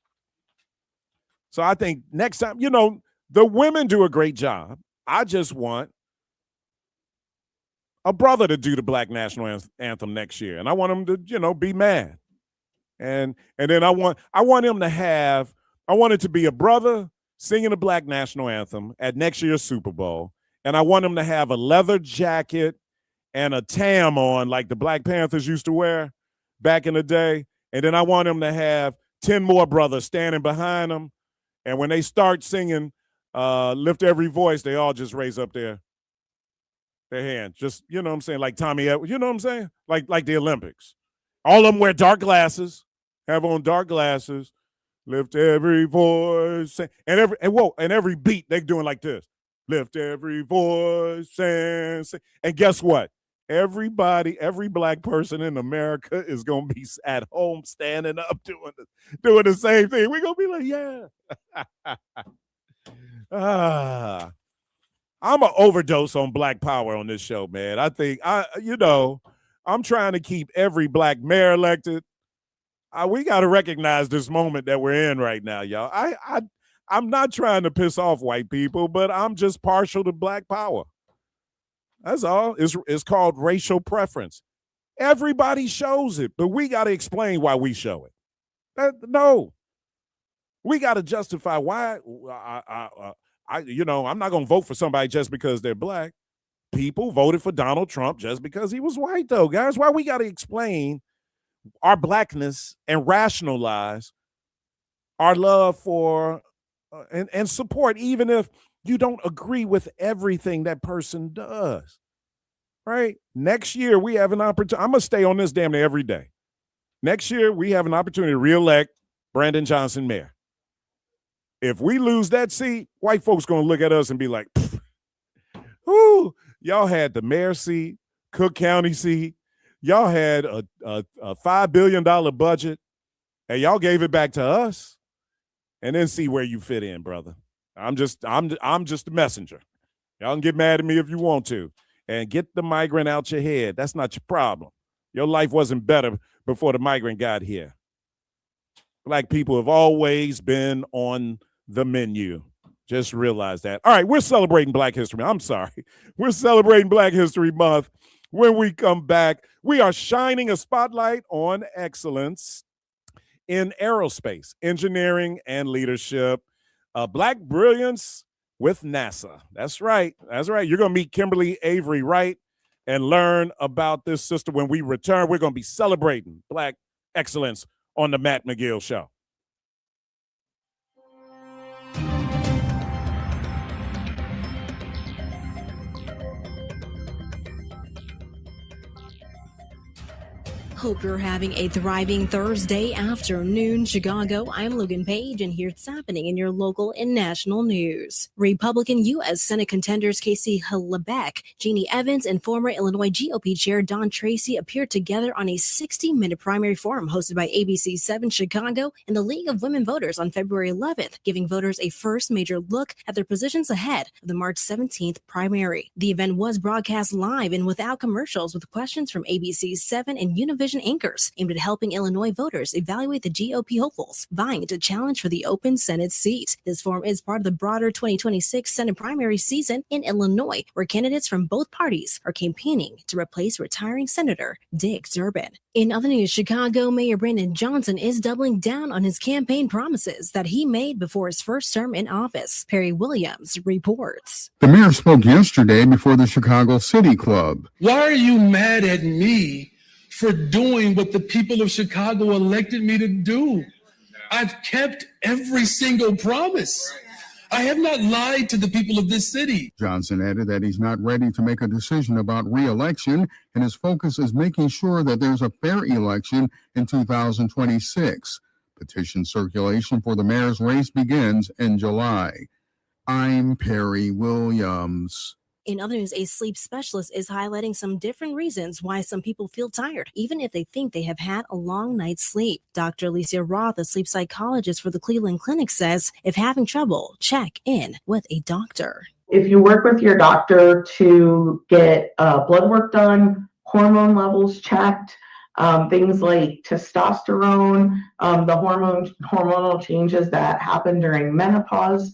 So I think next time, the women do a great job. I just want a brother to do the Black national anthem next year, and I want him to, be mad. And then I want him to have, I want it to be a brother singing the Black national anthem at next year's Super Bowl, and I want him to have a leather jacket and a tam on like the Black Panthers used to wear back in the day, and then I want him to have 10 more brothers standing behind him, and when they start singing Lift Every Voice, they all just raise up their hand. Just, what I'm saying, like Tommy Edwards, what I'm saying? Like the Olympics. All of them wear dark glasses, have on dark glasses, lift every voice, and every beat they're doing like this. Lift every voice and sing. And guess what? Everybody, every Black person in America is gonna be at home standing up doing the same thing. We're gonna be like, yeah. I'm an overdose on Black power on this show, man. I think I'm trying to keep every Black mayor elected. We got to recognize this moment that we're in right now, y'all. I'm not trying to piss off white people, but I'm just partial to Black power. That's all. It's called racial preference. Everybody shows it, but we got to explain why we show it. No. We got to justify why. I'm not going to vote for somebody just because they're Black. People voted for Donald Trump just because he was white, though, guys. Why we got to explain our Blackness and rationalize our love for and support, even if you don't agree with everything that person does, right? Next year, we have an opportunity. I'm going to stay on this damn near every day. Next year, we have an opportunity to reelect Brandon Johnson mayor. If we lose that seat, white folks going to look at us and be like, whoo, y'all had the mayor seat, Cook County seat. Y'all had a $5 billion budget, and y'all gave it back to us, and then see where you fit in, brother. I'm just the messenger. Y'all can get mad at me if you want to, and get the migrant out your head. That's not your problem. Your life wasn't better before the migrant got here. Black people have always been on the menu. Just realize that. All right, we're celebrating Black History Month. I'm sorry. We're celebrating Black History Month. When we come back, we are shining a spotlight on excellence in aerospace, engineering, and leadership. Black brilliance with NASA. That's right. That's right. You're going to meet Kimberly Avery Wright and learn about this sister. When we return, we're going to be celebrating Black excellence on the Matt McGill Show. Hope you're having a thriving Thursday afternoon, Chicago. I'm Logan Page, and here's what's happening in your local and national news. Republican U.S. Senate contenders Casey Hillebeck, Jeannie Evans, and former Illinois GOP Chair Don Tracy appeared together on a 60-minute primary forum hosted by ABC 7 Chicago and the League of Women Voters on February 11th, giving voters a first major look at their positions ahead of the March 17th primary. The event was broadcast live and without commercials, with questions from ABC 7 and Univision anchors aimed at helping Illinois voters evaluate the GOP hopefuls vying to challenge for the open Senate seat. This forum is part of the broader 2026 Senate primary season in Illinois, where candidates from both parties are campaigning to replace retiring Senator Dick Durbin. In other news, Chicago Mayor Brandon Johnson is doubling down on his campaign promises that he made before his first term in office. Perry Williams reports. The mayor spoke yesterday before the Chicago City Club. Why are you mad at me for doing what the people of Chicago elected me to do? I've kept every single promise. I have not lied to the people of this city. Johnson added that he's not ready to make a decision about re-election, and his focus is making sure that there's a fair election in 2026. Petition circulation for the mayor's race begins in July. I'm Perry Williams. In other news, a sleep specialist is highlighting some different reasons why some people feel tired, even if they think they have had a long night's sleep. Dr. Alicia Roth, a sleep psychologist for the Cleveland Clinic, says if having trouble, check in with a doctor. If you work with your doctor to get blood work done, hormone levels checked, things like testosterone, the hormonal changes that happen during menopause.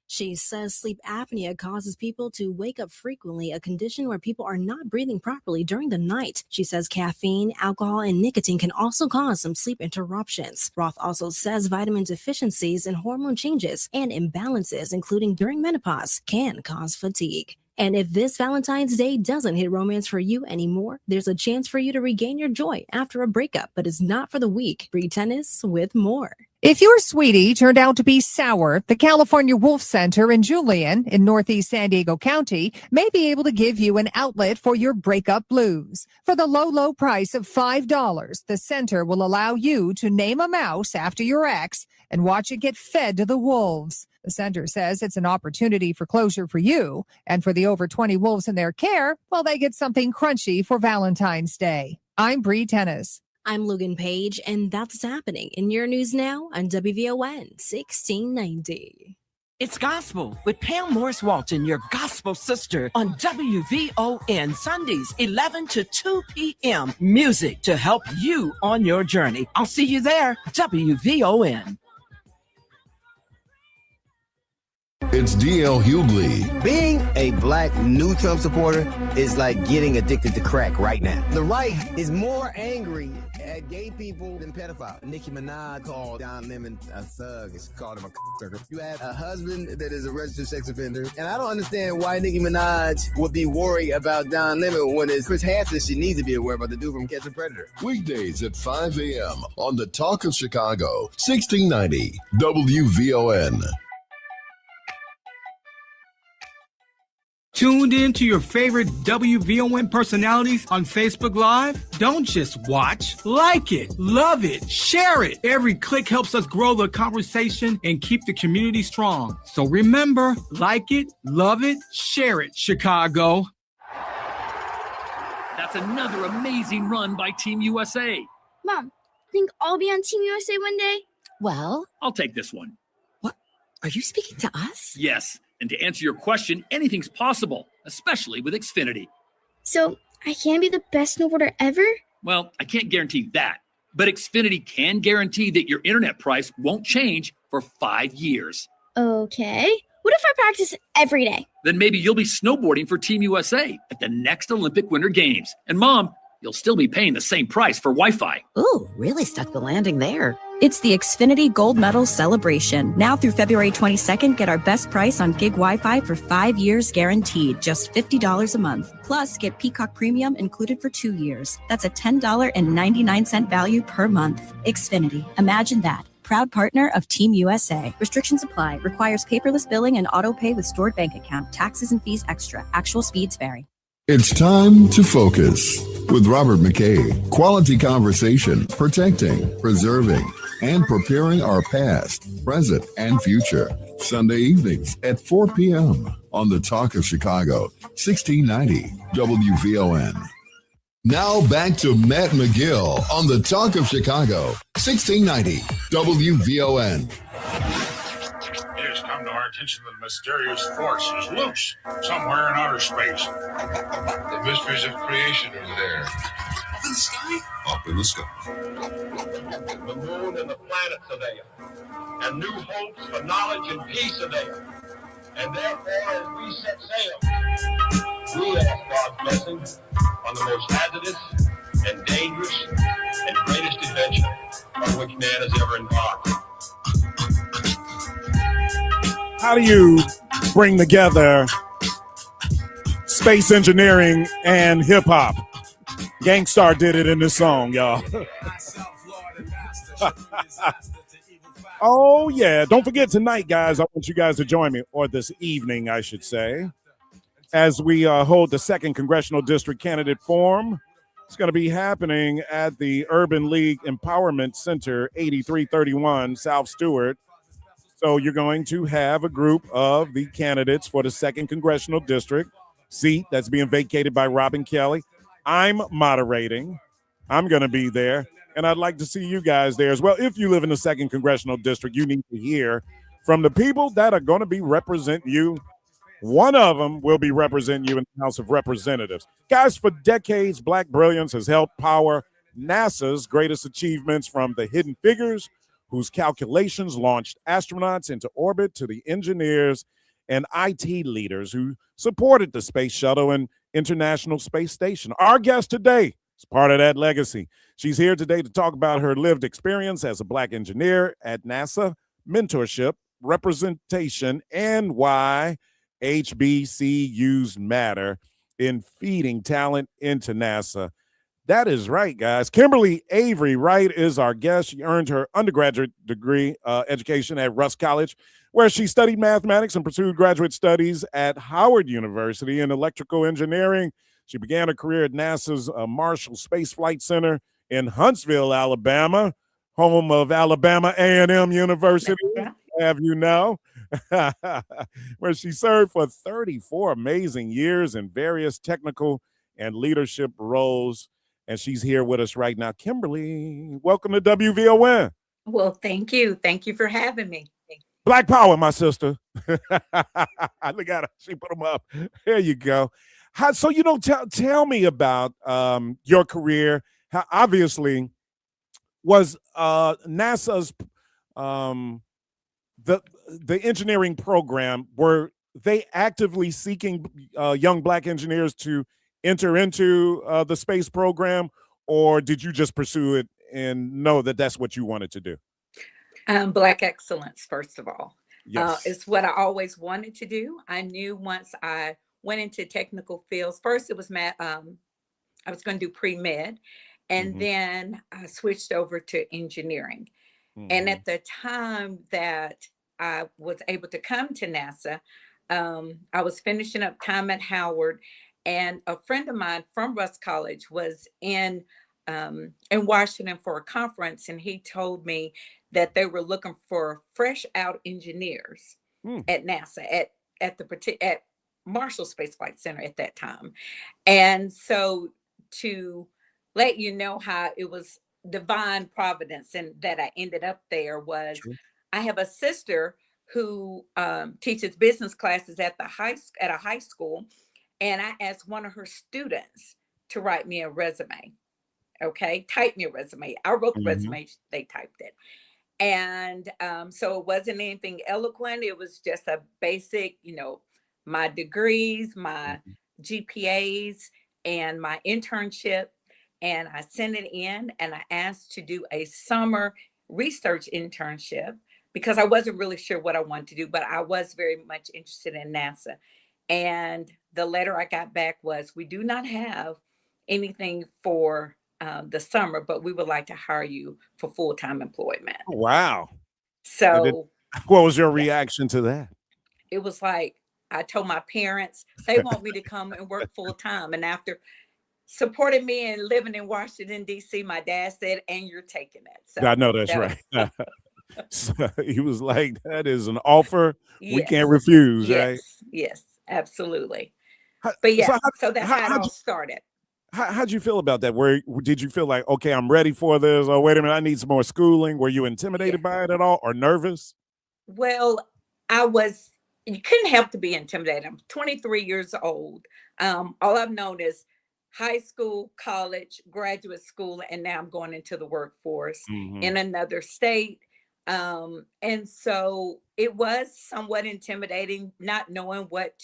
She says sleep apnea causes people to wake up frequently, a condition where people are not breathing properly during the night. She says caffeine, alcohol, and nicotine can also cause some sleep interruptions. Roth also says vitamin deficiencies and hormone changes and imbalances, including during menopause, can cause fatigue. And if this Valentine's Day doesn't hit romance for you anymore, there's a chance for you to regain your joy after a breakup, but it's not for the weak. Bree Tennis with more. If your sweetie turned out to be sour, the California Wolf Center in Julian in Northeast San Diego County may be able to give you an outlet for your breakup blues. For the low, low price of $5, the center will allow you to name a mouse after your ex and watch it get fed to the wolves. The center says it's an opportunity for closure for you, and for the over 20 wolves in their care, well, they get something crunchy for Valentine's Day. I'm Bree Tennis. I'm Logan Page, and that's what's happening in your news now on WVON 1690. It's Gospel with Pam Morris Walton, your gospel sister, on WVON Sundays, 11 to 2 p.m. Music to help you on your journey. I'll see you there, WVON. It's D.L. Hughley. Being a black new Trump supporter is like getting addicted to crack right now. The right is more angry at gay people than pedophiles. Nicki Minaj called Don Lemon a thug. She called him a sucker. You have a husband that is a registered sex offender, and I don't understand why Nicki Minaj would be worried about Don Lemon when it's Chris Hansen she needs to be aware about the dude from Catch a Predator. Weekdays at 5 a.m. on the Talk of Chicago, 1690 WVON. Tuned in to your favorite WVON personalities on Facebook Live? Don't just watch, like it, love it, share it. Every click helps us grow the conversation and keep the community strong. So remember, like it, love it, share it, Chicago. That's another amazing run by Team USA. Mom, think I'll be on Team USA one day? Well, I'll take this one. What? Are you speaking to us? Yes. And to answer your question, anything's possible, especially with Xfinity. So I can be the best snowboarder ever? Well, I can't guarantee that, but Xfinity can guarantee that your internet price won't change for 5 years. Okay. What if I practice every day? Then maybe you'll be snowboarding for Team USA at the next Olympic Winter Games. And Mom, you'll still be paying the same price for Wi-Fi. Ooh, really stuck the landing there. It's the Xfinity Gold Medal Celebration. Now through February 22nd, get our best price on gig Wi-Fi for 5 years guaranteed, just $50 a month. Plus, get Peacock Premium included for 2 years. That's a $10.99 value per month. Xfinity. Imagine that. Proud partner of Team USA. Restrictions apply. Requires paperless billing and auto pay with stored bank account. Taxes and fees extra. Actual speeds vary. It's time to focus. with Robert McKay. Quality conversation, protecting, preserving, and preparing our past, present, and future. Sunday evenings at 4 p.m. on the Talk of Chicago, 1690 WVON. Now back to Matt McGill on the Talk of Chicago, 1690 WVON. It has come to our attention that a mysterious force is loose somewhere in outer space. The mysteries of creation are there. Up in the sky? Up in the sky. The moon and the planets are there. And new hopes for knowledge and peace are there. And therefore, as we set sail, we ask God's blessing on the most hazardous and dangerous and greatest adventure on which man has ever embarked. How do you bring together space engineering and hip hop? Gangstar did it in this song, y'all. Oh, yeah. Don't forget tonight, guys. I want you guys to join me, or this evening, I should say, as we hold the 2nd Congressional District Candidate Forum. It's going to be happening at the Urban League Empowerment Center, 8331 South Stewart. So you're going to have a group of the candidates for the 2nd Congressional District seat that's being vacated by Robin Kelly. I'm moderating. I'm going to be there, and I'd like to see you guys there as well. If you live in the 2nd Congressional District, you need to hear from the people that are going to be representing you. One of them will be representing you in the House of Representatives. Guys, for decades, Black brilliance has helped power NASA's greatest achievements, from the hidden figures whose calculations launched astronauts into orbit to the engineers and IT leaders who supported the Space Shuttle and International Space Station. Our guest today is part of that legacy. She's here today to talk about her lived experience as a Black engineer at NASA, mentorship, representation, and why HBCUs matter in feeding talent into NASA. That is right, guys. Kimberly Avery Wright is our guest. She earned her undergraduate degree education at Rusk College, where she studied mathematics and pursued graduate studies at Howard University in electrical engineering. She began her career at NASA's Marshall Space Flight Center in Huntsville, Alabama, home of Alabama A&M University, have you know, where she served for 34 amazing years in various technical and leadership roles. And she's here with us right now. Kimberly, welcome to WVON. Well, thank you. Thank you for having me. Black power, my sister. Look at her. She put them up. There you go. So, tell me about your career. How obviously was NASA's the engineering program, were they actively seeking young Black engineers to enter into the space program, or did you just pursue it and know that that's what you wanted to do? Black excellence, first of all. Yes. It's what I always wanted to do. I knew once I went into technical fields, first it was I was going to do pre-med, and then I switched over to engineering. And at the time that I was able to come to NASA, I was finishing up time at Howard, and a friend of mine from Rusk College was in Washington for a conference, and he told me that they were looking for fresh out engineers at NASA at Marshall Space Flight Center at that time. And so, to let you know how it was divine providence and that I ended up there, was I have a sister who teaches business classes at a high school, and I asked one of her students to write me a resume. Okay, type me a resume. I wrote the resume, they typed it. And so it wasn't anything eloquent. It was just a basic, my degrees, my GPAs, and my internship. And I sent it in, and I asked to do a summer research internship because I wasn't really sure what I wanted to do, but I was very much interested in NASA. And the letter I got back was, we do not have anything for the summer, but we would like to hire you for full-time employment. Wow. So what was your reaction to that? It was like, I told my parents, they want me to come and work full-time. And after supported me in living in Washington, D.C. My dad said, and you're taking it. So I know that's right. So he was like, that is an offer we yes, can't refuse, right? yes, absolutely. How, But yeah, so so that's how it how'd all you, started. how'd you feel about that? Where did you feel like, okay, I'm ready for this? Oh, wait a minute, I need some more schooling. Were you intimidated by it at all or nervous? Well, you couldn't help to be intimidated. I'm 23 years old. All I've known is high school, college, graduate school, and now I'm going into the workforce in another state. And so it was somewhat intimidating, not knowing what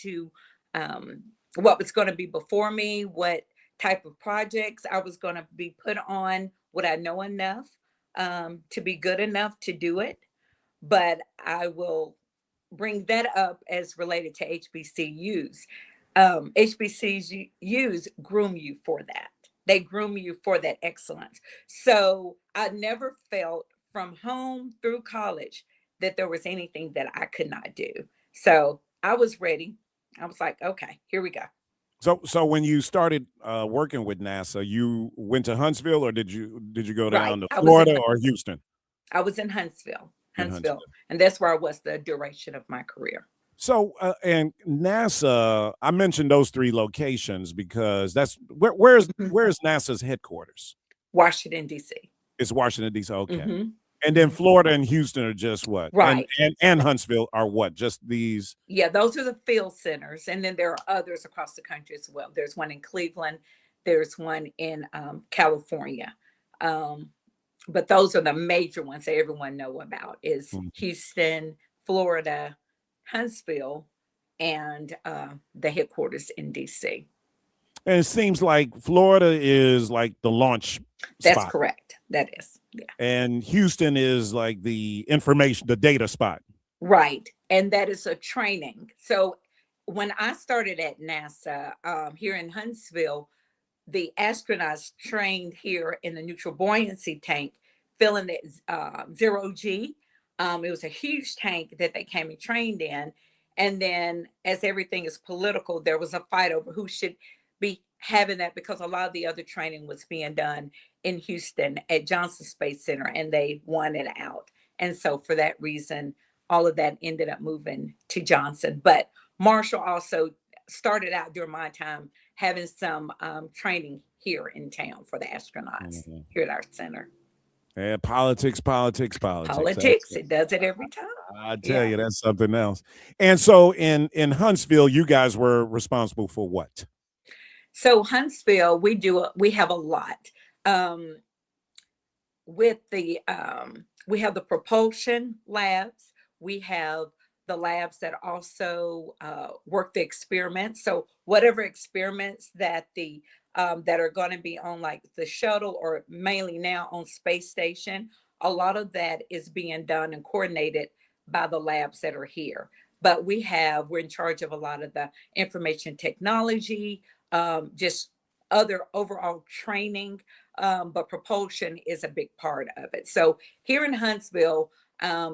was going to be before me, what type of projects I was going to be put on, would I know enough to be good enough to do it? But I will bring that up as related to HBCUs. HBCUs groom you for that. They groom you for that excellence. So I never felt from home through college that there was anything that I could not do. So I was ready. I was like, okay, here we go. So when you started working with NASA, you went to Huntsville, or did you go Right. down to I was Florida or Houston? I was in Huntsville, In Huntsville. and that's where I was the duration of my career. So and NASA, I mentioned those three locations because that's where's NASA's headquarters? Washington, D.C. It's Washington, D.C. Okay. Mhm. And then Florida and Houston are just what? Right. And Huntsville are what? Just these? Yeah, those are the field centers, and then there are others across the country as well. There's one in Cleveland, there's one in California, but those are the major ones that everyone know about: is Houston, Florida, Huntsville, and the headquarters in DC. And it seems like Florida is like the launch That's spot. correct. That is, yeah. And Houston is like the information, the data spot. Right. And that is a training. So when I started at NASA here in Huntsville, the astronauts trained here in the neutral buoyancy tank, filling the 0G. It was a huge tank that they came and trained in. And then as everything is political, there was a fight over who should be having that, because a lot of the other training was being done in Houston at Johnson Space Center, and they won it out. And so for that reason, all of that ended up moving to Johnson. But Marshall also started out during my time having some training here in town for the astronauts here at our center. Yeah, politics. Politics, it does it every time. I tell you, that's something else. And so in Huntsville, you guys were responsible for what? So Huntsville, we have a lot. With the we have the propulsion labs, we have the labs that also work the experiments. So whatever experiments that that are going to be on like the shuttle, or mainly now on space station, a lot of that is being done and coordinated by the labs that are here. But we're in charge of a lot of the information technology, just other overall training, but propulsion is a big part of it. So here in Huntsville,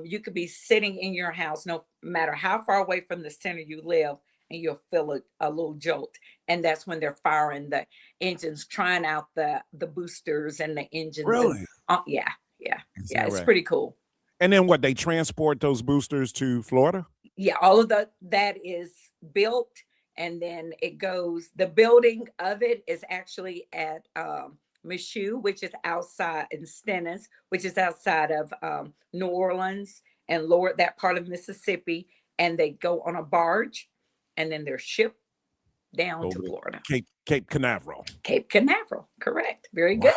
you could be sitting in your house, no matter how far away from the center you live, and you'll feel a little jolt. And that's when they're firing the engines, trying out the boosters and the engines. Really? Yeah. It's right? pretty cool. And then what, they transport those boosters to Florida? Yeah, all of that is built, and then it goes, the building of it is actually at Michoud, which is outside, in Stennis, which is outside of New Orleans and lower that part of Mississippi, and they go on a barge, and then they're shipped down to Florida. Cape Canaveral. Cape Canaveral, correct. Very good.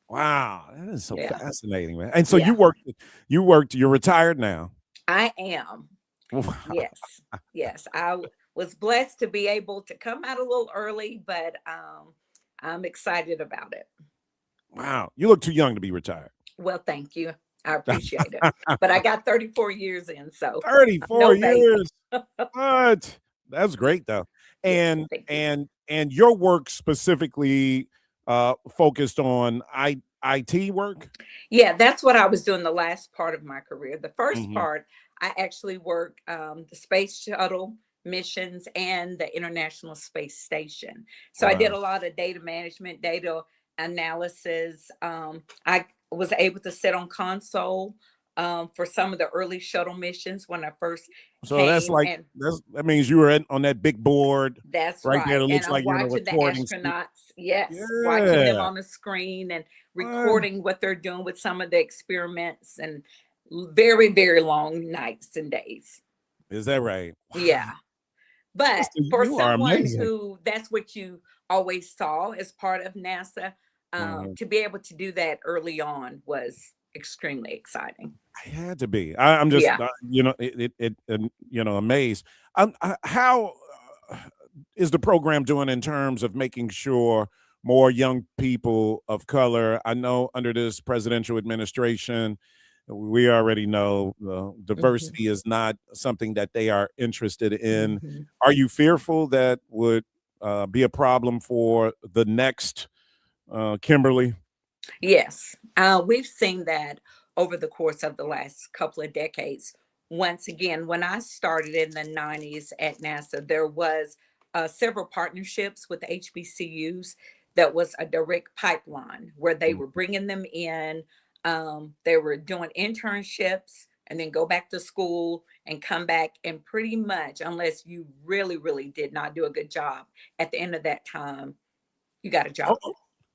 Wow, that is so fascinating, man. And so you're retired now. I am. Wow. Yes. I was blessed to be able to come out a little early, but I'm excited about it. Wow, you look too young to be retired. Well, thank you. I appreciate it. But I got 34 years in, so 34 years. What? That's great though. And your work specifically focused on IT work? Yeah, that's what I was doing the last part of my career. The first part, I actually worked the space shuttle missions and the International Space Station. So I did a lot of data management, data analysis. I was able to sit on console for some of the early shuttle missions when I first So came. that's like And that means you were on that big board. that's right right. there. It And looks I'm like you're in a watching the recording astronauts, watching them Yeah. on the screen and recording what they're doing with some of the experiments, and very, very long nights and days. Is that right? Yeah. But Sister, for you are someone amazing. who that's what you always saw as part of NASA, to be able to do that early on was extremely exciting. It had to be. I'm just, Yeah. amazed. How is the program doing in terms of making sure more young people of color? I know under this presidential administration, we already know diversity is not something that they are interested in. Are you fearful that would be a problem for the next Kimberly? Yes, we've seen that over the course of the last couple of decades. Once again, when I started in the 90s at NASA, there was several partnerships with HBCUs that was a direct pipeline where they were bringing them in. They were doing internships and then go back to school and come back, and pretty much, unless you really, really did not do a good job at the end of that time, you got a job.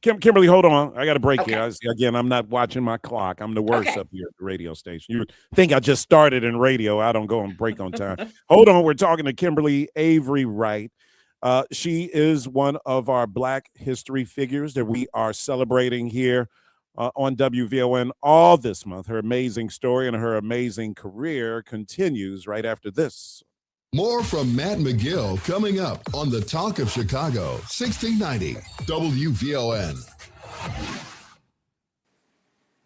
Kimberly, hold on. I got to break Okay. here. Again, I'm not watching my clock. I'm the worst Okay. up here at the radio station. You think I just started in radio. I don't go on break on time. Hold on. We're talking to Kimberly Avery Wright. She is one of our Black history figures that we are celebrating here on WVON all this month. Her amazing story and her amazing career continues right after this. More from Matt McGill coming up on the Talk of Chicago, 1690 WVON.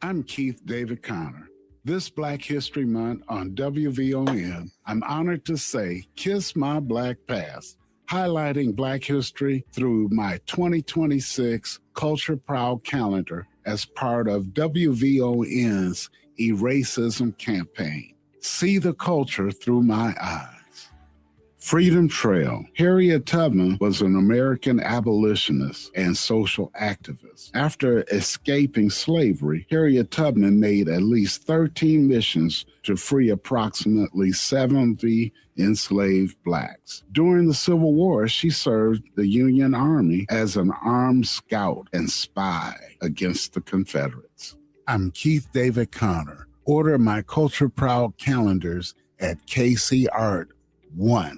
I'm Keith David Connor. This Black History Month on WVON, I'm honored to say Kiss My Black Past, highlighting Black history through my 2026 Culture Proud calendar as part of WVON's Eracism campaign. See the culture through my eyes. Freedom Trail. Harriet Tubman was an American abolitionist and social activist. After escaping slavery, Harriet Tubman made at least 13 missions to free approximately 70 enslaved blacks. During the Civil War, she served the Union Army as an armed scout and spy against the Confederates. I'm Keith David Connor. Order my Culture Proud calendars at KCArt1.com.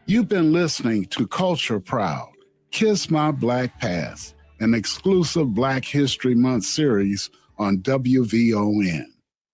You've been listening to Culture Proud, Kiss My Black Past, an exclusive Black History Month series on WVON.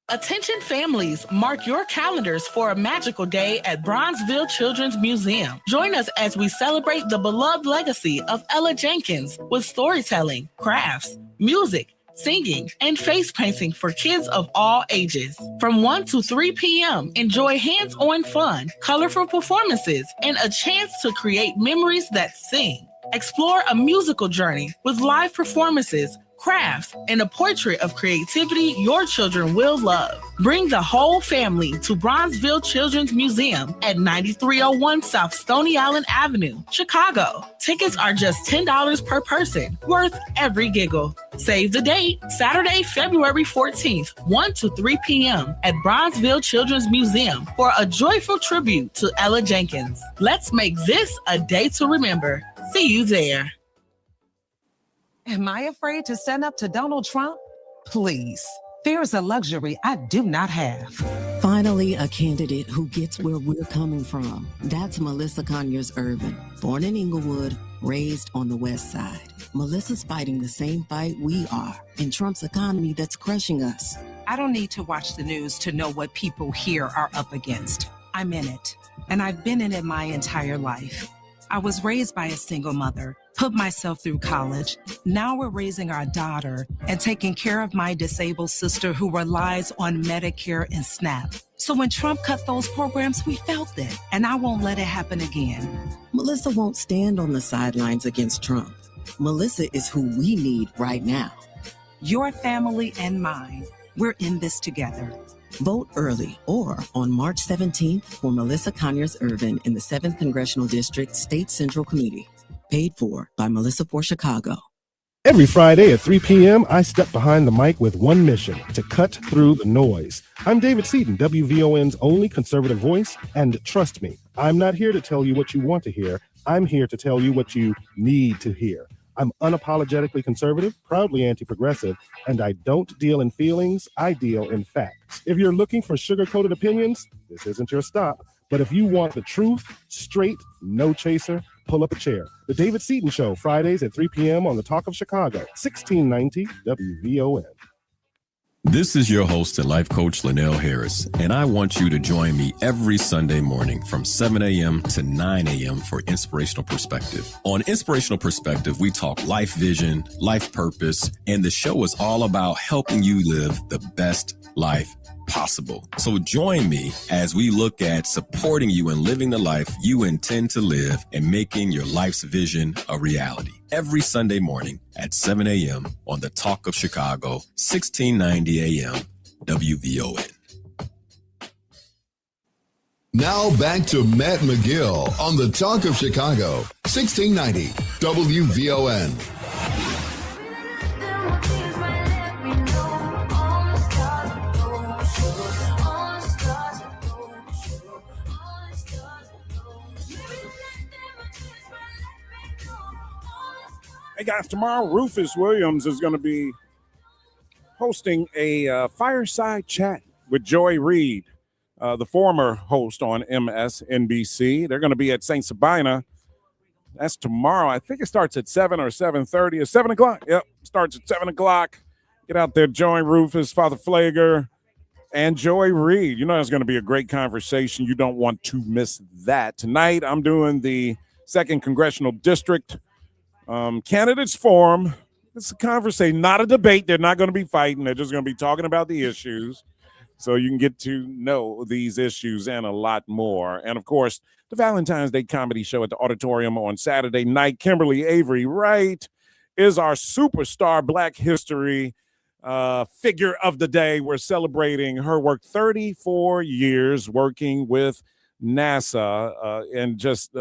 Attention families, mark your calendars for a magical day at Bronzeville Children's Museum. Join us as we celebrate the beloved legacy of Ella Jenkins with storytelling, crafts, music, singing, and face painting for kids of all ages. From 1 to 3 p.m., enjoy hands-on fun, colorful performances, and a chance to create memories that sing. Explore a musical journey with live performances, crafts, and a portrait of creativity your children will love. Bring the whole family to Bronzeville Children's Museum at 9301 South Stony Island Avenue, Chicago. Tickets are just $10 per person, worth every giggle. Save the date, Saturday, February 14th, 1 to 3 p.m. at Bronzeville Children's Museum for a joyful tribute to Ella Jenkins. Let's make this a day to remember. See you there. Am I afraid to stand up to Donald Trump? Please. Fear is a luxury I do not have. Finally, a candidate who gets where we're coming from. That's Melissa Conyers-Irvin, born in Inglewood, raised on the West Side. Melissa's fighting the same fight we are in Trump's economy that's crushing us. I don't need to watch the news to know what people here are up against. I'm in it, and I've been in it my entire life. I was raised by a single mother, put myself through college. Now we're raising our daughter and taking care of my disabled sister who relies on Medicare and SNAP. So when Trump cut those programs, we felt it, and I won't let it happen again. Melissa won't stand on the sidelines against Trump. Melissa is who we need right now. Your family and mine, we're in this together. Vote early or on March 17th for Melissa Conyers-Ervin in the 7th Congressional District State Central Committee. Paid for by Melissa for Chicago. Every Friday at 3 p.m., I step behind the mic with one mission: to cut through the noise. I'm David Seaton, WVON's only conservative voice, and trust me, I'm not here to tell you what you want to hear. I'm here to tell you what you need to hear. I'm unapologetically conservative, proudly anti-progressive, and I don't deal in feelings, I deal in facts. If you're looking for sugar-coated opinions, this isn't your stop. But if you want the truth, straight, no chaser, pull up a chair. The David Seaton Show, Fridays at 3 p.m. on the Talk of Chicago, 1690 WVON. This is your host and life coach, Linnell Harris, and I want you to join me every Sunday morning from 7 a.m. to 9 a.m. for Inspirational Perspective. On Inspirational Perspective, we talk life vision, life purpose, and the show is all about helping you live the best life possible. So join me as we look at supporting you in living the life you intend to live and making your life's vision a reality. Every Sunday morning at 7 a.m. on the Talk of Chicago, 1690 a.m. WVON. Now back to Matt McGill on the Talk of Chicago, 1690 WVON. Hey guys, tomorrow Rufus Williams is going to be hosting a fireside chat with Joy Reid, the former host on MSNBC. They're going to be at St. Sabina. That's tomorrow. I think it starts at 7 or 7:30 or 7 o'clock. Yep, starts at 7 o'clock. Get out there, join Rufus, Father Flager, and Joy Reid. You know it's going to be a great conversation. You don't want to miss that. Tonight, I'm doing the 2nd Congressional District Candidates Forum. It's a conversation, not a debate. They're not going to be fighting. They're just going to be talking about the issues so you can get to know these issues and a lot more. And, of course, the Valentine's Day Comedy Show at the Auditorium on Saturday night. Kimberly Avery Wright is our superstar Black history figure of the day. We're celebrating her work, 34 years working with NASA, and just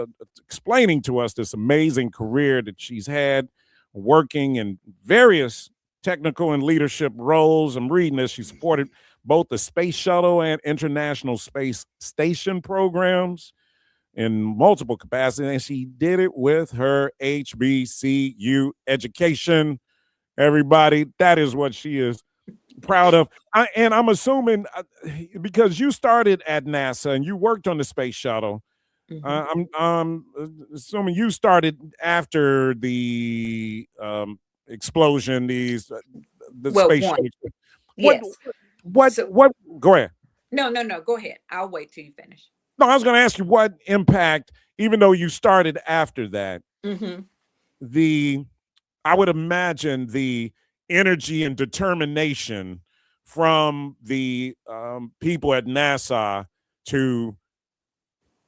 explaining to us this amazing career that she's had working in various technical and leadership roles. I'm reading this. She supported both the Space Shuttle and International Space Station programs in multiple capacities, and she did it with her HBCU education. Everybody, that is what she is proud of. And I'm assuming because you started at NASA and you worked on the space shuttle, I'm assuming you started after the explosion, the space shuttle. Yes. What go ahead. No, go ahead. I'll wait till you finish. No, I was going to ask you what impact, even though you started after that, I would imagine the energy and determination from the people at NASA to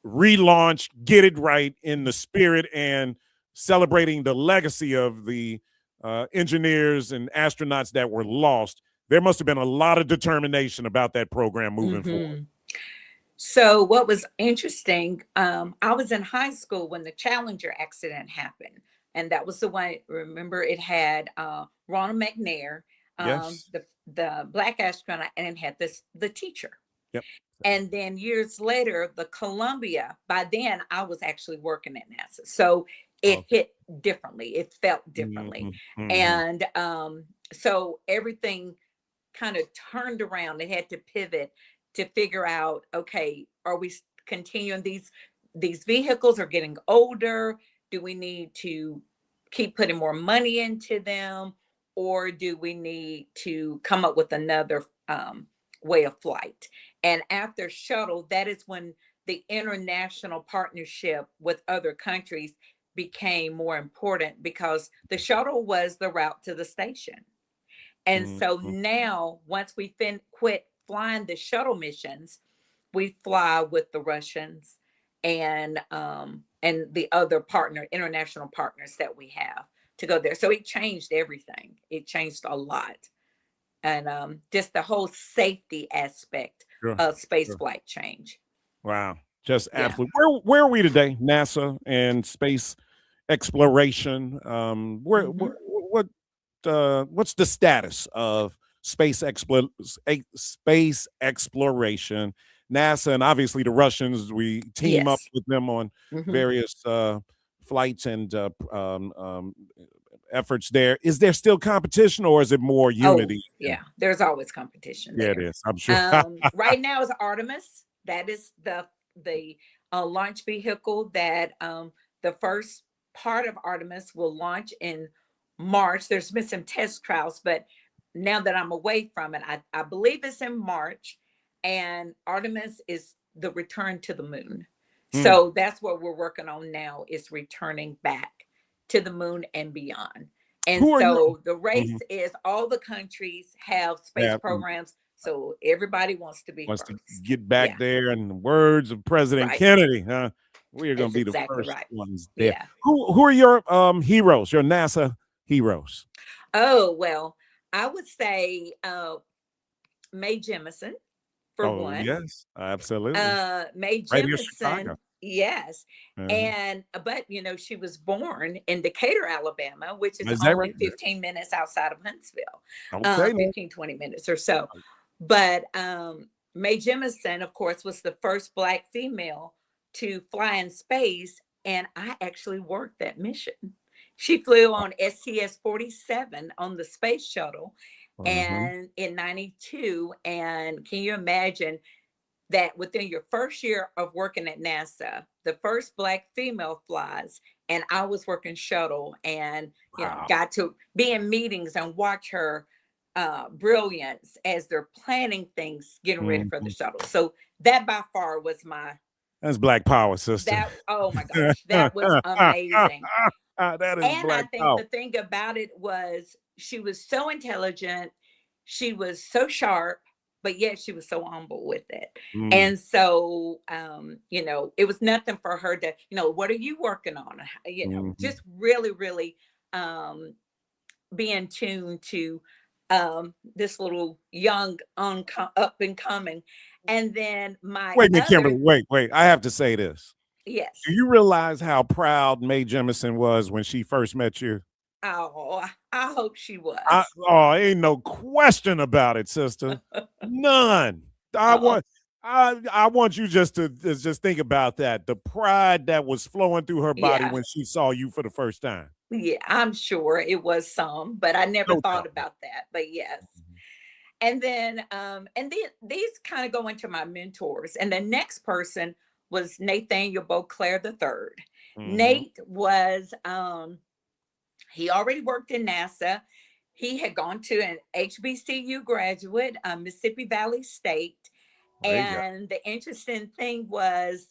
relaunch, get it right in the spirit and celebrating the legacy of the engineers and astronauts that were lost. There must have been a lot of determination about that program moving forward. So what was interesting, I was in high school when the Challenger accident happened. And that was the one, remember, it had Ronald McNair, the Black astronaut, and it had the teacher. Yep. And then years later, the Columbia, by then I was actually working at NASA. So it hit differently. It felt differently. And so everything kind of turned around. They had to pivot to figure out, okay, are we continuing? These vehicles are getting older. Do we need to keep putting more money into them, or do we need to come up with another way of flight? And after shuttle, that is when the international partnership with other countries became more important, because the shuttle was the route to the station. And so now, once we quit flying the shuttle missions, we fly with the Russians and the other international partners that we have to go there. So it changed everything. It changed a lot. just the whole safety aspect Sure, of space sure. flight change. Wow. Just Yeah. absolutely. Where are we today? NASA and space exploration. What's the status of space exploration? NASA and obviously the Russians. We team up Yes. with them on various flights and efforts. There is there still competition, or is it more Oh, unity? yeah. There's always competition Yeah, it there. is. I'm sure. Right now is Artemis. That is the launch vehicle that the first part of Artemis will launch in March. There's been some test trials, but now that I'm away from it, I believe it's in March. And Artemis is the return to the moon. So that's what we're working on now, is returning back to the moon and beyond. And Who are you? so the race is all the countries have space programs. So everybody wants to be Wants to first. get back Yeah. there. In the words of President Right. Kennedy, huh? We are going to That's be the exactly first right. ones there. Yeah. Who are your heroes? Your NASA heroes? Oh, well, I would say Mae Jemison, for Oh one. yes, absolutely. Mae Right here, Jemison, Chicago. yes. Mhm. And but she was born in Decatur, Alabama, which is Is that only right? 15 minutes outside of Huntsville. Okay, now. 15, 20 minutes or so. But Mae Jemison, of course, was the first Black female to fly in space, and I actually worked that mission. She flew on STS-47 on the space shuttle, and in 92. And can you imagine that within your first year of working at NASA, the first Black female flies, and I was working shuttle, and got to be in meetings and watch her brilliance as they're planning things, getting ready for the shuttle. So that by far was my That's Black Power, sister. oh my gosh, that was amazing. That is And I Black think Power. the thing about it was she was so intelligent, she was so sharp, but yet she was so humble with it. And so it was nothing for her to, what are you working on? Just really, really be in tune to this little young up and coming. And then my Wait a minute, other Kimberly. Wait. I have to say this. yes. Do you realize how proud Mae Jemison was when she first met you? Oh, I hope she was. Ain't no question about it, sister. None. I want you just to just think about that. The pride that was flowing through her body Yeah. when she saw you for the first time. Yeah, I'm sure it was some, but I never No thought doubt. about that. But yes. And then these kind of go into my mentors. And the next person was Nathaniel Beauclair III. Nate was he already worked in NASA. He had gone to an HBCU graduate, Mississippi Valley State. And the interesting thing was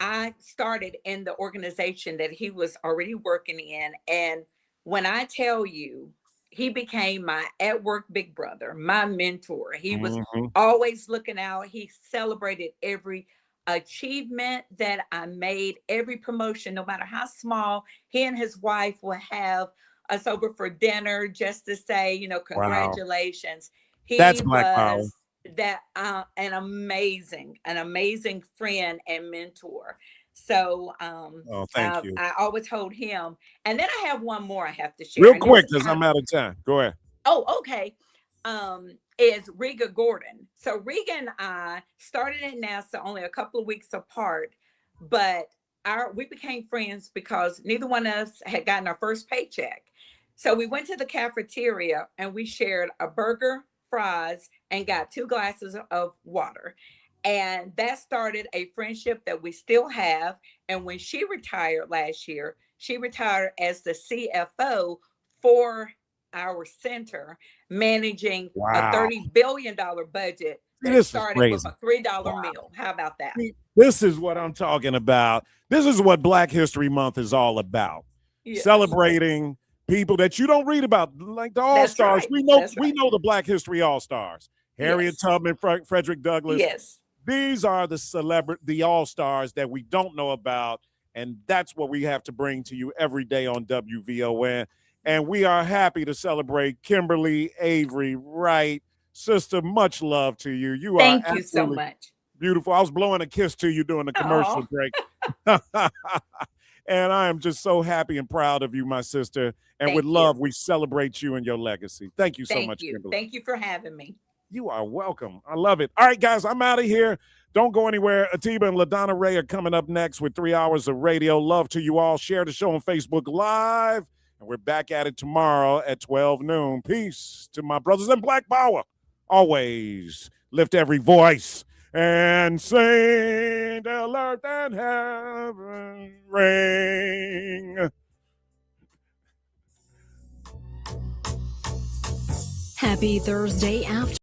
I started in the organization that he was already working in. And when I tell you, he became my at work big brother, my mentor. He was always looking out. He celebrated every achievement that I made, every promotion, no matter how small. He and his wife would have us over for dinner just to say, congratulations. That's He Black Power. was that an amazing friend and mentor. So thank you. I always hold him. And then I have one more I have to share. Real And quick, this is because I'm out of time. Go ahead. Oh, okay. Is Riga Gordon. So Riga and I started at NASA only a couple of weeks apart, but we became friends because neither one of us had gotten our first paycheck. So we went to the cafeteria and we shared a burger, fries, and got 2 glasses of water. And that started a friendship that we still have. And when she retired last year, she retired as the CFO for our center, managing a $30 billion budget that This is started with crazy. a $3 meal. How about that? This is what I'm talking about. This is what Black History Month is all about. Yes. Celebrating people that you don't read about, like the All-Stars. right. We know That's we know the Black History All-Stars. Harriet Yes. Tubman, Frederick Douglass. Yes. These are the All-Stars that we don't know about, and that's what we have to bring to you every day on WVON. And we are happy to celebrate Kimberly Avery Wright, Sister, much love to you. You are Thank you so absolutely much. beautiful. I was blowing a kiss to you during the commercial Aw. break. And I am just so happy and proud of you, my sister. And with Thank love, you. we celebrate you and your legacy. Thank you so Thank much, you. Kimberly. Thank you for having me. You are welcome. I love it. All right, guys, I'm out of here. Don't go anywhere. Atiba and LaDonna Ray are coming up next with 3 hours of radio. Love to you all. Share the show on Facebook Live. And we're back at it tomorrow at 12 noon. Peace to my brothers in Black Power. Always lift every voice and sing till earth and heaven ring. Happy Thursday afternoon.